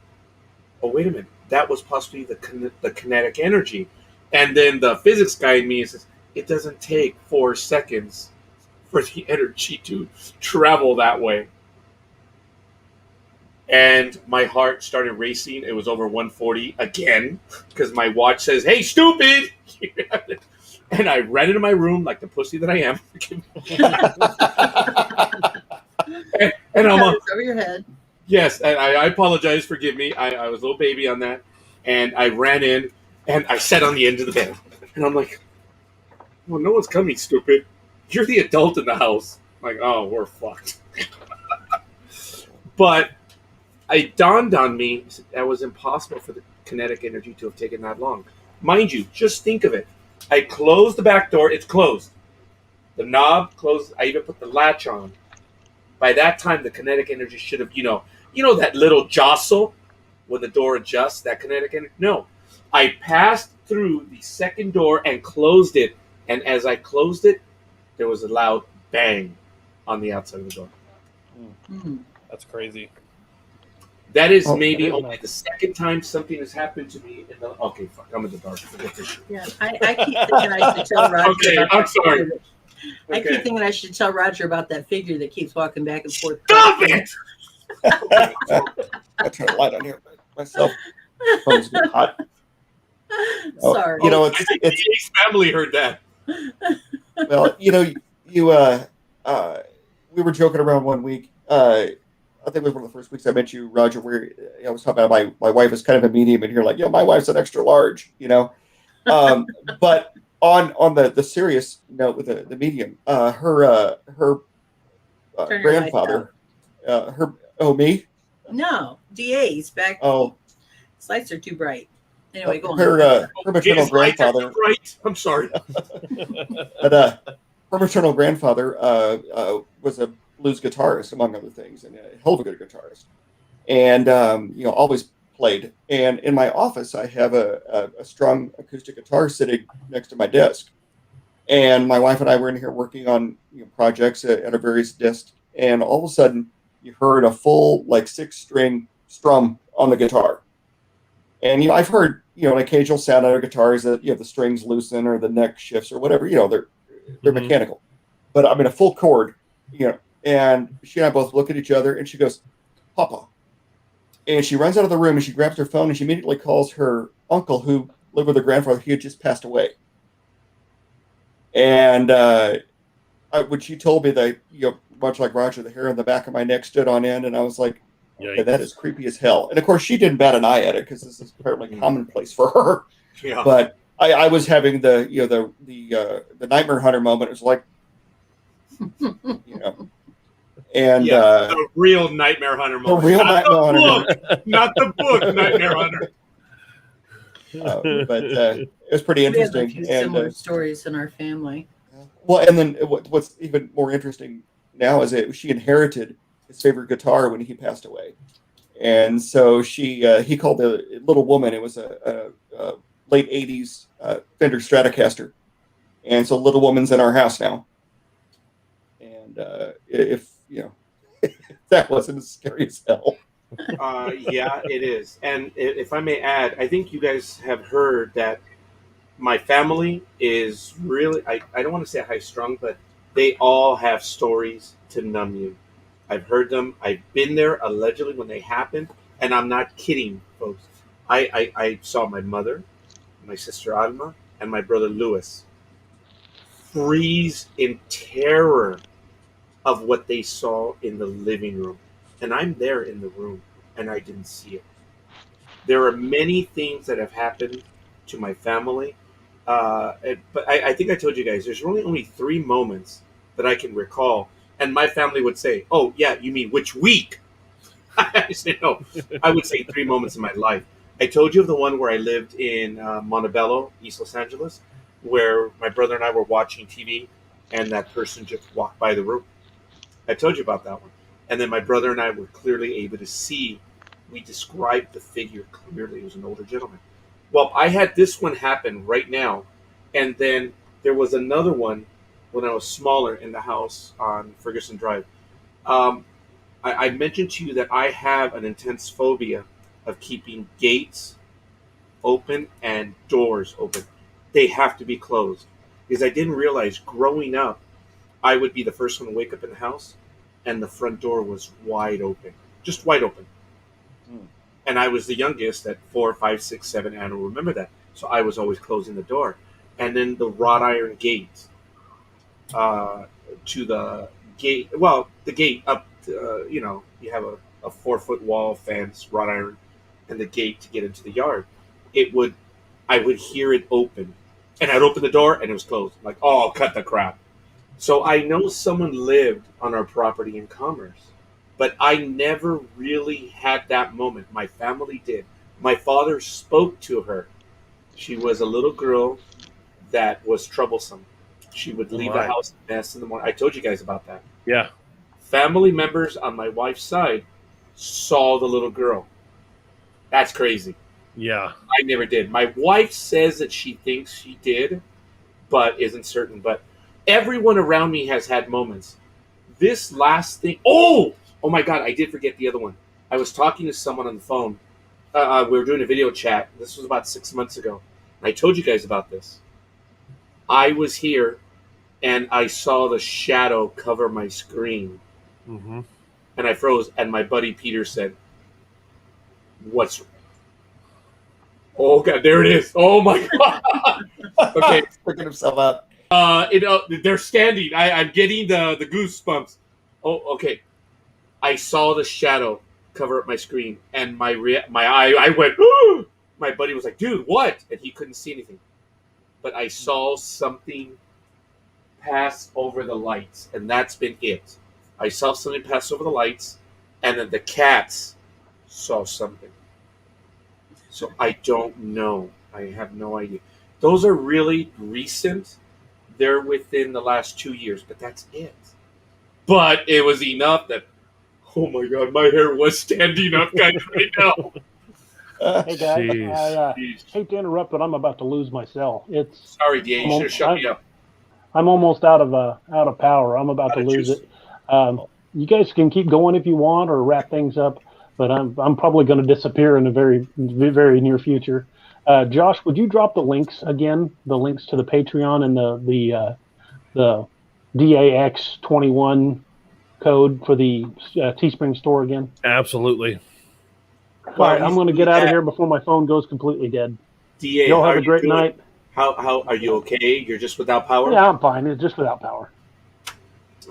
[SPEAKER 6] oh, wait a minute. That was possibly the kinetic energy. And then the physics guy in me says, it doesn't take 4 seconds for the energy to travel that way. And my heart started racing. It was over 140 again, because my watch says, hey, stupid! And I ran into my room like the pussy that I am. and I'm
[SPEAKER 4] over your head.
[SPEAKER 6] Yes, and I apologize. Forgive me. I was a little baby on that. And I ran in, and I sat on the end of the bed. And I'm like, well, no one's coming, stupid. You're the adult in the house. I'm like, oh, we're fucked. But it dawned on me that it was impossible for the kinetic energy to have taken that long. Mind you, just think of it. I closed the back door. It's closed. The knob closed. I even put the latch on. By that time, the kinetic energy should have, you know that little jostle when the door adjusts, that kinetic energy? No. I passed through the second door and closed it. And as I closed it, there was a loud bang on the outside of the door.
[SPEAKER 4] Mm-hmm.
[SPEAKER 7] That's crazy.
[SPEAKER 6] That is maybe only the second time something has happened to me. Okay, fuck, I'm in the dark. Forget this shit.
[SPEAKER 4] Yeah, I keep thinking I should tell Roger.
[SPEAKER 6] Okay, I'm sorry.
[SPEAKER 4] I keep thinking I should tell Roger about that figure that keeps walking back and forth.
[SPEAKER 6] Stop it!
[SPEAKER 5] I turn the light on here myself. Phone's getting hot.
[SPEAKER 4] Sorry.
[SPEAKER 6] It's family heard that.
[SPEAKER 5] Well, we were joking around one week. I think it was one of the first weeks I met you, Roger, where I was talking about my wife is kind of a medium, and you're like, my wife's an extra large, But on the serious note with the medium, her grandfather, me?
[SPEAKER 4] No, DA's back.
[SPEAKER 5] Oh,
[SPEAKER 4] lights are too bright. Anyway, go on.
[SPEAKER 5] Her maternal grandfather.
[SPEAKER 6] Right. I'm sorry.
[SPEAKER 5] But her maternal grandfather was a blues guitarist, among other things, and a hell of a good guitarist. And always played. And in my office, I have a strung acoustic guitar sitting next to my desk. And my wife and I were in here working on projects at our various desks. And all of a sudden, you heard a full 6-string strum on the guitar. And I've heard an occasional sound on our guitars that the strings loosen or the neck shifts or whatever. They're mechanical. But I mean a full chord. And she and I both look at each other, and she goes, "Papa." And she runs out of the room, and she grabs her phone, and she immediately calls her uncle, who lived with her grandfather. He had just passed away. And when she told me that, much like Roger, the hair on the back of my neck stood on end, and I was like, okay, that is creepy as hell. And of course, she didn't bat an eye at it because this is apparently commonplace for her.
[SPEAKER 6] Yeah.
[SPEAKER 5] But I was having the Nightmare Hunter moment. It was like, and
[SPEAKER 6] the real Nightmare Hunter moment.
[SPEAKER 5] The real Nightmare Hunter,
[SPEAKER 6] not the book Nightmare Hunter.
[SPEAKER 5] But it was pretty interesting.
[SPEAKER 4] We have similar stories in our family.
[SPEAKER 5] Well, and then what's even more interesting now is that she inherited his favorite guitar when he passed away, and so he called the Little Woman. It was a late '80s Fender Stratocaster, and so Little Woman's in our house now. And if that wasn't as scary as hell.
[SPEAKER 6] Yeah, it is. And if I may add, I think you guys have heard that my family is really, I don't want to say high strung, but they all have stories to numb you. I've heard them. I've been there allegedly when they happened. And I'm not kidding, folks. I saw my mother, my sister Alma, and my brother Louis freeze in terror of what they saw in the living room. And I'm there in the room, and I didn't see it. There are many things that have happened to my family. But I think I told you guys, there's really only 3 moments that I can recall. And my family would say, oh, yeah, you mean which week? I say, no. I would say 3 moments in my life. I told you of the one where I lived in Montebello, East Los Angeles, where my brother and I were watching TV, and that person just walked by the room. I told you about that one. And then my brother and I were clearly able to see, we described the figure clearly. It was an older gentleman. Well, I had this one happen right now. And then there was another one when I was smaller in the house on Ferguson Drive. I mentioned to you that I have an intense phobia of keeping gates open and doors open. They have to be closed. Because I didn't realize growing up, I would be the first one to wake up in the house, and the front door was wide open. Just wide open. And I was the youngest at 4, 5, 6, 7, and I don't remember that. So I was always closing the door. and then the wrought iron gate to the gate. Well, the gate up. You have a 4-foot wall, fence, wrought iron, and the gate to get into the yard. I would hear it open, and I'd open the door, and it was closed. I'm like, oh, cut the crap. So I know someone lived on our property in Commerce, but I never really had that moment. My family did. My father spoke to her. She was a little girl that was troublesome. She would leave the house a mess in the morning. I told you guys about that.
[SPEAKER 7] Yeah.
[SPEAKER 6] Family members on my wife's side saw the little girl. That's crazy.
[SPEAKER 7] Yeah.
[SPEAKER 6] I never did. My wife says that she thinks she did, but isn't certain. But everyone around me has had moments. This last thing. Oh my God! I did forget the other one. I was talking to someone on the phone. We were doing a video chat. This was about 6 months ago. I told you guys about this. I was here, and I saw the shadow cover my screen.
[SPEAKER 7] Mm-hmm.
[SPEAKER 6] And I froze. And my buddy Peter said, "What's?" Oh God, there it is. Oh my God. Okay,
[SPEAKER 5] picking himself up.
[SPEAKER 6] They're standing. I'm getting the goosebumps. Oh, okay. I saw the shadow cover up my screen, and my eye. I went. Ooh! My buddy was like, "Dude, what?" And he couldn't see anything. But I saw something pass over the lights, and that's been it. I saw something pass over the lights, and then the cats saw something. So I don't know. I have no idea. Those are really recent. They're within the last 2 years, but that's it. But it was enough that, oh my God, my hair was standing up, guys, right now.
[SPEAKER 9] Hey guys, I hate to interrupt, but I'm about to lose my cell.
[SPEAKER 6] Sorry, DA, you should have shut me up.
[SPEAKER 9] I'm almost out of power. I'm about to lose it. You guys can keep going if you want, or wrap things up, but I'm probably going to disappear in the very, very near future. Josh, would you drop the links again? The links to the Patreon and the DAX21 code for the Teespring store again?
[SPEAKER 7] Absolutely.
[SPEAKER 9] All right, I'm going to get out of here before my phone goes completely dead.
[SPEAKER 6] DA,
[SPEAKER 9] y'all have a great night.
[SPEAKER 6] How are you okay? You're just without power?
[SPEAKER 9] Yeah, I'm fine. It's just without power.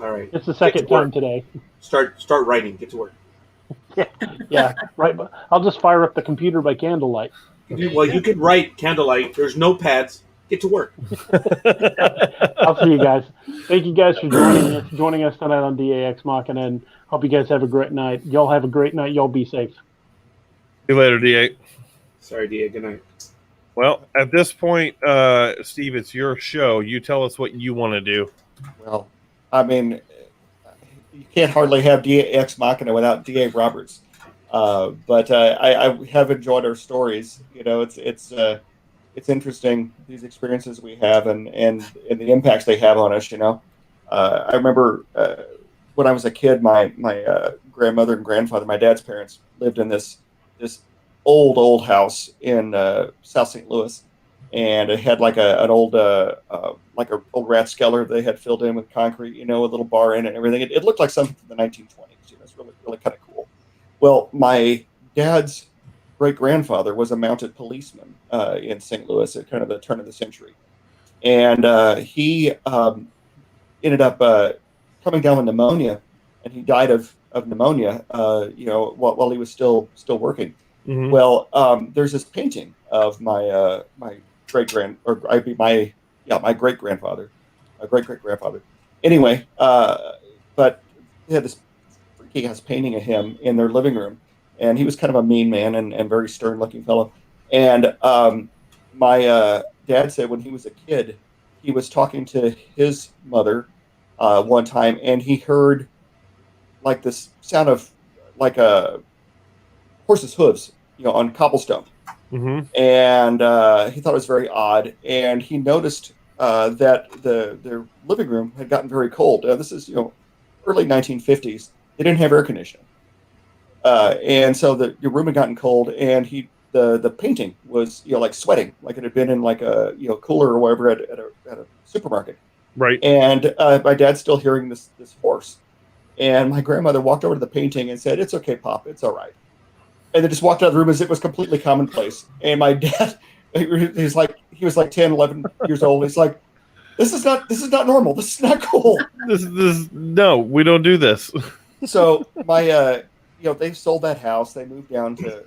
[SPEAKER 6] All right.
[SPEAKER 9] It's the second time today.
[SPEAKER 6] Start writing. Get to work.
[SPEAKER 9] Yeah, right. But I'll just fire up the computer by candlelight.
[SPEAKER 6] Well, you can write candlelight. There's notepads. Get to work.
[SPEAKER 9] I'll see you guys. Thank you guys for joining us tonight on DAX Machina, and hope you guys have a great night. Y'all have a great night. Y'all be safe.
[SPEAKER 7] See you later, DA.
[SPEAKER 6] Sorry, DA. Good night.
[SPEAKER 7] Well, at this point, Steve, it's your show. You tell us what you want to do.
[SPEAKER 5] Well, I mean, you can't hardly have DAX Machina without DA Roberts. But I have enjoyed our stories. You know, it's interesting, these experiences we have and the impacts they have on us. You know, I remember when I was a kid, my grandmother and grandfather, my dad's parents, lived in this old house in South St. Louis, and it had like an old old rathskeller they had filled in with concrete, you know, a little bar in it and everything. It looked like something from the 1920s. You know, it's really kind of cool. Well, my dad's great-grandfather was a mounted policeman in St. Louis at kind of the turn of the century, and he ended up coming down with pneumonia, and he died of pneumonia. You know, while he was still working.
[SPEAKER 7] Mm-hmm.
[SPEAKER 5] Well, there's this painting of my my great-grandfather, a great-great-grandfather. Anyway, but he had this freaky-ass painting of him in their living room, and he was kind of a mean man and very stern-looking fellow. And my dad said when he was a kid, he was talking to his mother one time, and he heard like this sound of like a horse's hooves, you know, on cobblestone.
[SPEAKER 7] Mm-hmm.
[SPEAKER 5] And he thought it was very odd, and he noticed that their living room had gotten very cold. This is, you know, early 1950s. They didn't have air conditioning, and so the room had gotten cold, and the painting was, you know, like sweating, like it had been in like a, you know, cooler or whatever at a supermarket.
[SPEAKER 7] Right.
[SPEAKER 5] And my dad's still hearing this horse, and my grandmother walked over to the painting and said, "It's okay, Pop, it's all right." And then just walked out of the room as it was completely commonplace. And my dad he was like 10, 11 years old. He's like, this is not normal. This is not cool.
[SPEAKER 7] No, we don't do this.
[SPEAKER 5] So my they sold that house. They moved down to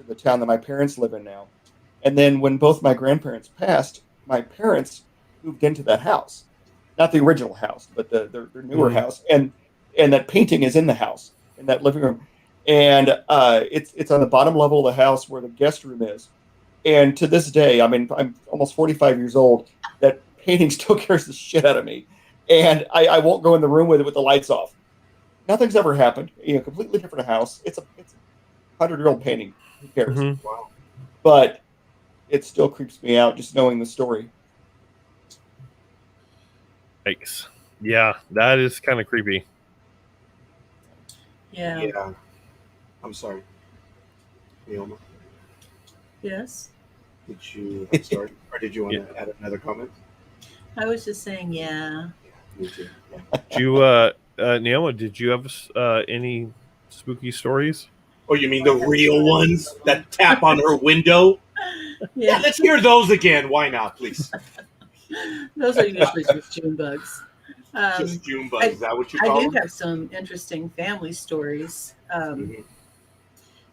[SPEAKER 5] the town that my parents live in now. And then when both my grandparents passed, my parents moved into that house. Not the original house, but their newer house. And that painting is in the house, in that living room. And it's on the bottom level of the house where the guest room is. And to this day, I mean, I'm almost 45 years old. That painting still scares the shit out of me. And I won't go in the room with it with the lights off. Nothing's ever happened. Completely different house. It's a 100-year-old painting. Who cares?
[SPEAKER 7] Mm-hmm.
[SPEAKER 5] Wow. But it still creeps me out just knowing the story.
[SPEAKER 7] Yikes. Yeah, that is kind of creepy.
[SPEAKER 4] Yeah.
[SPEAKER 6] Yeah. I'm sorry. Neoma,
[SPEAKER 4] Yes.
[SPEAKER 6] did you start, or did you want to add another comment?
[SPEAKER 4] I was just saying, yeah.
[SPEAKER 6] Me too. Yeah.
[SPEAKER 7] Did you, Neoma, did you have any spooky stories?
[SPEAKER 6] Oh, you mean the real ones that tap on her window? Yeah,
[SPEAKER 4] Yeah.
[SPEAKER 6] let's hear those again. Why not, please?
[SPEAKER 4] Those are usually just June bugs.
[SPEAKER 6] Just June bugs. Is that what you call
[SPEAKER 4] I do
[SPEAKER 6] them?
[SPEAKER 4] have some interesting family stories.
[SPEAKER 6] Mhm.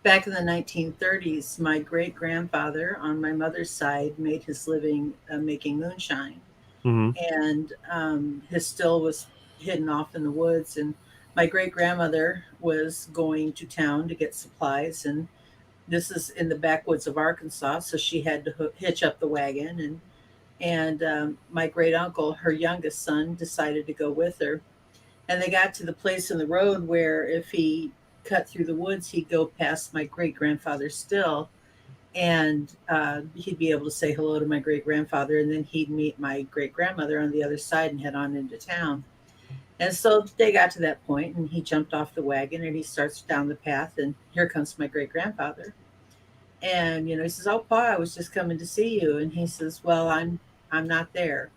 [SPEAKER 4] Back in the 1930s, my great-grandfather on my mother's side made his living making moonshine.
[SPEAKER 7] Mm-hmm.
[SPEAKER 4] And his still was hidden off in the woods. And my great-grandmother was going to town to get supplies. And this is in the backwoods of Arkansas, so she had to hitch up the wagon. And my great-uncle, her youngest son, decided to go with her. And they got to the place in the road where if he cut through the woods, he'd go past my great-grandfather still, and he'd be able to say hello to my great-grandfather, and then he'd meet my great-grandmother on the other side and head on into town. And so they got to that point, and he jumped off the wagon, and he starts down the path, and here comes my great-grandfather. And he says, "Oh, Pa, I was just coming to see you." And he says, "Well, I'm not there,"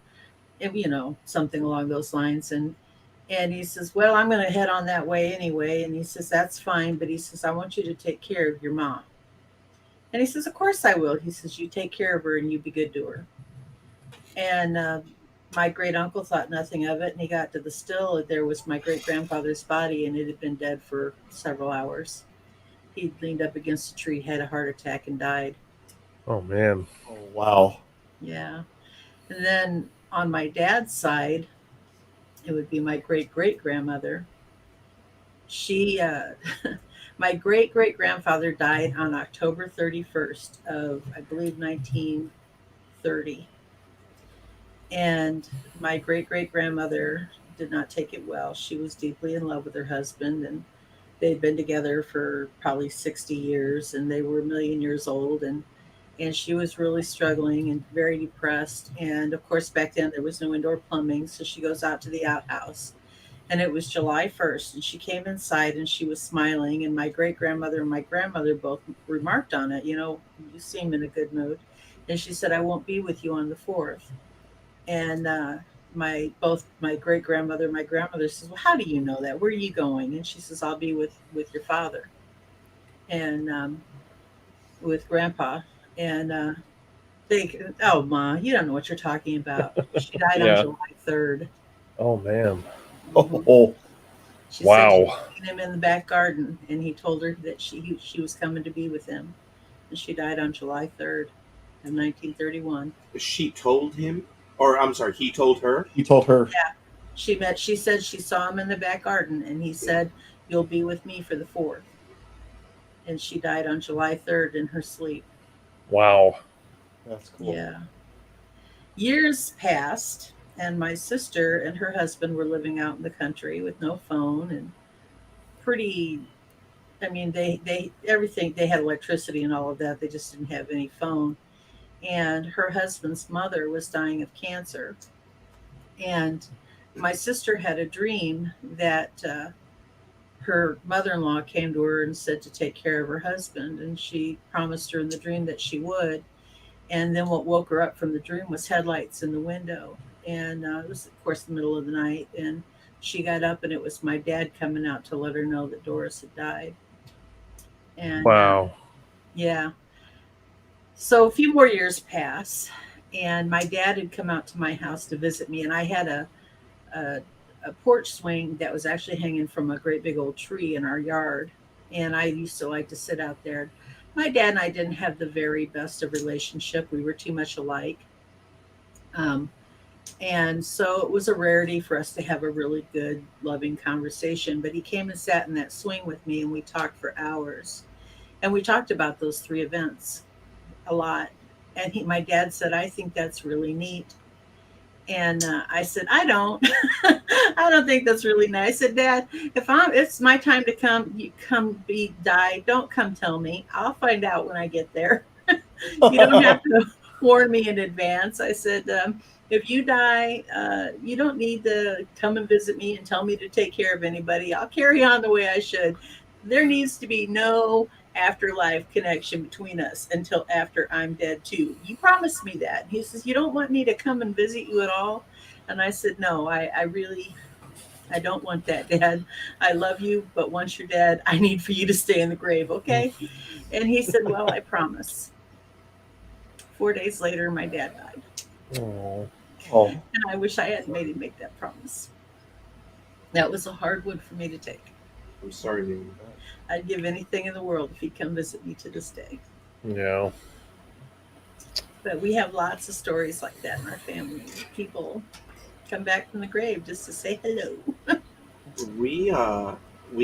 [SPEAKER 4] and something along those lines. And he says, "Well, I'm going to head on that way anyway." And he says, "That's fine, but he says, I want you to take care of your mom." And he says, "Of course I will." He says, "You take care of her and you be good to her." And my great uncle thought nothing of it. And he got to the still. There was my great grandfather's body, and it had been dead for several hours. He leaned up against a tree, had a heart attack, and died.
[SPEAKER 7] Oh, man.
[SPEAKER 5] Oh, wow.
[SPEAKER 4] Yeah. And then on my dad's side, it would be my great great grandmother. She, my great great grandfather died on October 31st of, I believe, 1930. And my great great grandmother did not take it well. She was deeply in love with her husband, and they'd been together for probably 60 years, and they were a million years old. And she was really struggling and very depressed. And of course, back then there was no indoor plumbing. So she goes out to the outhouse. And it was July 1st. And she came inside and she was smiling. And my great grandmother and my grandmother both remarked on it. You seem in a good mood. And she said, "I won't be with you on the 4th. And both my great grandmother and my grandmother says, "Well, how do you know that? Where are you going?" And she says, "I'll be with your father and with grandpa." And "Oh, Ma, you don't know what you're talking about." She died on July 3rd.
[SPEAKER 7] Oh, man.
[SPEAKER 5] Oh,
[SPEAKER 4] She
[SPEAKER 7] wow.
[SPEAKER 4] said she'd seen him in the back garden, and he told her that she was coming to be with him. And she died on July 3rd of 1931.
[SPEAKER 6] She told him, or I'm sorry, he told her?
[SPEAKER 5] He told her.
[SPEAKER 4] Yeah. She said she saw him in the back garden, and he said, "You'll be with me for the 4th." And she died on July 3rd in her sleep.
[SPEAKER 7] Wow.
[SPEAKER 5] That's cool.
[SPEAKER 4] Yeah. Years passed, and my sister and her husband were living out in the country with no phone and they everything, they had electricity and all of that. They just didn't have any phone. And her husband's mother was dying of cancer. And my sister had a dream that her mother-in-law came to her and said to take care of her husband. And she promised her in the dream that she would. And then what woke her up from the dream was headlights in the window. And it was, of course, the middle of the night. And she got up, and it was my dad coming out to let her know that Doris had died. And
[SPEAKER 7] wow.
[SPEAKER 4] Yeah. So a few more years pass, and my dad had come out to my house to visit me, and I had a porch swing that was actually hanging from a great big old tree in our yard, and I used to like to sit out there. My dad and I didn't have the very best of relationship. We were too much alike. Um, and so it was a rarity for us to have a really good, loving conversation. But he came and sat in that swing with me, and we talked for hours. And we talked about those three events a lot. And my dad said, I think that's really neat. And I said, I don't, I don't think that's really nice. I said, Dad, it's my time to come, you come die. Don't come tell me. I'll find out when I get there. You don't have to warn me in advance. I said, if you die, you don't need to come and visit me and tell me to take care of anybody. I'll carry on the way I should. There needs to be no afterlife connection between us until after I'm dead too. You promised me that. He says, you don't want me to come and visit you at all? And I said, no, I really, I don't want that, Dad. I love you, but once you're dead, I need for you to stay in the grave, okay? And he said, well, I promise. 4 days later, my dad died.
[SPEAKER 5] Oh.
[SPEAKER 4] And I wish I hadn't made him make that promise. That was a hard one for me to take.
[SPEAKER 6] I'm sorry, man.
[SPEAKER 4] I'd give anything in the world if he'd come visit me to this day.
[SPEAKER 7] Yeah.
[SPEAKER 4] But we have lots of stories like that in our family. People come back from the grave just to say hello.
[SPEAKER 6] We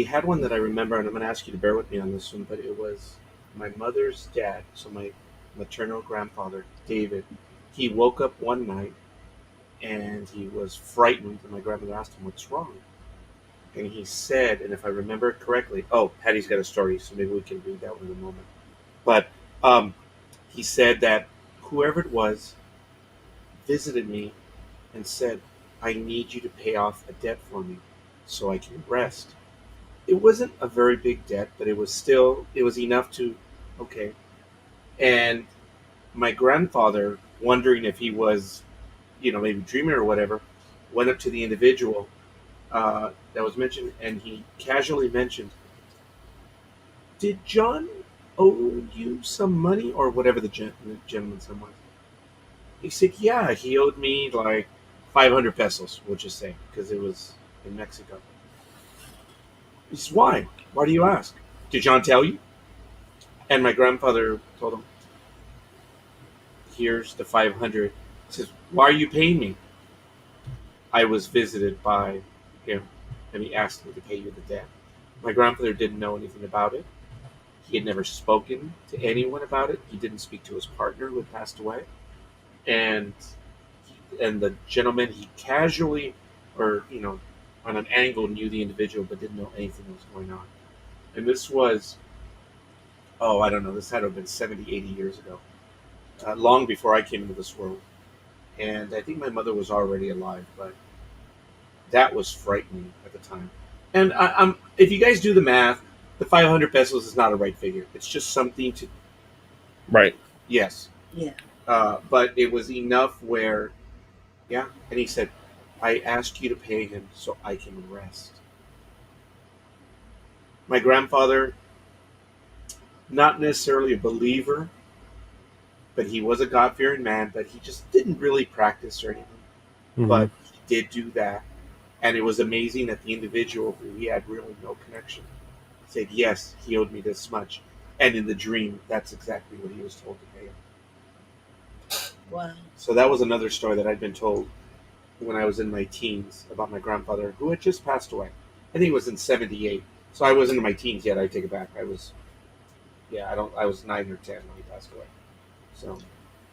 [SPEAKER 6] had one that I remember, and I'm going to ask you to bear with me on this one, but it was my mother's dad, so my maternal grandfather, David. He woke up one night, and he was frightened, and my grandmother asked him, what's wrong? And he said, and if I remember correctly, Patty's got a story, so maybe we can read that one in a moment. But he said that whoever it was visited me and said, I need you to pay off a debt for me so I can rest. It wasn't a very big debt, but it was enough to, okay. And my grandfather, wondering if he was, maybe dreaming or whatever, went up to the individual that was mentioned, and he casually mentioned, did John owe you some money, or whatever the gentleman's name was? He said, yeah, he owed me like 500 pesos, we'll just say, because it was in Mexico. He said, why? Why do you ask? Did John tell you? And my grandfather told him, here's the 500. He says, why are you paying me? I was visited by him, and he asked me to pay you the debt. My grandfather didn't know anything about it. He had never spoken to anyone about it. He didn't speak to his partner who had passed away. And the gentleman, he casually, or, on an angle, knew the individual, but didn't know anything that was going on. And this was, I don't know, this had to have been 70, 80 years ago, long before I came into this world. And I think my mother was already alive, but that was frightening at the time. And if you guys do the math, the 500 pesos is not a right figure. It's just something to...
[SPEAKER 7] Right.
[SPEAKER 6] Yes.
[SPEAKER 4] Yeah.
[SPEAKER 6] But it was enough where, yeah. And he said, I asked you to pay him so I can rest. My grandfather, not necessarily a believer, but he was a God-fearing man, but he just didn't really practice or anything. Mm-hmm. But he did do that. And it was amazing that the individual who he had really no connection said, yes, he owed me this much. And in the dream, that's exactly what he was told to pay him.
[SPEAKER 4] Wow.
[SPEAKER 6] So that was another story that I'd been told when I was in my teens about my grandfather, who had just passed away. I think it was in 78. So I wasn't in my teens yet. I take it back. I was 9 or 10 when he passed away. So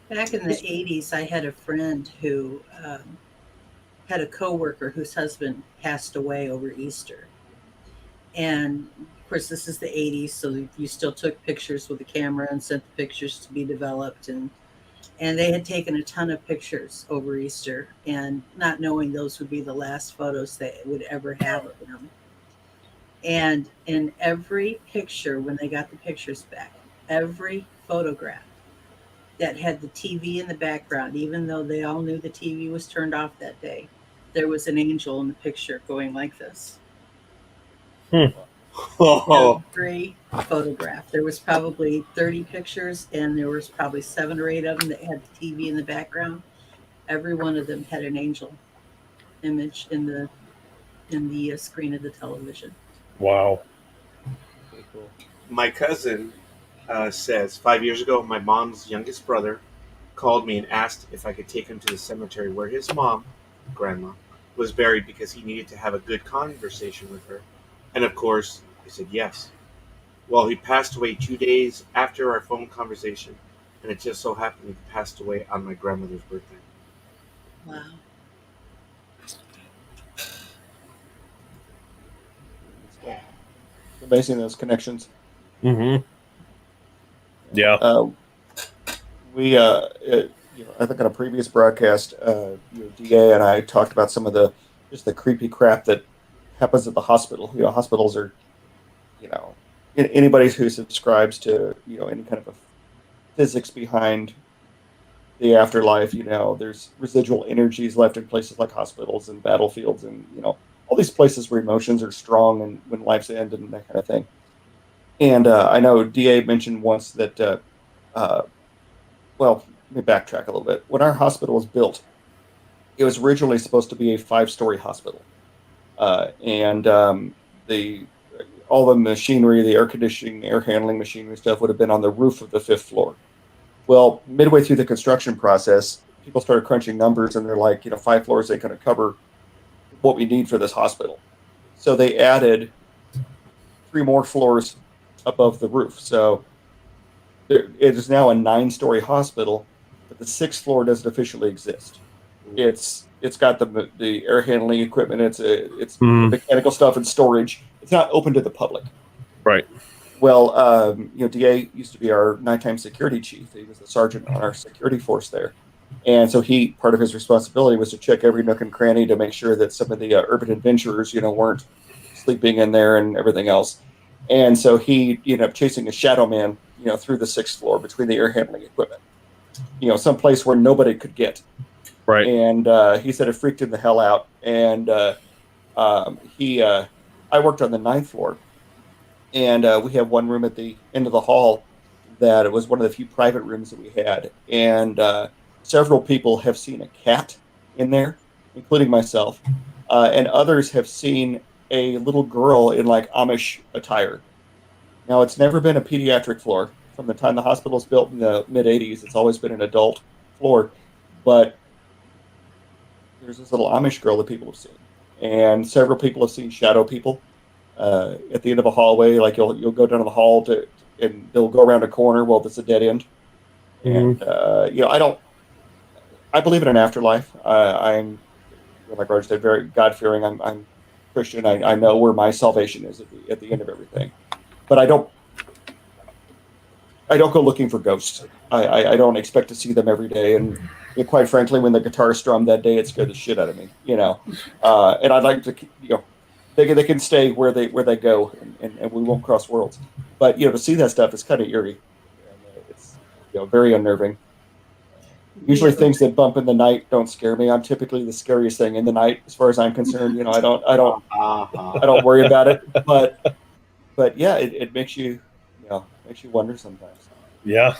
[SPEAKER 4] back in the 80s, I had a friend who had a coworker whose husband passed away over Easter. And of course, this is the 80s, so you still took pictures with a camera and sent the pictures to be developed. And they had taken a ton of pictures over Easter, and not knowing those would be the last photos they would ever have of him. And in every picture, when they got the pictures back, every photograph that had the TV in the background, even though they all knew the TV was turned off that day, there was an angel in the picture going like this.
[SPEAKER 6] Oh,
[SPEAKER 4] Every photograph. There was probably 30 pictures, and there was probably 7 or 8 of them that had the TV in the background. Every one of them had an angel image in the screen of the television.
[SPEAKER 7] Wow.
[SPEAKER 5] Pretty cool.
[SPEAKER 6] my cousin says 5 years ago, my mom's youngest brother called me and asked if I could take him to the cemetery where his mom, grandma, was buried because he needed to have a good conversation with her. And of course, I said yes. Well, he passed away 2 days after our phone conversation, and it just so happened he passed away on my grandmother's birthday.
[SPEAKER 4] Wow.
[SPEAKER 5] It's amazing, those connections.
[SPEAKER 7] Mm-hmm. Yeah.
[SPEAKER 5] We, I think on a previous broadcast, DA and I talked about some of the creepy crap that happens at the hospital. Hospitals are, anybody who subscribes to any kind of a physics behind the afterlife. There's residual energies left in places like hospitals and battlefields, and all these places where emotions are strong and when life's ended and that kind of thing. And I know DA mentioned once that. Well, let me backtrack a little bit. When our hospital was built, it was originally supposed to be a 5-story hospital, and the all the machinery, the air conditioning, air handling machinery stuff would have been on the roof of the 5th floor. Well, midway through the construction process, people started crunching numbers, and they're like, 5 floors ain't going to cover what we need for this hospital. So they added 3 more floors above the roof. So it is now a 9-story hospital, but the 6th floor doesn't officially exist. It's got the air handling equipment. It's mechanical stuff and storage. It's not open to the public.
[SPEAKER 7] Right.
[SPEAKER 5] Well, DA used to be our nighttime security chief. He was the sergeant on our security force there, and so part of his responsibility was to check every nook and cranny to make sure that some of the urban adventurers, weren't sleeping in there and everything else. And so he ended up chasing a shadow man, through the 6th floor between the air handling equipment, someplace where nobody could get.
[SPEAKER 7] Right.
[SPEAKER 5] And he said it freaked him the hell out. And I worked on the 9th floor, and we have one room at the end of the hall that it was one of the few private rooms that we had. And several people have seen a cat in there, including myself, and others have seen a little girl in like Amish attire. Now, it's never been a pediatric floor. From the time the hospital was built in the mid-'80s, it's always been an adult floor. But there's this little Amish girl that people have seen. And several people have seen shadow people at the end of a hallway. Like you'll go down the hall and they'll go around a corner. Well, that's a dead end. And, I believe in an afterlife. I'm, like Roger said, very God-fearing. I'm Christian. I know where my salvation is at the end of everything. But I don't go looking for ghosts. I don't expect to see them every day. And quite frankly, when the guitar strummed that day, it scared the shit out of me. And I'd like to, they can stay where they go, and we won't cross worlds. But to see that stuff is kind of eerie. And, it's very unnerving. Usually, things that bump in the night don't scare me. I'm typically the scariest thing in the night, as far as I'm concerned. I don't worry about it. But yeah, it makes you wonder sometimes.
[SPEAKER 7] Yeah.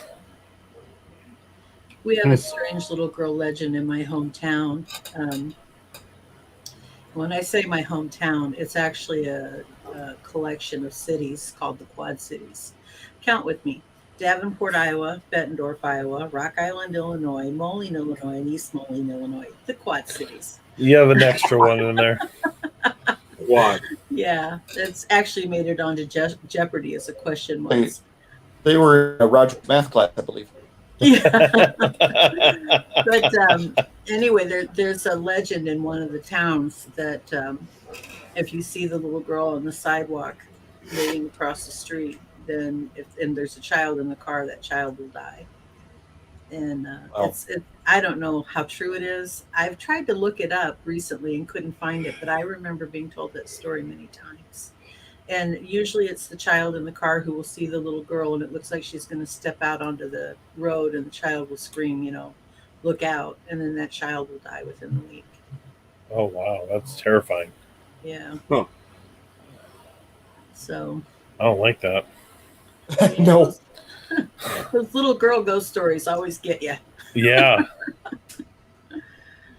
[SPEAKER 4] We have a strange little girl legend in my hometown. When I say my hometown, it's actually a collection of cities called the Quad Cities. Count with me. Davenport, Iowa, Bettendorf, Iowa, Rock Island, Illinois, Moline, Illinois, and East Moline, Illinois. The Quad Cities.
[SPEAKER 7] You have an extra one in there.
[SPEAKER 6] Why?
[SPEAKER 4] Yeah, it's actually made it onto Jeopardy as a question once.
[SPEAKER 5] They were a Roger math class, I believe.
[SPEAKER 4] Yeah. But anyway, there's a legend in one of the towns that if you see the little girl on the sidewalk waiting across the street, then and there's a child in the car, that child will die. And
[SPEAKER 5] Wow.
[SPEAKER 4] I don't know how true it is. I've tried to look it up recently and couldn't find it, but I remember being told that story many times. And usually it's the child in the car who will see the little girl, and it looks like she's going to step out onto the road, and the child will scream, look out. And then that child will die within the week.
[SPEAKER 7] Oh, wow. That's terrifying.
[SPEAKER 4] Yeah.
[SPEAKER 6] Huh.
[SPEAKER 4] So
[SPEAKER 7] I don't like that.
[SPEAKER 5] No.
[SPEAKER 4] Those little girl ghost stories always get you.
[SPEAKER 7] Yeah.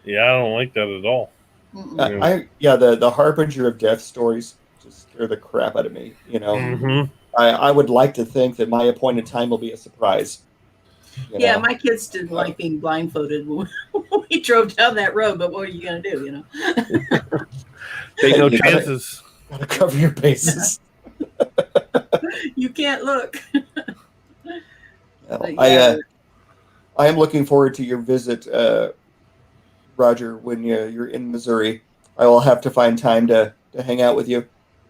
[SPEAKER 7] Yeah, I don't like that at all.
[SPEAKER 5] The Harbinger of Death stories just scare the crap out of me.
[SPEAKER 7] Mm-hmm.
[SPEAKER 5] I would like to think that my appointed time will be a surprise.
[SPEAKER 4] Yeah, my kids didn't like being blindfolded when we drove down that road, but what are you going to do,
[SPEAKER 7] Take no chances.
[SPEAKER 5] Gotta cover your bases.
[SPEAKER 4] You can't look.
[SPEAKER 5] I am looking forward to your visit, Roger, when you're in Missouri. I will have to find time to hang out with you.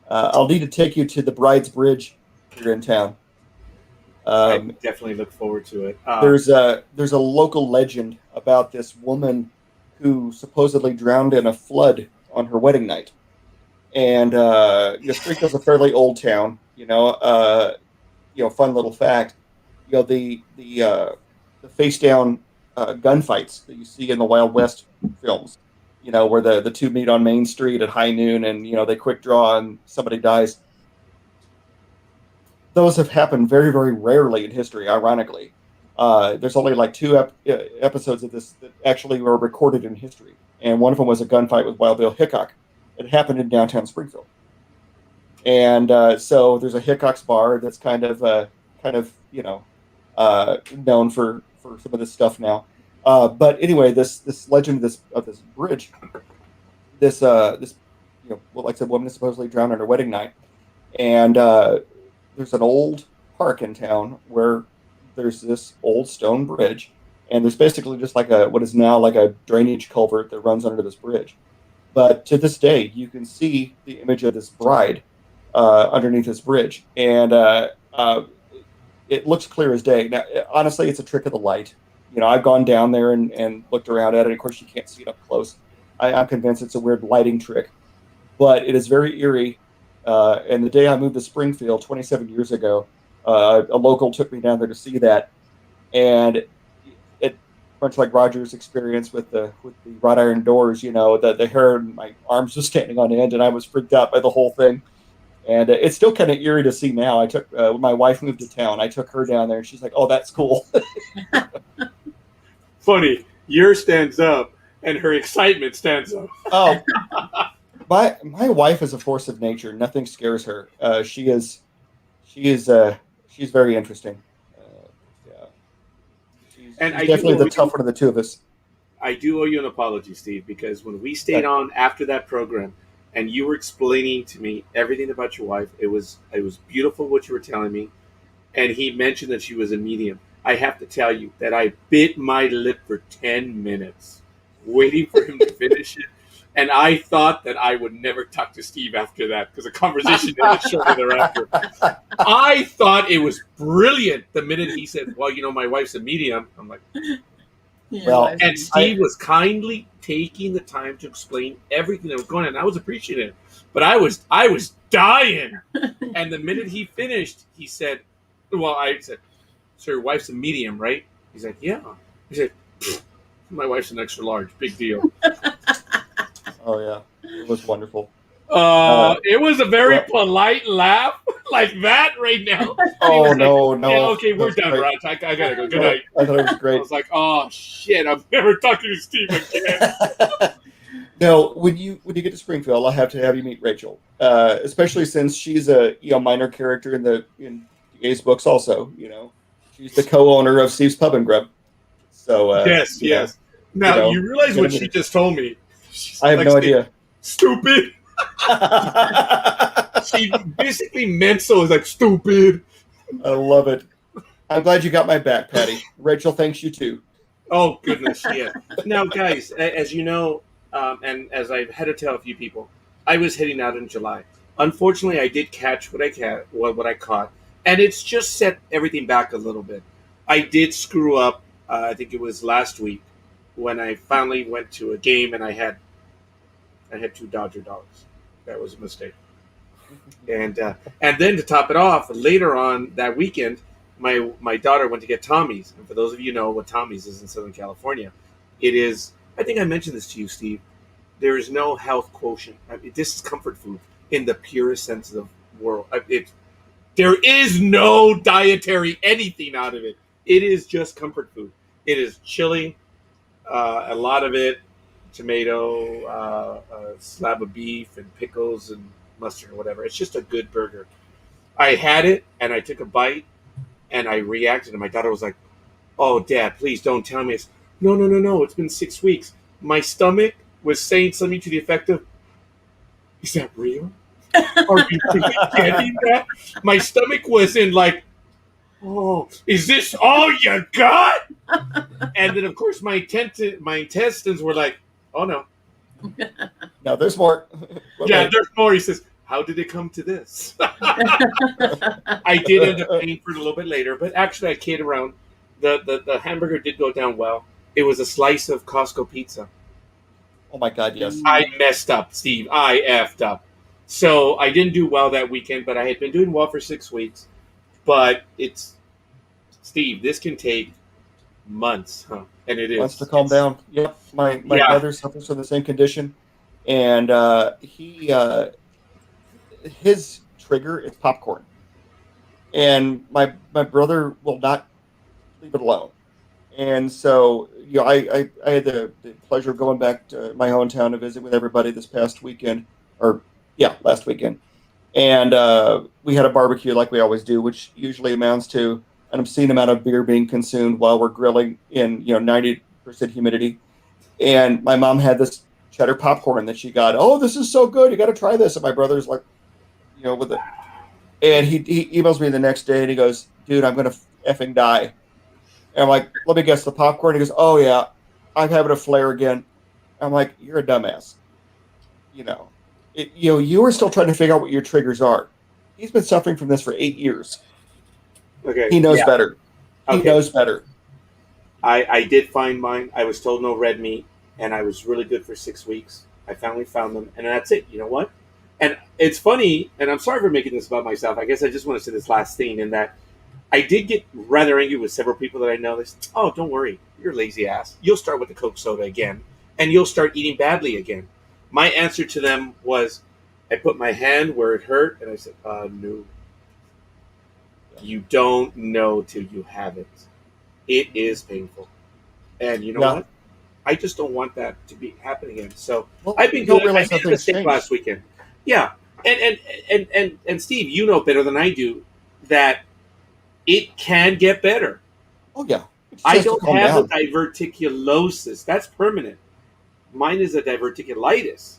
[SPEAKER 5] I'll need to take you to the Bride's Bridge here in town.
[SPEAKER 6] I definitely look forward to it.
[SPEAKER 5] There's a local legend about this woman who supposedly drowned in a flood on her wedding night. And Springfield's a fairly old town. Fun little fact. The face down gunfights that you see in the Wild West films. Where the two meet on Main Street at high noon, and they quick draw and somebody dies. Those have happened very, very rarely in history, ironically. There's only like two episodes of this that actually were recorded in history. And one of them was a gunfight with Wild Bill Hickok. It happened in downtown Springfield. And so there's a Hickok's bar that's kind of known for some of this stuff now. But anyway, this legend of this bridge, like I said, woman is supposedly drowned on her wedding night. And there's an old park in town where there's this old stone bridge, and there's basically just like what is now like a drainage culvert that runs under this bridge. But to this day, you can see the image of this bride underneath this bridge, and it looks clear as day. Now, honestly, it's a trick of the light. I've gone down there and looked around at it. Of course, you can't see it up close. I'm convinced it's a weird lighting trick, but it is very eerie. And the day I moved to Springfield 27 years ago, a local took me down there to see that, and it much like Roger's experience with the wrought iron doors. The hair in my arms was standing on end, and I was freaked out by the whole thing. And it's still kind of eerie to see now. I took when my wife moved to town. I took her down there, and she's like, "Oh, that's cool."
[SPEAKER 6] Funny, yours stands up, and her excitement stands up.
[SPEAKER 5] Oh. My wife is a force of nature. Nothing scares her. She's very interesting. She's definitely the tough one of the two of us.
[SPEAKER 6] I do owe you an apology, Steve, because when we stayed on after that program, and you were explaining to me everything about your wife, it was beautiful what you were telling me, and he mentioned that she was a medium. I have to tell you that I bit my lip for 10 minutes waiting for him to finish it. And I thought that I would never talk to Steve after that because the conversation ended shortly thereafter. I thought it was brilliant the minute he said, "Well, my wife's a medium." I'm like,
[SPEAKER 5] well,
[SPEAKER 6] and Steve was kindly taking the time to explain everything that was going on. And I was appreciating it, but I was dying. And the minute he finished, he said, "Well," I said, "So your wife's a medium, right?" He's like, "Yeah." He said, "My wife's an extra large. Big deal."
[SPEAKER 5] Oh yeah, it was wonderful.
[SPEAKER 6] It was a very polite laugh like that right now.
[SPEAKER 5] Oh no.
[SPEAKER 6] Yeah, okay, we're done, Raj. I gotta go. Good night.
[SPEAKER 5] I thought it was great.
[SPEAKER 6] I was like, oh shit, I'm never talking to Steve again.
[SPEAKER 5] No, when you get to Springfield, I'll have to have you meet Rachel, especially since she's a minor character in DA's books. Also, she's the co-owner of Steve's Pub and Grub. So
[SPEAKER 6] yes. Now you realize what she just told me.
[SPEAKER 5] I have no idea.
[SPEAKER 6] Stupid. She basically meant so. It's like stupid.
[SPEAKER 5] I love it. I'm glad you got my back, Patty. Rachel thanks you too.
[SPEAKER 6] Oh goodness, yeah. Now, guys, as you know, and as I've had to tell a few people, I was heading out in July. Unfortunately, I did catch what I caught, and it's just set everything back a little bit. I did screw up. I think it was last week when I finally went to a game and I had 2 Dodger dogs. That was a mistake. And then to top it off, later on that weekend, my daughter went to get Tommy's. And for those of you who know what Tommy's is in Southern California, it is, I think I mentioned this to you, Steve, there is no health quotient. I mean, this is comfort food in the purest sense world. There is no dietary anything out of it. It is just comfort food. It is chili, a lot of it, tomato, a slab of beef, and pickles and mustard or whatever. It's just a good burger. I had it, and I took a bite, and I reacted, and my daughter was like, "Oh, Dad, please don't tell me." No. It's been 6 weeks. My stomach was saying something to the effect of, "Is that real? Are you really getting that?" My stomach was in like, "Oh, is this all you got?" And then, of course, my intestines were like, "Oh, no.
[SPEAKER 5] No, there's more.
[SPEAKER 6] Yeah, there's more." He says, "How did it come to this?" I did end up paying for it a little bit later, but actually I kid around. The hamburger did go down well. It was a slice of Costco pizza.
[SPEAKER 5] Oh my God, yes.
[SPEAKER 6] I messed up, Steve. I effed up. So I didn't do well that weekend, but I had been doing well for 6 weeks. But Steve, this can take months, huh? And it is.
[SPEAKER 5] Wants to calm down. Yep. My brother suffers from the same condition, and his trigger is popcorn, and my brother will not leave it alone. And so, I had the pleasure of going back to my hometown to visit with everybody this past weekend, last weekend. And we had a barbecue like we always do, which usually amounts to an obscene amount of beer being consumed while we're grilling in 90% humidity. And my mom had this cheddar popcorn that she got. "Oh, this is so good! You got to try this." And my brother's like, with it. And he emails me the next day and he goes, "Dude, I'm gonna effing die." And I'm like, "Let me guess, the popcorn?" He goes, "Oh yeah, I'm having a flare again." I'm like, "You're a dumbass." You were still trying to figure out what your triggers are. He's been suffering from this for 8 years.
[SPEAKER 6] Okay.
[SPEAKER 5] He knows better. He knows better.
[SPEAKER 6] I did find mine. I was told no red meat, and I was really good for 6 weeks. I finally found them, and that's it. You know what? And it's funny, and I'm sorry for making this about myself. I guess I just want to say this last thing in that I did get rather angry with several people that I know. They said, "Oh, don't worry. You're a lazy ass. You'll start with the Coke soda again, and you'll start eating badly again." My answer to them was, I put my hand where it hurt, and I said, "No. You don't know till you have it. It is painful." And you know what? I just don't want that to be happening again. So I've been good. I made a mistake last weekend. Yeah. And Steve, you know better than I do that it can get better.
[SPEAKER 5] Oh, yeah.
[SPEAKER 6] I don't have a diverticulosis. That's permanent. Mine is a diverticulitis.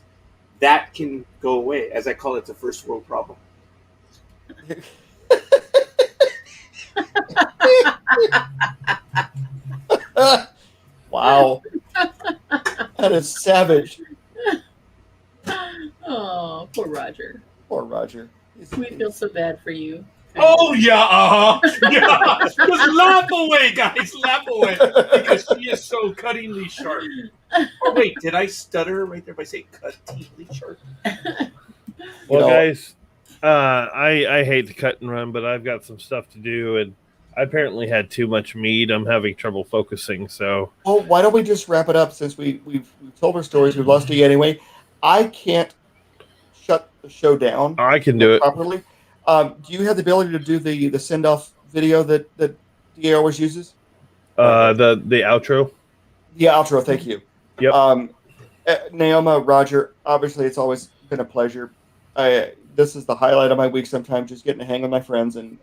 [SPEAKER 6] That can go away. As I call it, it's a first world problem.
[SPEAKER 5] Wow. That is savage.
[SPEAKER 4] Oh, poor Roger.
[SPEAKER 5] Poor Roger.
[SPEAKER 4] We feel so bad for you.
[SPEAKER 6] Oh, yeah, yeah. Just laugh away, guys. Laugh away. Because she is so cuttingly sharp. Oh, wait, did I stutter right there by saying cuttingly sharp?
[SPEAKER 7] Well, guys, I hate to cut and run, but I've got some stuff to do, and I apparently had too much meat. I'm having trouble focusing, so...
[SPEAKER 5] Well, why don't we just wrap it up since we've told our stories. We've lost you anyway. I can't shut the show down.
[SPEAKER 7] I can do it
[SPEAKER 5] properly. Do you have the ability to do the send-off video that DA always uses?
[SPEAKER 7] The outro?
[SPEAKER 5] Yeah, outro. Thank you.
[SPEAKER 7] Yep.
[SPEAKER 5] Naoma, Roger, obviously it's always been a pleasure. This is the highlight of my week sometimes, just getting to hang with my friends and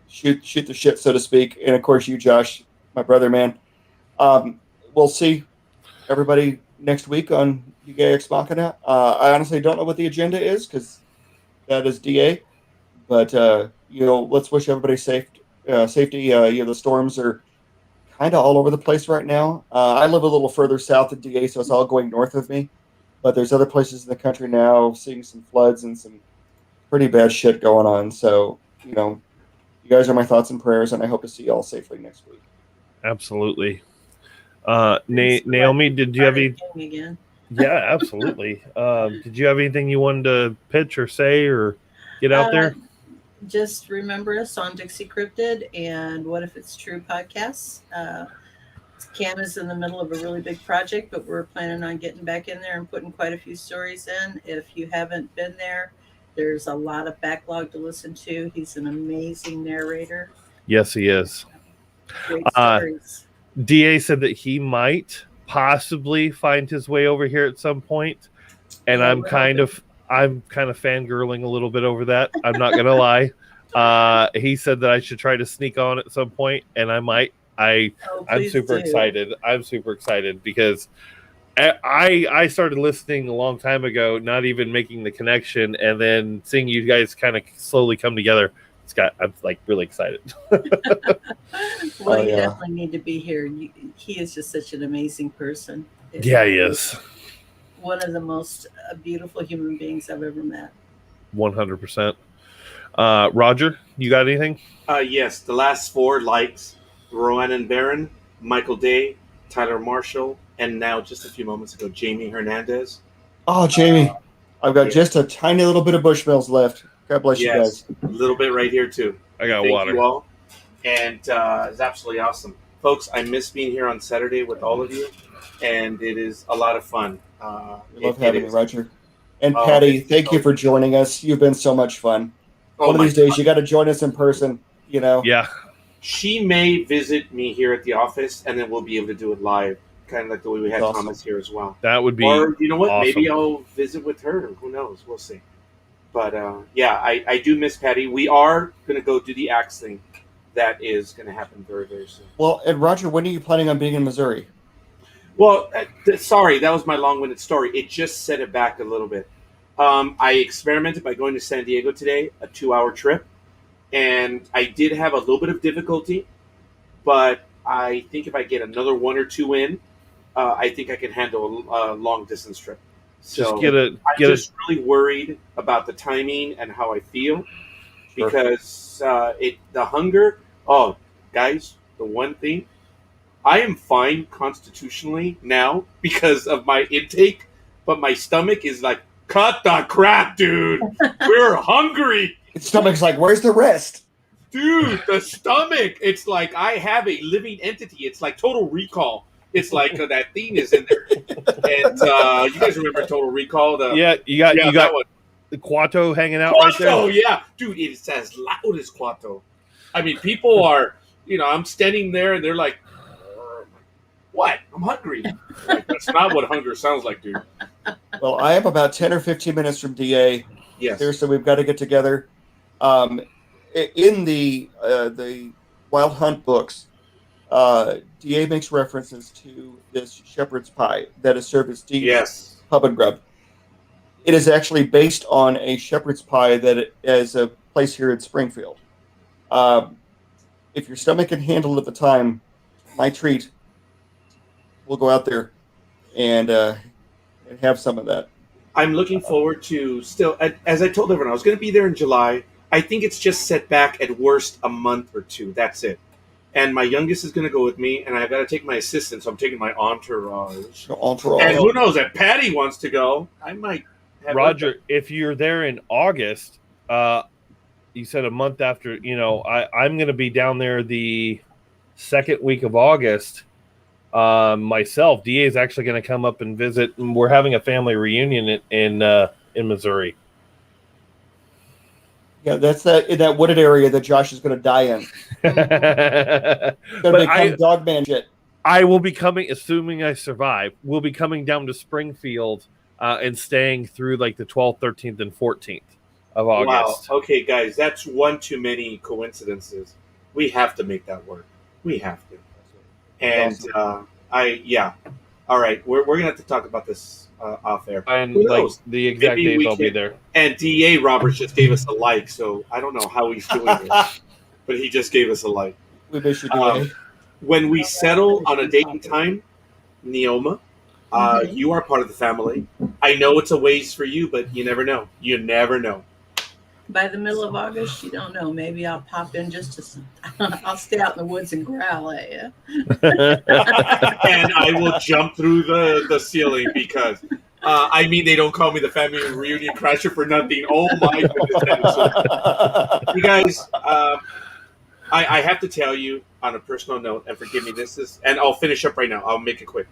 [SPEAKER 5] shoot the shit, so to speak. And, of course, you, Josh, my brother, man. We'll see everybody next week on UGA Ex Machina. I honestly don't know what the agenda is because that is DA. But, let's wish everybody safety. The storms are kind of all over the place right now. I live a little further south of DA, so it's all going north of me. But there's other places in the country now seeing some floods and some pretty bad shit going on. So, you guys are my thoughts and prayers, and I hope to see you all safely next week.
[SPEAKER 7] Absolutely. Naomi, did you have any...
[SPEAKER 4] Again?
[SPEAKER 7] Yeah, absolutely. Did you have anything you wanted to pitch or say or get out there?
[SPEAKER 4] Just remember us on Dixie Cryptid and What If It's True podcasts. Cam is in the middle of a really big project, but we're planning on getting back in there and putting quite a few stories in. If you haven't been there, There's a lot of backlog to listen to. He's an amazing narrator.
[SPEAKER 7] Yes, he is.
[SPEAKER 4] Great stories.
[SPEAKER 7] DA said that he might possibly find his way over here at some point, and
[SPEAKER 4] Yeah,
[SPEAKER 7] I'm kind of fangirling a little bit over that. I'm not gonna lie. He said that I should try to sneak on at some point, and I might. I'm super excited. I'm super excited because I started listening a long time ago, not even making the connection, and then seeing you guys kind of slowly come together. I'm like really excited.
[SPEAKER 4] Well, you definitely need to be here. He is just such an amazing person.
[SPEAKER 7] Yeah, he is.
[SPEAKER 4] One of the most beautiful human beings I've ever met.
[SPEAKER 7] 100%. Roger, you got anything?
[SPEAKER 6] Yes, the last 4 likes: Rowan and Barron, Michael Day, Tyler Marshall, and now just a few moments ago, Jamie Hernandez.
[SPEAKER 5] Oh, Jamie, I've got just a tiny little bit of Bushmills left. God bless you guys.
[SPEAKER 6] A little bit right here too.
[SPEAKER 7] I got water.
[SPEAKER 6] Thank you all. And it's absolutely awesome. Folks, I miss being here on Saturday with all of you, and it is a lot of fun.
[SPEAKER 5] We love having you, Roger. And Patty, thank you for joining us. You've been so much fun. One of these days, you got to join us in person, you know?
[SPEAKER 7] Yeah.
[SPEAKER 6] She may visit me here at the office, and then we'll be able to do it live, kind of like the way we had Thomas here as well.
[SPEAKER 7] That would be
[SPEAKER 6] Or, you know what?
[SPEAKER 7] awesome.
[SPEAKER 6] Maybe I'll visit with her. Who knows? We'll see. But, yeah, I do miss Patty. We are going to go do the axe thing. That is going to happen very, very soon.
[SPEAKER 5] Well, and Roger, when are you planning on being in Missouri?
[SPEAKER 6] Well, sorry, that was my long-winded story. It just set it back a little bit. I experimented by going to San Diego today, a 2-hour trip, and I did have a little bit of difficulty, but I think if I get another 1 or 2 in, I think I can handle a long-distance trip. So I'm just really worried about the timing and how I feel, because the hunger. Oh, guys, the one thing, I am fine constitutionally now because of my intake, but my stomach is like, cut the crap, dude. We're hungry.
[SPEAKER 5] The stomach's like, where's the rest?
[SPEAKER 6] Dude, the stomach. It's like I have a living entity. It's like Total Recall. It's like that thing is in there. And you guys remember Total Recall?
[SPEAKER 7] You got
[SPEAKER 6] that one.
[SPEAKER 7] The Quato hanging out
[SPEAKER 6] Quato,
[SPEAKER 7] right there.
[SPEAKER 6] Oh, yeah. Dude, it's as loud as Quato. I mean, people are, I'm standing there and they're like, what? I'm hungry. Like, that's not what hunger sounds like, dude.
[SPEAKER 5] Well, I am about 10 or 15 minutes from DA.
[SPEAKER 6] Yes.
[SPEAKER 5] Here, so we've got to get together. In the Wild Hunt books, DA makes references to this shepherd's pie that is served as Steve's pub and grub. It is actually based on a shepherd's pie that is a place here in Springfield. If your stomach can handle it at the time, my treat, we'll go out there and have some of that.
[SPEAKER 6] I'm looking forward to still, as I told everyone, I was going to be there in July. I think it's just set back at worst a month or 2. That's it. And my youngest is going to go with me, and I've got to take my assistant, so I'm taking my entourage. And who knows, if Patty wants to go, I might have
[SPEAKER 7] Roger, if you're there in August, you said a month after, I'm going to be down there the second week of August. Myself, DA is actually going to come up and visit. And we're having a family reunion in Missouri.
[SPEAKER 5] Yeah, that's in that wooded area that Josh is going to die in. Going to become Dogman shit.
[SPEAKER 7] I will be coming, assuming I survive. We'll be coming down to Springfield and staying through like the 12th, 13th, and 14th of August.
[SPEAKER 6] Wow. Okay, guys, that's one too many coincidences. We have to make that work. We have to. And awesome. All right, we're gonna have to talk about this off air.
[SPEAKER 7] And like the exact days I'll be there.
[SPEAKER 6] And DA Roberts just gave us a like, so I don't know how he's doing it, but he just gave us a like.
[SPEAKER 5] We miss you, DA.
[SPEAKER 6] When we settle on a date and time, Neoma, you are part of the family. I know it's a ways for you, but you never know. You never know.
[SPEAKER 4] By the middle of August, you don't know. Maybe I'll pop in I'll stay out in the woods and growl at you.
[SPEAKER 6] And I will jump through the ceiling because, they don't call me the family reunion crasher for nothing. Oh, my goodness. You guys, I have to tell you on a personal note, and forgive me, and I'll finish up right now. I'll make it quick.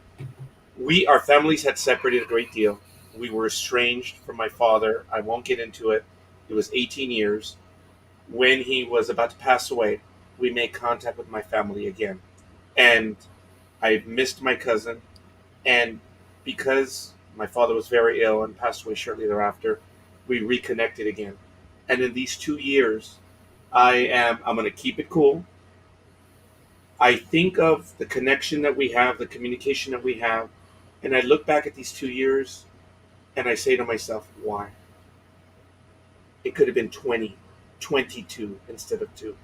[SPEAKER 6] Our families had separated a great deal. We were estranged from my father. I won't get into it. It was 18 years. When he was about to pass away, we made contact with my family again. And I missed my cousin. And because my father was very ill and passed away shortly thereafter, we reconnected again. And in these 2 years, I'm going to keep it cool. I think of the connection that we have, the communication that we have, and I look back at these 2 years and I say to myself, why? It could have been 20, 22 instead of 2.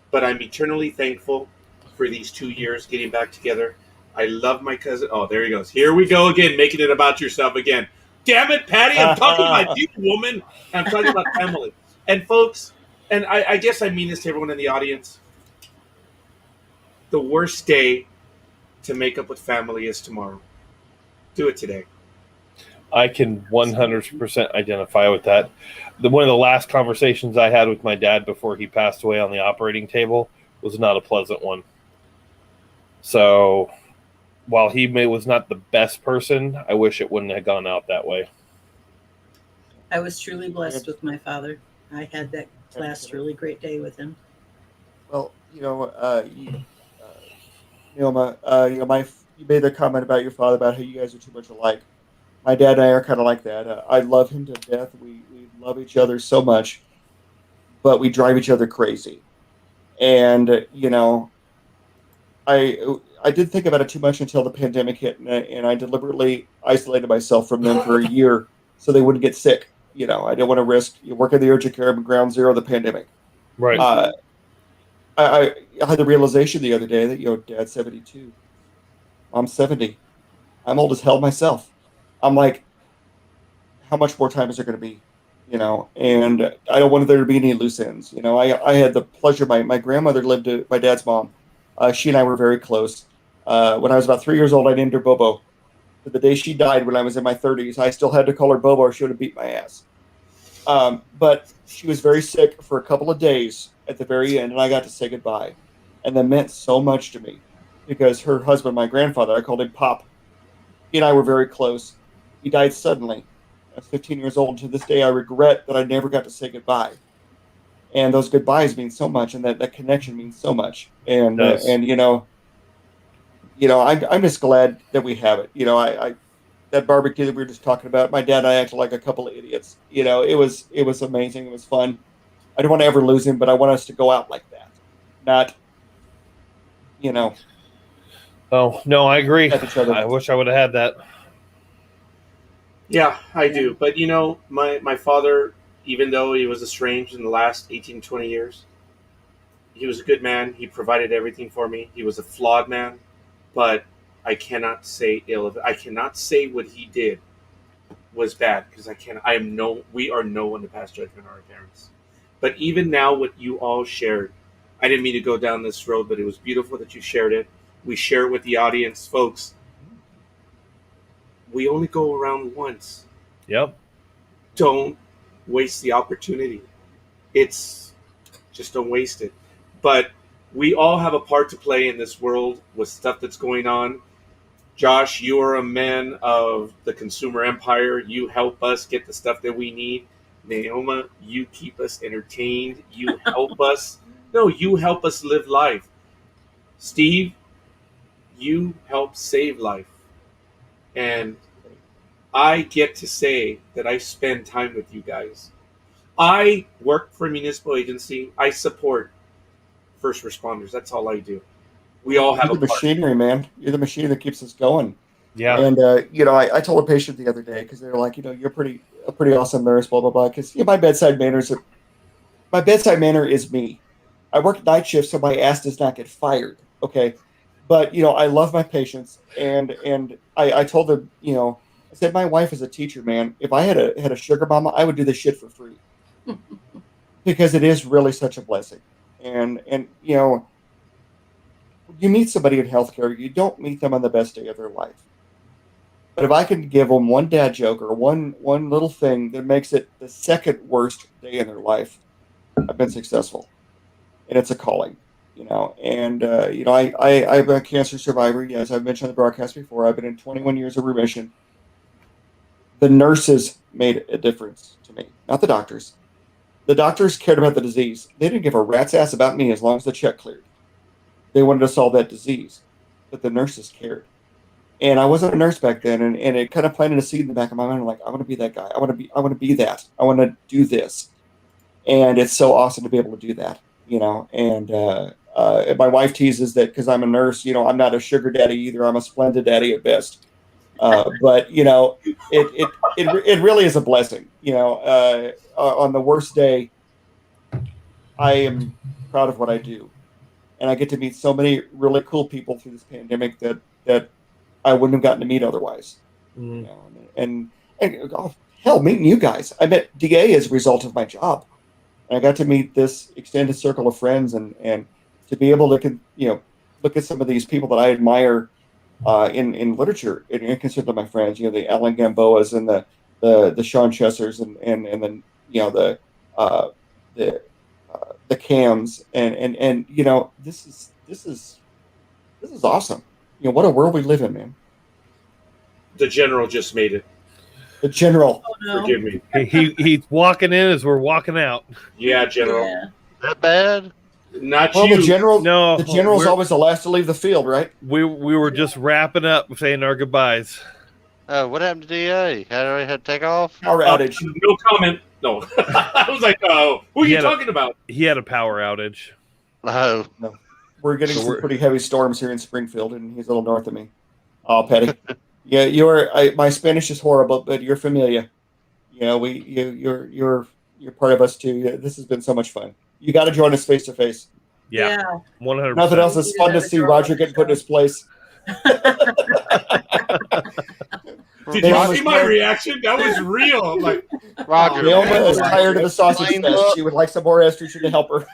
[SPEAKER 6] But I'm eternally thankful for these 2 years getting back together. I love my cousin. Oh, there he goes. Here we go again, making it about yourself again. Damn it, Patty, I'm talking about you, woman. I'm talking about family. And folks, and I guess I mean this to everyone in the audience, the worst day to make up with family is tomorrow. Do it today.
[SPEAKER 7] I can 100% identify with that. One of the last conversations I had with my dad before he passed away on the operating table was not a pleasant one. So while he was not the best person, I wish it wouldn't have gone out that way.
[SPEAKER 4] I was truly blessed with my father. I had that last really great day with him.
[SPEAKER 5] Well, you made the comment about your father about how you guys are too much alike. My dad and I are kind of like that. I love him to death. We love each other so much, but we drive each other crazy. And I did think about it too much until the pandemic hit, and I deliberately isolated myself from them for a year so they wouldn't get sick. I didn't want to risk working the urgent care at ground zero of the pandemic.
[SPEAKER 7] Right.
[SPEAKER 5] I had the realization the other day that Dad's 72, I'm 70, I'm old as hell myself. I'm like, how much more time is there going to be? And I don't want there to be any loose ends. I had the pleasure. My grandmother lived with my dad's mom. She and I were very close. When I was about 3 years old, I named her Bobo. To the day she died, when I was in my 30s, I still had to call her Bobo or she would have beat my ass. But she was very sick for a couple of days at the very end, and I got to say goodbye. And that meant so much to me because her husband, my grandfather, I called him Pop. He and I were very close. He died suddenly. I was 15 years old. To this day, I regret that I never got to say goodbye. And those goodbyes mean so much, and that connection means so much. And I'm just glad that we have it. That barbecue that we were just talking about, my dad and I acted like a couple of idiots. It was amazing. It was fun. I don't want to ever lose him, but I want us to go out like that. Not.
[SPEAKER 7] Oh, no, I agree. I wish I would have had that.
[SPEAKER 6] Yeah, I do. But, my father, even though he was estranged in the last 18, 20 years, he was a good man. He provided everything for me. He was a flawed man, but I cannot say ill of it. I cannot say what he did was bad because we are no one to pass judgment on our parents. But even now, what you all shared, I didn't mean to go down this road, but it was beautiful that you shared it. We share it with the audience, folks. We only go around once.
[SPEAKER 7] Yep.
[SPEAKER 6] Don't waste the opportunity. Just don't waste it. But we all have a part to play in this world with stuff that's going on. Josh, you are a man of the consumer empire. You help us get the stuff that we need. Naoma, you keep us entertained. You help us. No, you help us live life. Steve, you help save life. And I get to say that I spend time with you guys. I work for a municipal agency. I support first responders. That's all I do. We all have
[SPEAKER 5] You're the machinery, man. You're the machine that keeps us going.
[SPEAKER 7] Yeah.
[SPEAKER 5] And I told a patient the other day because they were like, you're a pretty awesome nurse, blah blah blah. Because my bedside manner is me. I work night shifts, so my ass does not get fired. Okay, but I love my patients, and I told them, I said my wife is a teacher, man. If I had a sugar mama, I would do this shit for free because it is really such a blessing. And you meet somebody in healthcare, you don't meet them on the best day of their life. But if I can give them one dad joke or one little thing that makes it the second worst day in their life, I've been successful. And it's a calling, And, I'm a cancer survivor. As I've mentioned on the broadcast before, I've been in 21 years of remission. The nurses made a difference to me, not the doctors. The doctors cared about the disease. They didn't give a rat's ass about me as long as the check cleared. They wanted to solve that disease, but the nurses cared. And I wasn't a nurse back then, and it kind of planted a seed in the back of my mind. I'm like, I want to be that guy. I want to be that. I want to do this. And it's so awesome to be able to do that, you know. And my wife teases that because I'm a nurse, you know, I'm not a sugar daddy either. I'm a splendid daddy at best. But you know, it really is a blessing. You know, on the worst day, I am proud of what I do, and I get to meet so many really cool people through this pandemic that I wouldn't have gotten to meet otherwise. You know, and oh, hell, meeting you guys, I met DA as a result of my job. And I got to meet this extended circle of friends, and to be able to, you know, look at some of these people that I admire in literature and consider them my friends. You know, the Alan Gamboas and the Sean Chessers and then, you know, the Cams and you know, this is awesome. You know, what a world we live in, man.
[SPEAKER 6] The general just made it.
[SPEAKER 5] The general.
[SPEAKER 4] Oh, no.
[SPEAKER 6] Forgive me.
[SPEAKER 7] He's walking in as we're walking out.
[SPEAKER 6] Yeah, general.
[SPEAKER 4] Yeah.
[SPEAKER 10] That bad?
[SPEAKER 6] Not
[SPEAKER 5] Well,
[SPEAKER 6] you.
[SPEAKER 5] the general.
[SPEAKER 7] No,
[SPEAKER 5] The general's
[SPEAKER 7] we're-
[SPEAKER 5] always the last to leave the field, right?
[SPEAKER 7] We were just wrapping up, saying our goodbyes.
[SPEAKER 10] Oh, what happened to DA? Had to take off?
[SPEAKER 5] Power outage.
[SPEAKER 6] No comment. No. I was like, who are
[SPEAKER 7] He
[SPEAKER 6] you
[SPEAKER 7] had a-
[SPEAKER 6] talking about?
[SPEAKER 7] He had a power outage.
[SPEAKER 10] Oh,
[SPEAKER 5] We're getting
[SPEAKER 7] So
[SPEAKER 5] some
[SPEAKER 7] we're-
[SPEAKER 5] pretty heavy storms here in Springfield, and he's a little north of me. Oh, Petty. Yeah, my Spanish is horrible, but you're familiar. You know, you're part of us too. Yeah, this has been so much fun. You got to join us face to face.
[SPEAKER 7] Yeah, 100%.
[SPEAKER 5] Nothing else is fun to see Roger getting put in his place.
[SPEAKER 6] Did
[SPEAKER 5] Naomi-
[SPEAKER 6] you see my reaction? That was real. I'm like,
[SPEAKER 10] Roger.
[SPEAKER 5] Naoma is tired of the sausage
[SPEAKER 10] Fine,
[SPEAKER 5] fest.
[SPEAKER 10] look.
[SPEAKER 5] She would like some more estrogen to help her.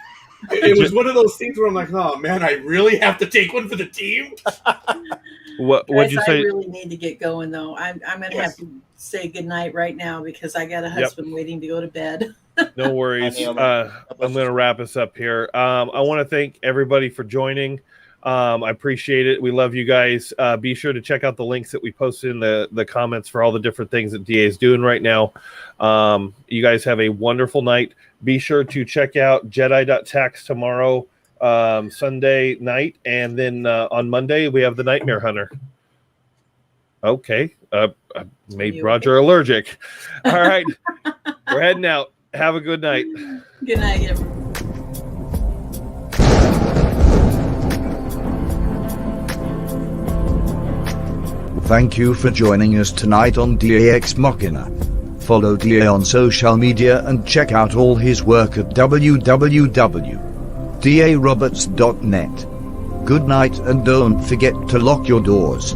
[SPEAKER 6] it was one of those things where I'm like, oh man, I really have to take one for the team.
[SPEAKER 7] What'd
[SPEAKER 4] Guys,
[SPEAKER 7] you
[SPEAKER 4] I
[SPEAKER 7] say?
[SPEAKER 4] really need to get going though. I'm gonna have to say goodnight right now because I got a husband waiting to go to bed.
[SPEAKER 7] No worries.
[SPEAKER 5] I know.
[SPEAKER 7] I'm going to wrap us up here. I want to thank everybody for joining. I appreciate it. We love you guys. Be sure to check out the links that we posted in the comments for all the different things that DA is doing right now. You guys have a wonderful night. Be sure to check out Jedi.tax tomorrow, Sunday night. And then on Monday, we have the Nightmare Hunter. Okay. I made Roger allergic. All right. We're heading out. Have a good night.
[SPEAKER 4] Good night, everyone.
[SPEAKER 1] Thank you for joining us tonight on DAX Machina. Follow DA on social media and check out all his work at www.daroberts.net. Good night and don't forget to lock your doors.